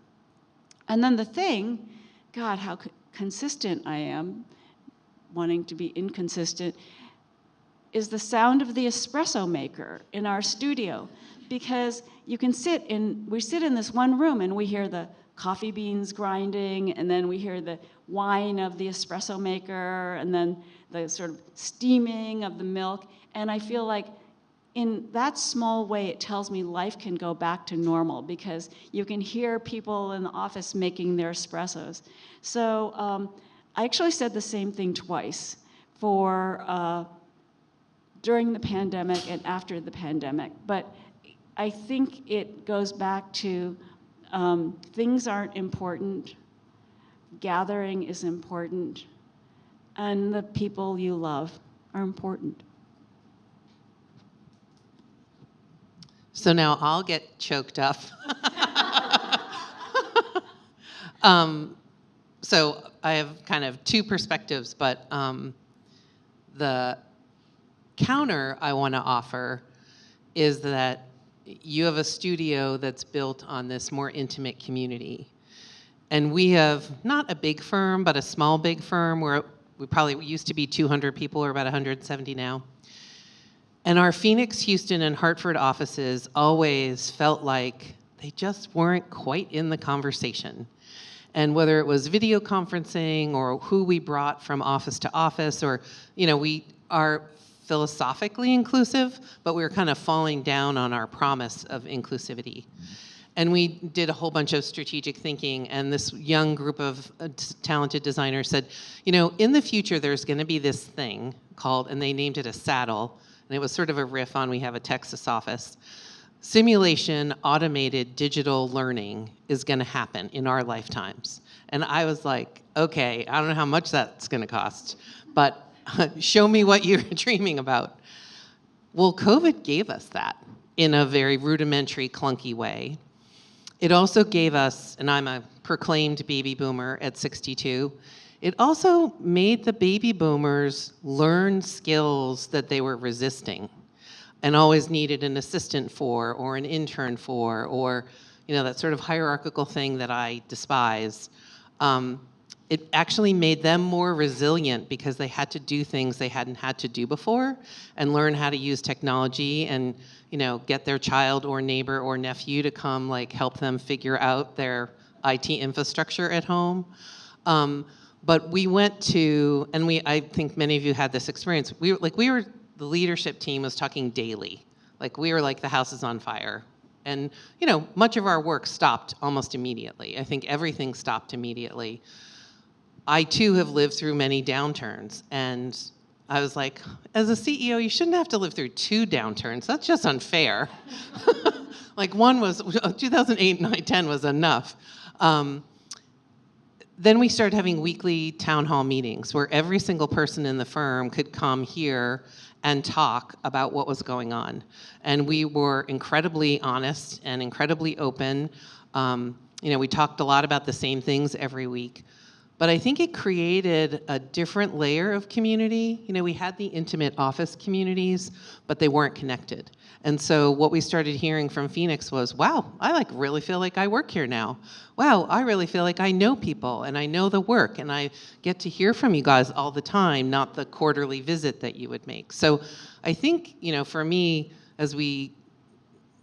Speaker 16: And then the thing, God, how consistent I am, wanting to be inconsistent, is the sound of the espresso maker in our studio. Because you can we sit in this one room and we hear the coffee beans grinding, and then we hear the whine of the espresso maker, and then the sort of steaming of the milk. And I feel like in that small way, it tells me life can go back to normal, because you can hear people in the office making their espressos. So I actually said the same thing twice, for during the pandemic and after the pandemic. But I think it goes back to things aren't important, gathering is important, and the people you love are important.
Speaker 15: So now I'll get choked up. So I have kind of two perspectives, but the counter I want to offer is that you have a studio that's built on this more intimate community. And we have not a big firm, but a small big firm where we probably used to be 200 people, or about 170 now. And our Phoenix, Houston, and Hartford offices always felt like they just weren't quite in the conversation. And whether it was video conferencing or who we brought from office to office, or, you know, we are philosophically inclusive, but we were kind of falling down on our promise of inclusivity. And we did a whole bunch of strategic thinking, and this young group of talented designers said, you know, in the future there's going to be this thing called, and they named it a saddle, and it was sort of a riff on we have a Texas office. Simulation, automated, digital learning is going to happen in our lifetimes. And I was like, okay, I don't know how much that's going to cost, but show me what you're dreaming about. Well, COVID gave us that in a very rudimentary, clunky way. It also gave us, and I'm a proclaimed baby boomer at 62, it also made the baby boomers learn skills that they were resisting and always needed an assistant for, or an intern for, or, you know, that sort of hierarchical thing that I despise. It actually made them more resilient because they had to do things they hadn't had to do before and learn how to use technology and, you know, get their child or neighbor or nephew to come like help them figure out their IT infrastructure at home. But we went to, and I think many of you had this experience. The leadership team was talking daily. Like we were like the house is on fire. And, you know, much of our work stopped almost immediately. I think everything stopped immediately. I too have lived through many downturns, and I was like, as a CEO, you shouldn't have to live through 2 downturns. That's just unfair. Like one was, 2008, 9, 10 was enough. Then we started having weekly town hall meetings where every single person in the firm could come here and talk about what was going on. And we were incredibly honest and incredibly open. You know, we talked a lot about the same things every week. But I think it created a different layer of community. You know, we had the intimate office communities, but they weren't connected. And so what we started hearing from Phoenix was, wow, I like really feel like I work here now. Wow, I really feel like I know people and I know the work and I get to hear from you guys all the time, not the quarterly visit that you would make. So I think, you know, for me, as we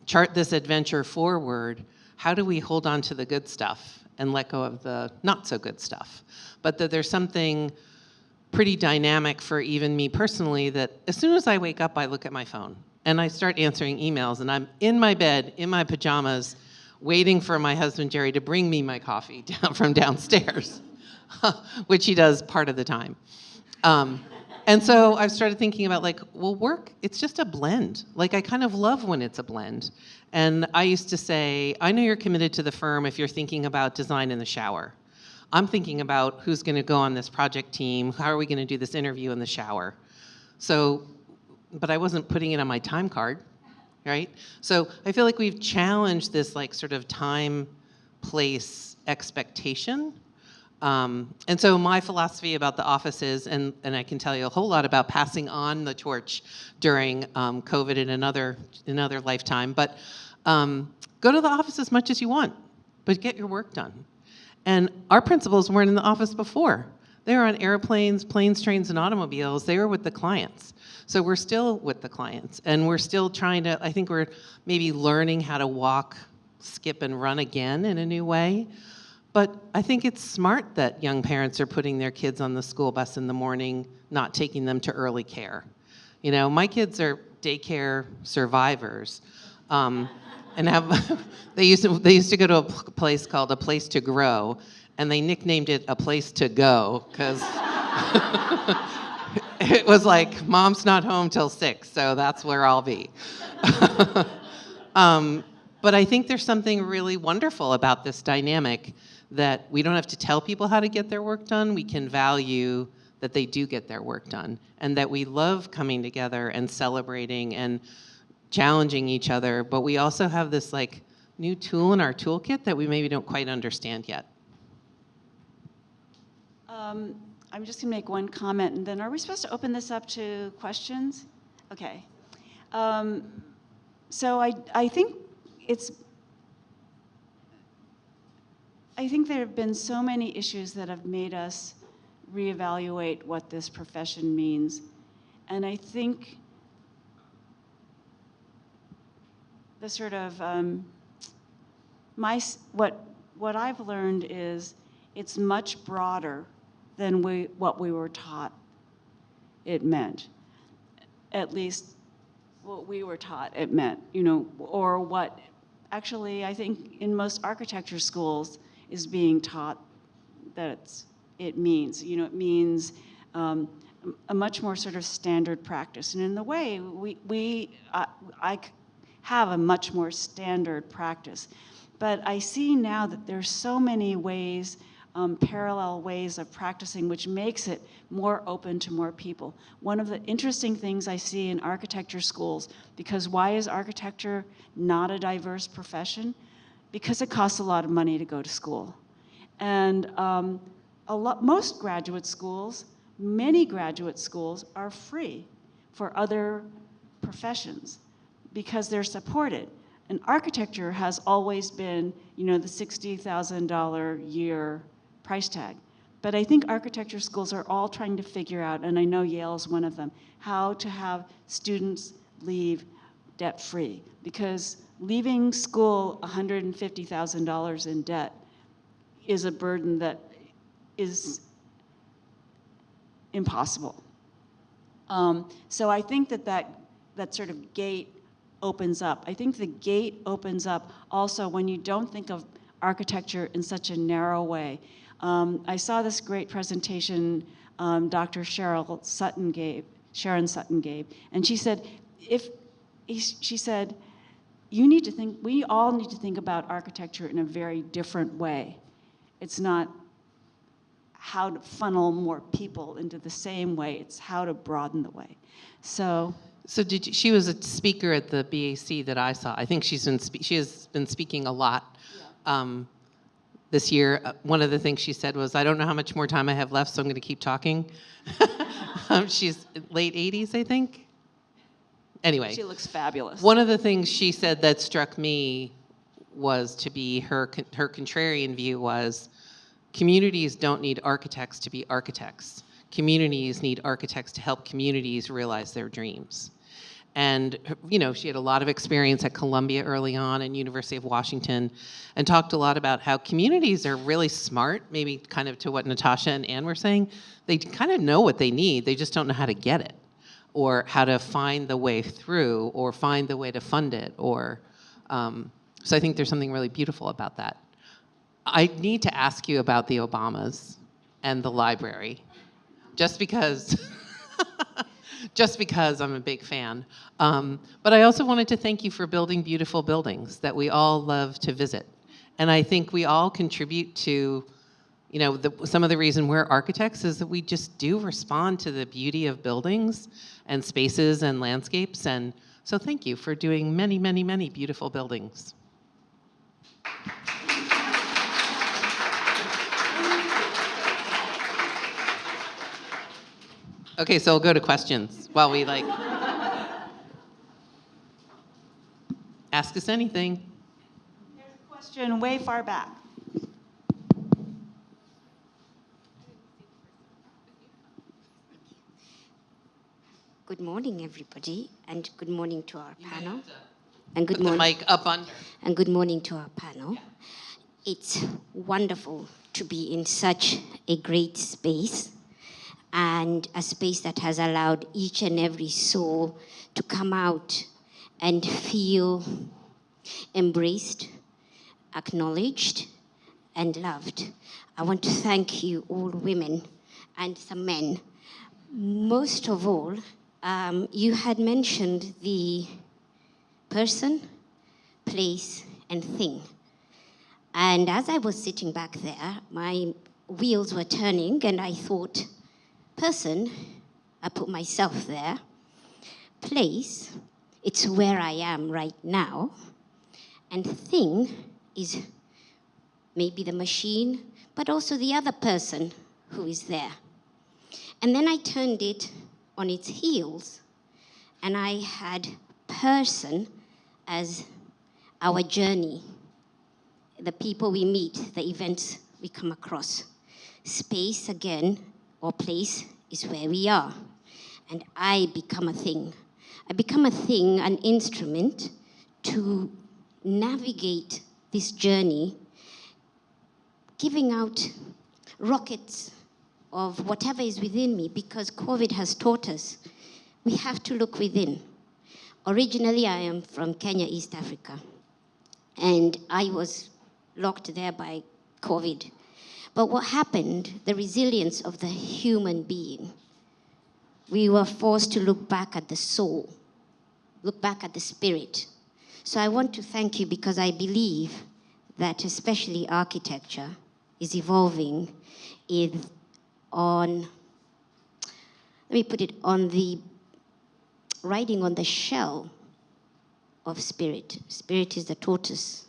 Speaker 15: chart this adventure forward, how do we hold on to the good stuff and let go of the not so good stuff? But that there's something pretty dynamic for even me personally that as soon as I wake up, I look at my phone and I start answering emails, and I'm in my bed, in my pajamas, waiting for my husband, Jerry, to bring me my coffee down from downstairs, which he does part of the time. And so I've started thinking about like, well, work, it's just a blend. Like I kind of love when it's a blend. And I used to say, I know you're committed to the firm if you're thinking about design in the shower. I'm thinking about who's going to go on this project team. How are we going to do this interview in the shower? So, but I wasn't putting it on my time card, right? So I feel like we've challenged this like sort of time, place expectation. And so my philosophy about the office is, and I can tell you a whole lot about passing on the torch during COVID in another lifetime, but go to the office as much as you want, but get your work done. And our principals weren't in the office before. They were on airplanes, planes, trains, and automobiles. They were with the clients. So we're still with the clients, and we're still trying to, I think we're maybe learning how to walk, skip, and run again in a new way. But I think it's smart that young parents are putting their kids on the school bus in the morning, not taking them to early care. You know, my kids are daycare survivors, and they used to go to a place called A Place to Grow, and they nicknamed it A Place to Go because it was like, Mom's not home till 6, so that's where I'll be. But I think there's something really wonderful about this dynamic that we don't have to tell people how to get their work done. We can value that they do get their work done, and that we love coming together and celebrating and challenging each other. But we also have this like new tool in our toolkit that we maybe don't quite understand yet.
Speaker 16: I'm just going to make one comment, and then are we supposed to open this up to questions? Okay. So I think there have been so many issues that have made us reevaluate what this profession means. And I think the sort of, what I've learned is it's much broader than what we were taught it meant. At least what we were taught it meant, you know, or what actually, I think in most architecture schools is being taught that it means. You know, it means a much more sort of standard practice. And in the way, I have a much more standard practice. But I see now that there's so many ways, parallel ways of practicing, which makes it more open to more people. One of the interesting things I see in architecture schools, because why is architecture not a diverse profession? Because it costs a lot of money to go to school. And most graduate schools, many graduate schools are free for other professions because they're supported. And architecture has always been, you know, the $60,000 a year price tag. But I think architecture schools are all trying to figure out, and I know Yale is one of them, how to have students leave debt-free. Because leaving school $150,000 in debt is a burden that is impossible. So I think that sort of gate opens up. I think the gate opens up also when you don't think of architecture in such a narrow way. I saw this great presentation Dr. Sharon Sutton gave, and she said, you need to think, we all need to think about architecture in a very different way. It's not how to funnel more people into the same way, it's how to broaden the way. So
Speaker 15: she was a speaker at the BAC that I saw. I think she has been speaking a lot this year. One of the things she said was, I don't know how much more time I have left, so I'm going to keep talking. She's late 80s, I think. Anyway.
Speaker 16: She looks fabulous.
Speaker 15: One of the things she said that struck me was to be her contrarian view was, communities don't need architects to be architects. Communities need architects to help communities realize their dreams. And, you know, she had a lot of experience at Columbia early on and University of Washington, and talked a lot about how communities are really smart, maybe kind of to what Natasha and Anne were saying. They kind of know what they need, they just don't know how to get it, or how to find the way through, or find the way to fund it, or, so I think there's something really beautiful about that. I need to ask you about the Obamas and the library, just because I'm a big fan. But I also wanted to thank you for building beautiful buildings that we all love to visit. And I think we all contribute to, you know, some of the reason we're architects is that we just do respond to the beauty of buildings and spaces and landscapes. And so thank you for doing many, many, many beautiful buildings. Okay, so we'll go to questions while we ask us anything.
Speaker 16: There's a question way far back.
Speaker 17: Good morning, everybody, and good morning to our panel. And good morning.
Speaker 15: Put the mic up under.
Speaker 17: And good morning to our panel. It's wonderful to be in such a great space, and a space that has allowed each and every soul to come out and feel embraced, acknowledged, and loved. I want to thank you, all women and some men. Most of all, you had mentioned the person, place, and thing. And as I was sitting back there, my wheels were turning, and I thought, person, I put myself there. Place, it's where I am right now. And thing is maybe the machine, but also the other person who is there. And then I turned it on its heels, and I had person as our journey, the people we meet, the events we come across. Space, again, or place is where we are. And I become a thing. I become a thing, an instrument to navigate this journey, giving out rockets of whatever is within me, because COVID has taught us we have to look within. Originally, I am from Kenya, East Africa. and I was locked there by COVID. But what happened, the resilience of the human being, we were forced to look back at the soul, look back at the spirit. So I want to thank you because I believe that especially architecture is evolving on, let me put it, on the riding on the shell of spirit. Spirit is the tortoise,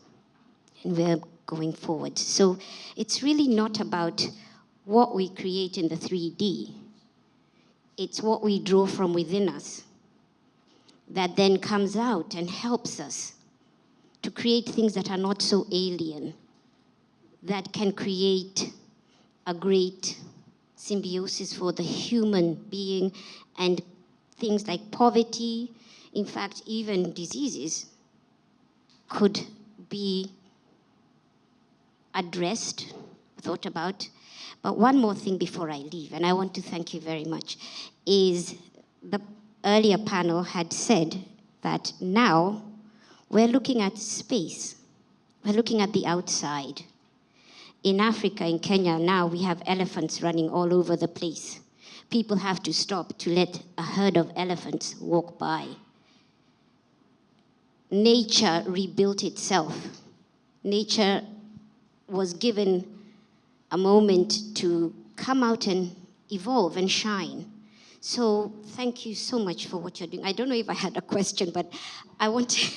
Speaker 17: and we're going forward. So it's really not about what we create in the 3D. It's what we draw from within us that then comes out and helps us to create things that are not so alien, that can create a great symbiosis for the human being, and things like poverty, in fact, even diseases, could be addressed, thought about. But one more thing before I leave, and I want to thank you very much, is the earlier panel had said that now we're looking at space. We're looking at the outside. In Africa, in Kenya, now we have elephants running all over the place. People have to stop to let a herd of elephants walk by. Nature rebuilt itself. Nature was given a moment to come out and evolve and shine. So thank you so much for what you're doing. I don't know if I had a question, but I want to...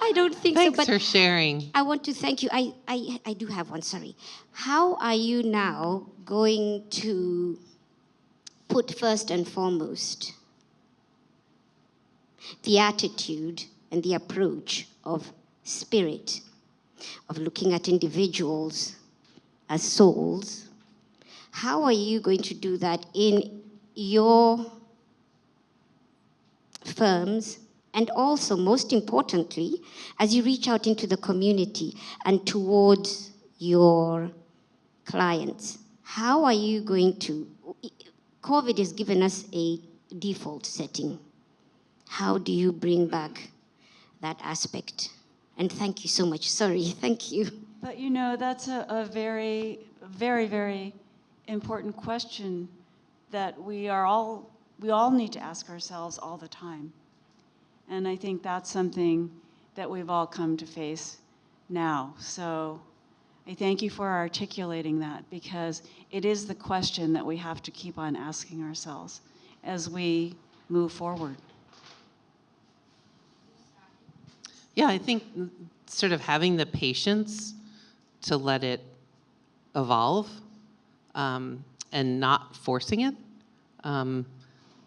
Speaker 17: I don't think
Speaker 15: Thanks
Speaker 17: so, but
Speaker 15: for sharing.
Speaker 17: I want to thank you. I do have one, sorry. How are you now going to put first and foremost the attitude and the approach of spirit, of looking at individuals as souls? How are you going to do that in your firms, and also, most importantly, as you reach out into the community and towards your clients? How are you going to... COVID has given us a default setting. How do you bring back that aspect? And thank you so much. Sorry, thank you.
Speaker 16: But you know, that's a very, very, very important question that we all need to ask ourselves all the time. And I think that's something that we've all come to face now. So I thank you for articulating that, because it is the question that we have to keep on asking ourselves as we move forward.
Speaker 15: Yeah, I think sort of having the patience to let it evolve and not forcing it.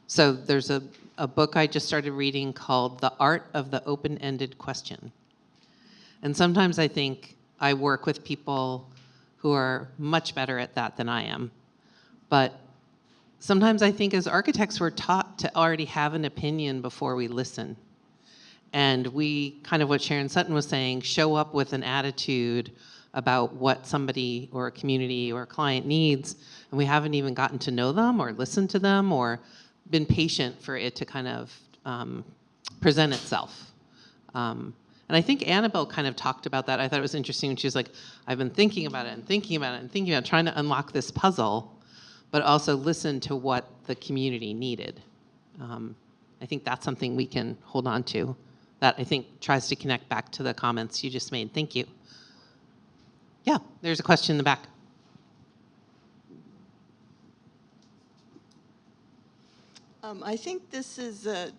Speaker 15: So there's a book I just started reading called The Art of the Open-Ended Question. And sometimes I think I work with people who are much better at that than I am. But sometimes I think as architects, we're taught to already have an opinion before we listen. And we, kind of what Sharon Sutton was saying, show up with an attitude about what somebody or a community or a client needs, and we haven't even gotten to know them or listened to them or been patient for it to kind of present itself. And I think Annabelle kind of talked about that. I thought it was interesting when she was like, I've been thinking about it and thinking about it and thinking about it, trying to unlock this puzzle, but also listen to what the community needed. I think that's something we can hold on to, that I think tries to connect back to the comments you just made. Thank you. Yeah, there's a question in the back.
Speaker 18: I think this is a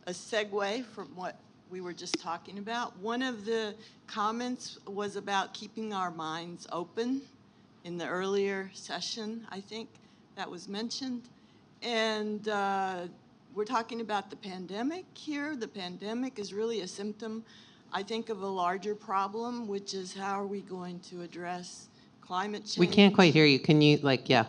Speaker 18: segue from what we were just talking about. One of the comments was about keeping our minds open in the earlier session, I think that was mentioned. And we're talking about the pandemic here. The pandemic is really a symptom, I think, of a larger problem, which is how are we going to address climate change?
Speaker 15: We can't quite hear you. Can you, like, yeah.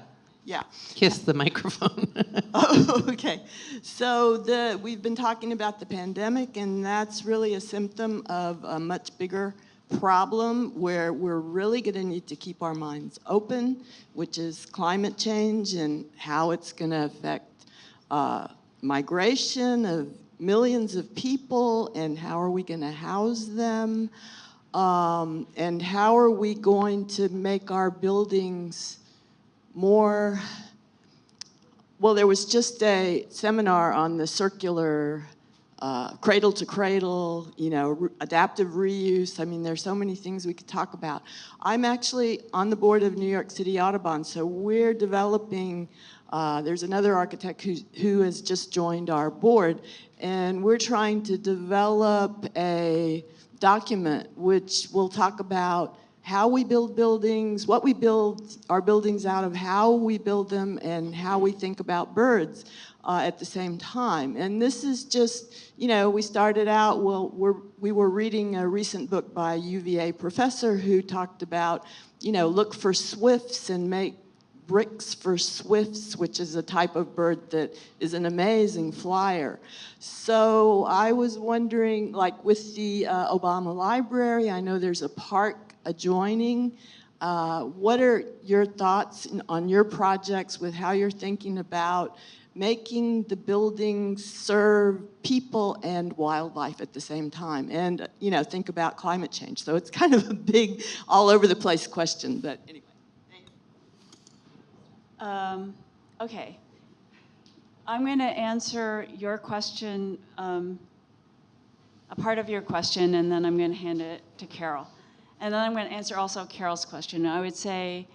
Speaker 18: Yeah.
Speaker 15: Kiss the microphone.
Speaker 18: Oh, okay. So we've been talking about the pandemic, and that's really a symptom of a much bigger problem where we're really going to need to keep our minds open, which is climate change and how it's going to affect migration of millions of people, and how are we going to house them? And how are we going to make our buildings more... Well, there was just a seminar on the circular cradle to cradle, adaptive reuse. I mean, there's so many things we could talk about. I'm actually on the board of New York City Audubon, so we're developing, there's another architect who has just joined our board, and we're trying to develop a document which will talk about how we build buildings, what we build our buildings out of, how we build them, and how we think about birds at the same time. And this is just, we started out, we were reading a recent book by a UVA professor who talked about, look for swifts and make bricks for swifts, which is a type of bird that is an amazing flyer. So I was wondering, like with the Obama Library, I know there's a park adjoining. What are your thoughts on your projects with how you're thinking about making the buildings serve people and wildlife at the same time? And, think about climate change. So it's kind of a big, all over the place question, but anyway.
Speaker 16: Okay. I'm going to answer your question, a part of your question, and then I'm going to hand it to Carol. And then I'm going to answer also Carol's question. I would say,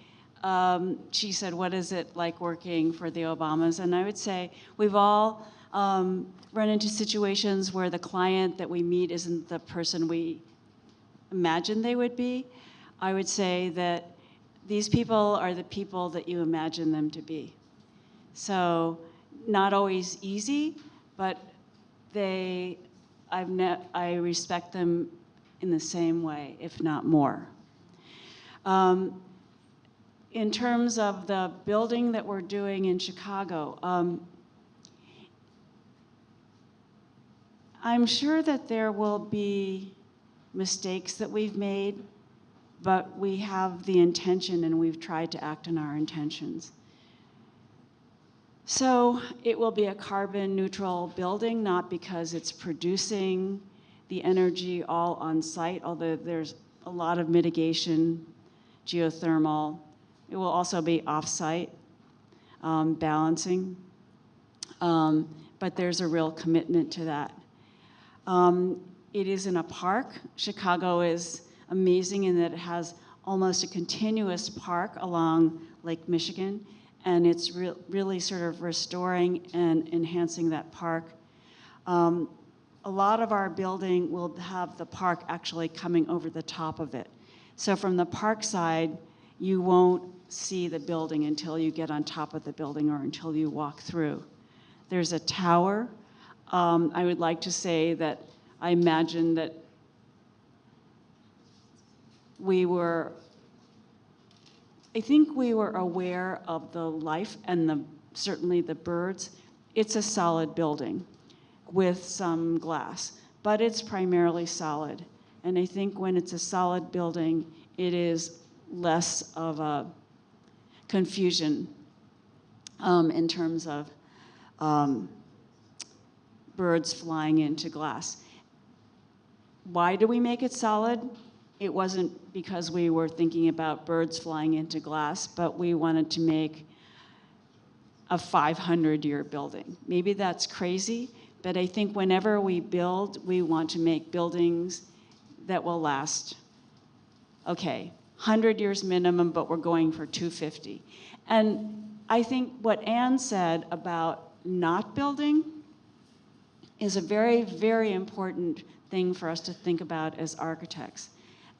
Speaker 16: she said, what is it like working for the Obamas? And I would say we've all run into situations where the client that we meet isn't the person we imagine they would be. I would say that these people are the people that you imagine them to be. So not always easy, but I respect them in the same way, if not more. In terms of the building that we're doing in Chicago, I'm sure that there will be mistakes that we've made, but we have the intention and we've tried to act on our intentions. So it will be a carbon neutral building, not because it's producing the energy all on site, although there's a lot of mitigation, geothermal. It will also be off-site balancing, but there's a real commitment to that. It is in a park. Chicago is amazing in that it has almost a continuous park along Lake Michigan, and it's really sort of restoring and enhancing that park. A lot of our building will have the park actually coming over the top of it. So from the park side, you won't see the building until you get on top of the building or until you walk through. There's a tower. I would like to say that I imagine that I think we were aware of the life and certainly the birds. It's a solid building with some glass, but it's primarily solid. And I think when it's a solid building, it is less of a confusion in terms of birds flying into glass. Why do we make it solid? It wasn't because we were thinking about birds flying into glass, but we wanted to make a 500-year building. Maybe that's crazy, but I think whenever we build, we want to make buildings that will last, okay, 100 years minimum, but we're going for 250. And I think what Anne said about not building is a very, very important thing for us to think about as architects.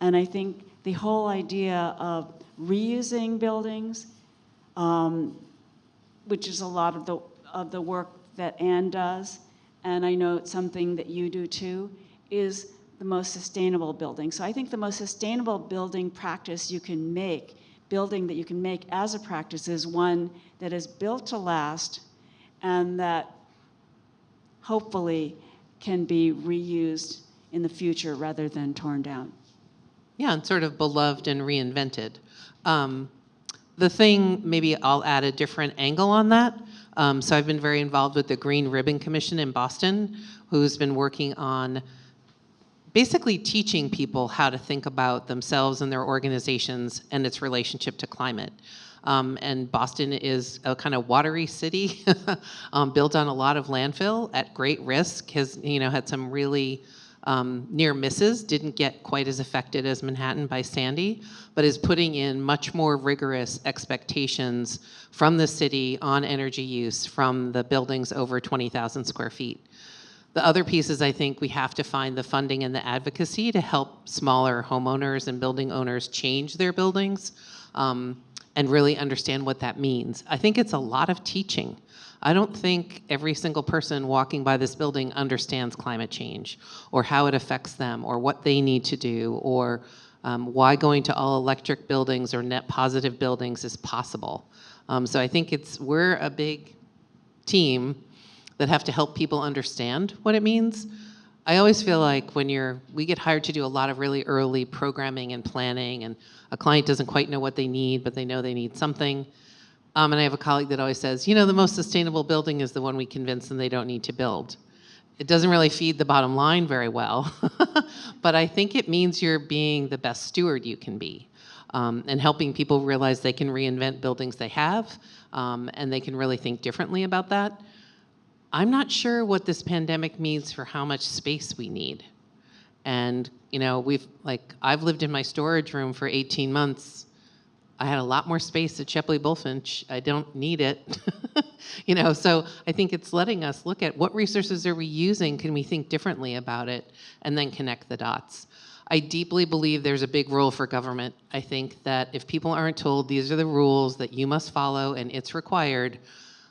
Speaker 16: And I think the whole idea of reusing buildings, which is a lot of the work that Anne does, and I know it's something that you do too, is the most sustainable building. So I think the most sustainable building practice you can make, building that you can make as a practice, is one that is built to last and that hopefully can be reused in the future rather than torn down.
Speaker 15: Yeah, and sort of beloved and reinvented. The thing, maybe I'll add a different angle on that. So I've been very involved with the Green Ribbon Commission in Boston, who's been working on basically teaching people how to think about themselves and their organizations and its relationship to climate. And Boston is a kind of watery city, built on a lot of landfill at great risk, has had some really near misses, didn't get quite as affected as Manhattan by Sandy, but is putting in much more rigorous expectations from the city on energy use from the buildings over 20,000 square feet. The other piece is I think we have to find the funding and the advocacy to help smaller homeowners and building owners change their buildings and really understand what that means. I think it's a lot of teaching. I don't think every single person walking by this building understands climate change or how it affects them or what they need to do or why going to all electric buildings or net positive buildings is possible. So I think we're a big team that have to help people understand what it means. I always feel like when we get hired to do a lot of really early programming and planning, and a client doesn't quite know what they need, but they know they need something. And I have a colleague that always says, the most sustainable building is the one we convince them they don't need to build. It doesn't really feed the bottom line very well, but I think it means you're being the best steward you can be, and helping people realize they can reinvent buildings they have, and they can really think differently about that. I'm not sure what this pandemic means for how much space we need. And, I've lived in my storage room for 18 months. I had a lot more space at Shepley Bulfinch. I don't need it. So I think it's letting us look at what resources are we using, can we think differently about it, and then connect the dots. I deeply believe there's a big role for government. I think that if people aren't told these are the rules that you must follow and it's required,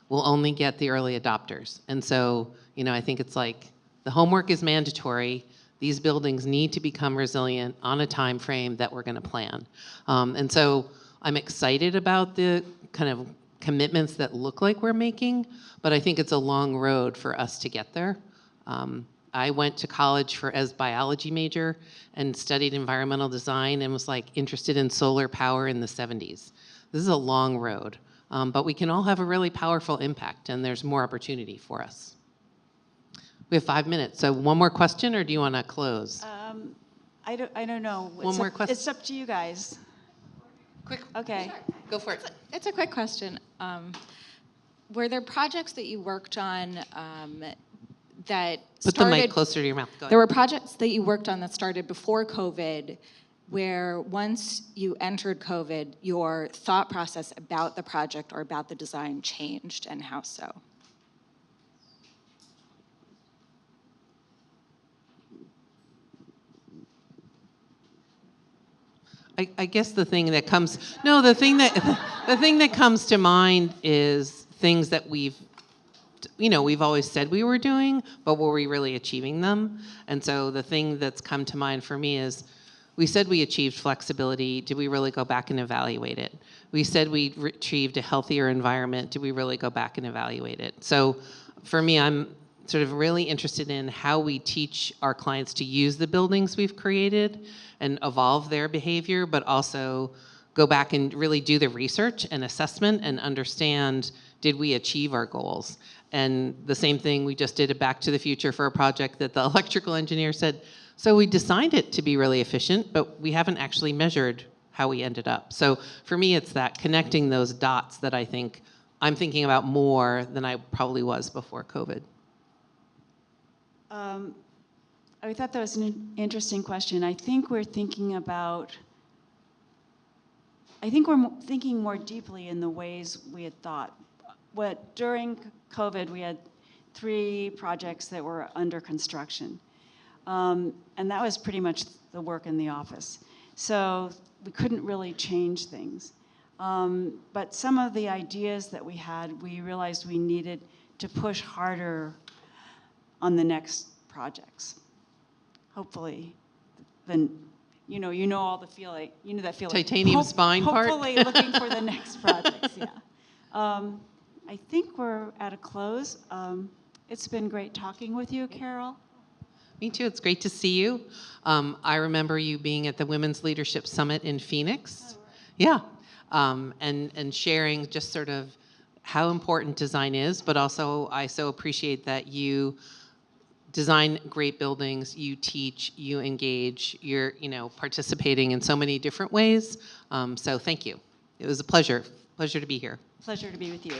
Speaker 15: we'll only get the early adopters. And so, I think it's like the homework is mandatory. These buildings need to become resilient on a time frame that we're going to plan. And so I'm excited about the kind of commitments that look like we're making, but I think it's a long road for us to get there. I went to college as biology major and studied environmental design and was interested in solar power in the 70s. This is a long road. But we can all have a really powerful impact, and there's more opportunity for us. We have 5 minutes, so one more question, or do you want to close?
Speaker 16: I don't know.
Speaker 15: One more question.
Speaker 16: It's up to you guys.
Speaker 15: Quick.
Speaker 16: Okay.
Speaker 15: Sure. Go for it.
Speaker 19: It's a quick question. Were there projects that you worked on that
Speaker 15: Put
Speaker 19: started...
Speaker 15: the mic closer to your mouth. Go ahead.
Speaker 19: There were projects that you worked on that started before COVID, where once you entered COVID, your thought process about the project or about the design changed, and how so?
Speaker 15: I guess the thing that comes to mind is things that we've always said we were doing, but were we really achieving them? And so the thing that's come to mind for me is, we said we achieved flexibility. Did we really go back and evaluate it? We said we achieved a healthier environment. Did we really go back and evaluate it? So for me, I'm sort of really interested in how we teach our clients to use the buildings we've created and evolve their behavior, but also go back and really do the research and assessment and understand, did we achieve our goals? And the same thing, we just did a Back to the Future for a project that the electrical engineer said, so we designed it to be really efficient, but we haven't actually measured how we ended up. So for me, it's that connecting those dots that I think I'm thinking about more than I probably was before COVID.
Speaker 16: I thought that was an interesting question. I think we're thinking more deeply in the ways we had thought. During COVID, we had 3 projects that were under construction. And that was pretty much the work in the office. So we couldn't really change things. But some of the ideas that we had, we realized we needed to push harder on the next projects. Hopefully, then you know all the feeling, that feeling.
Speaker 15: Titanium spine part.
Speaker 16: Hopefully, looking for the next projects. Yeah. I think we're at a close. It's been great talking with you, Carol.
Speaker 15: Me too. It's great to see you. I remember you being at the Women's Leadership Summit in Phoenix. Yeah. And sharing just sort of how important design is, but also I so appreciate that you design great buildings, you teach, you engage, you're participating in so many different ways. So thank you. It was a pleasure to be here.
Speaker 16: Pleasure to be with you.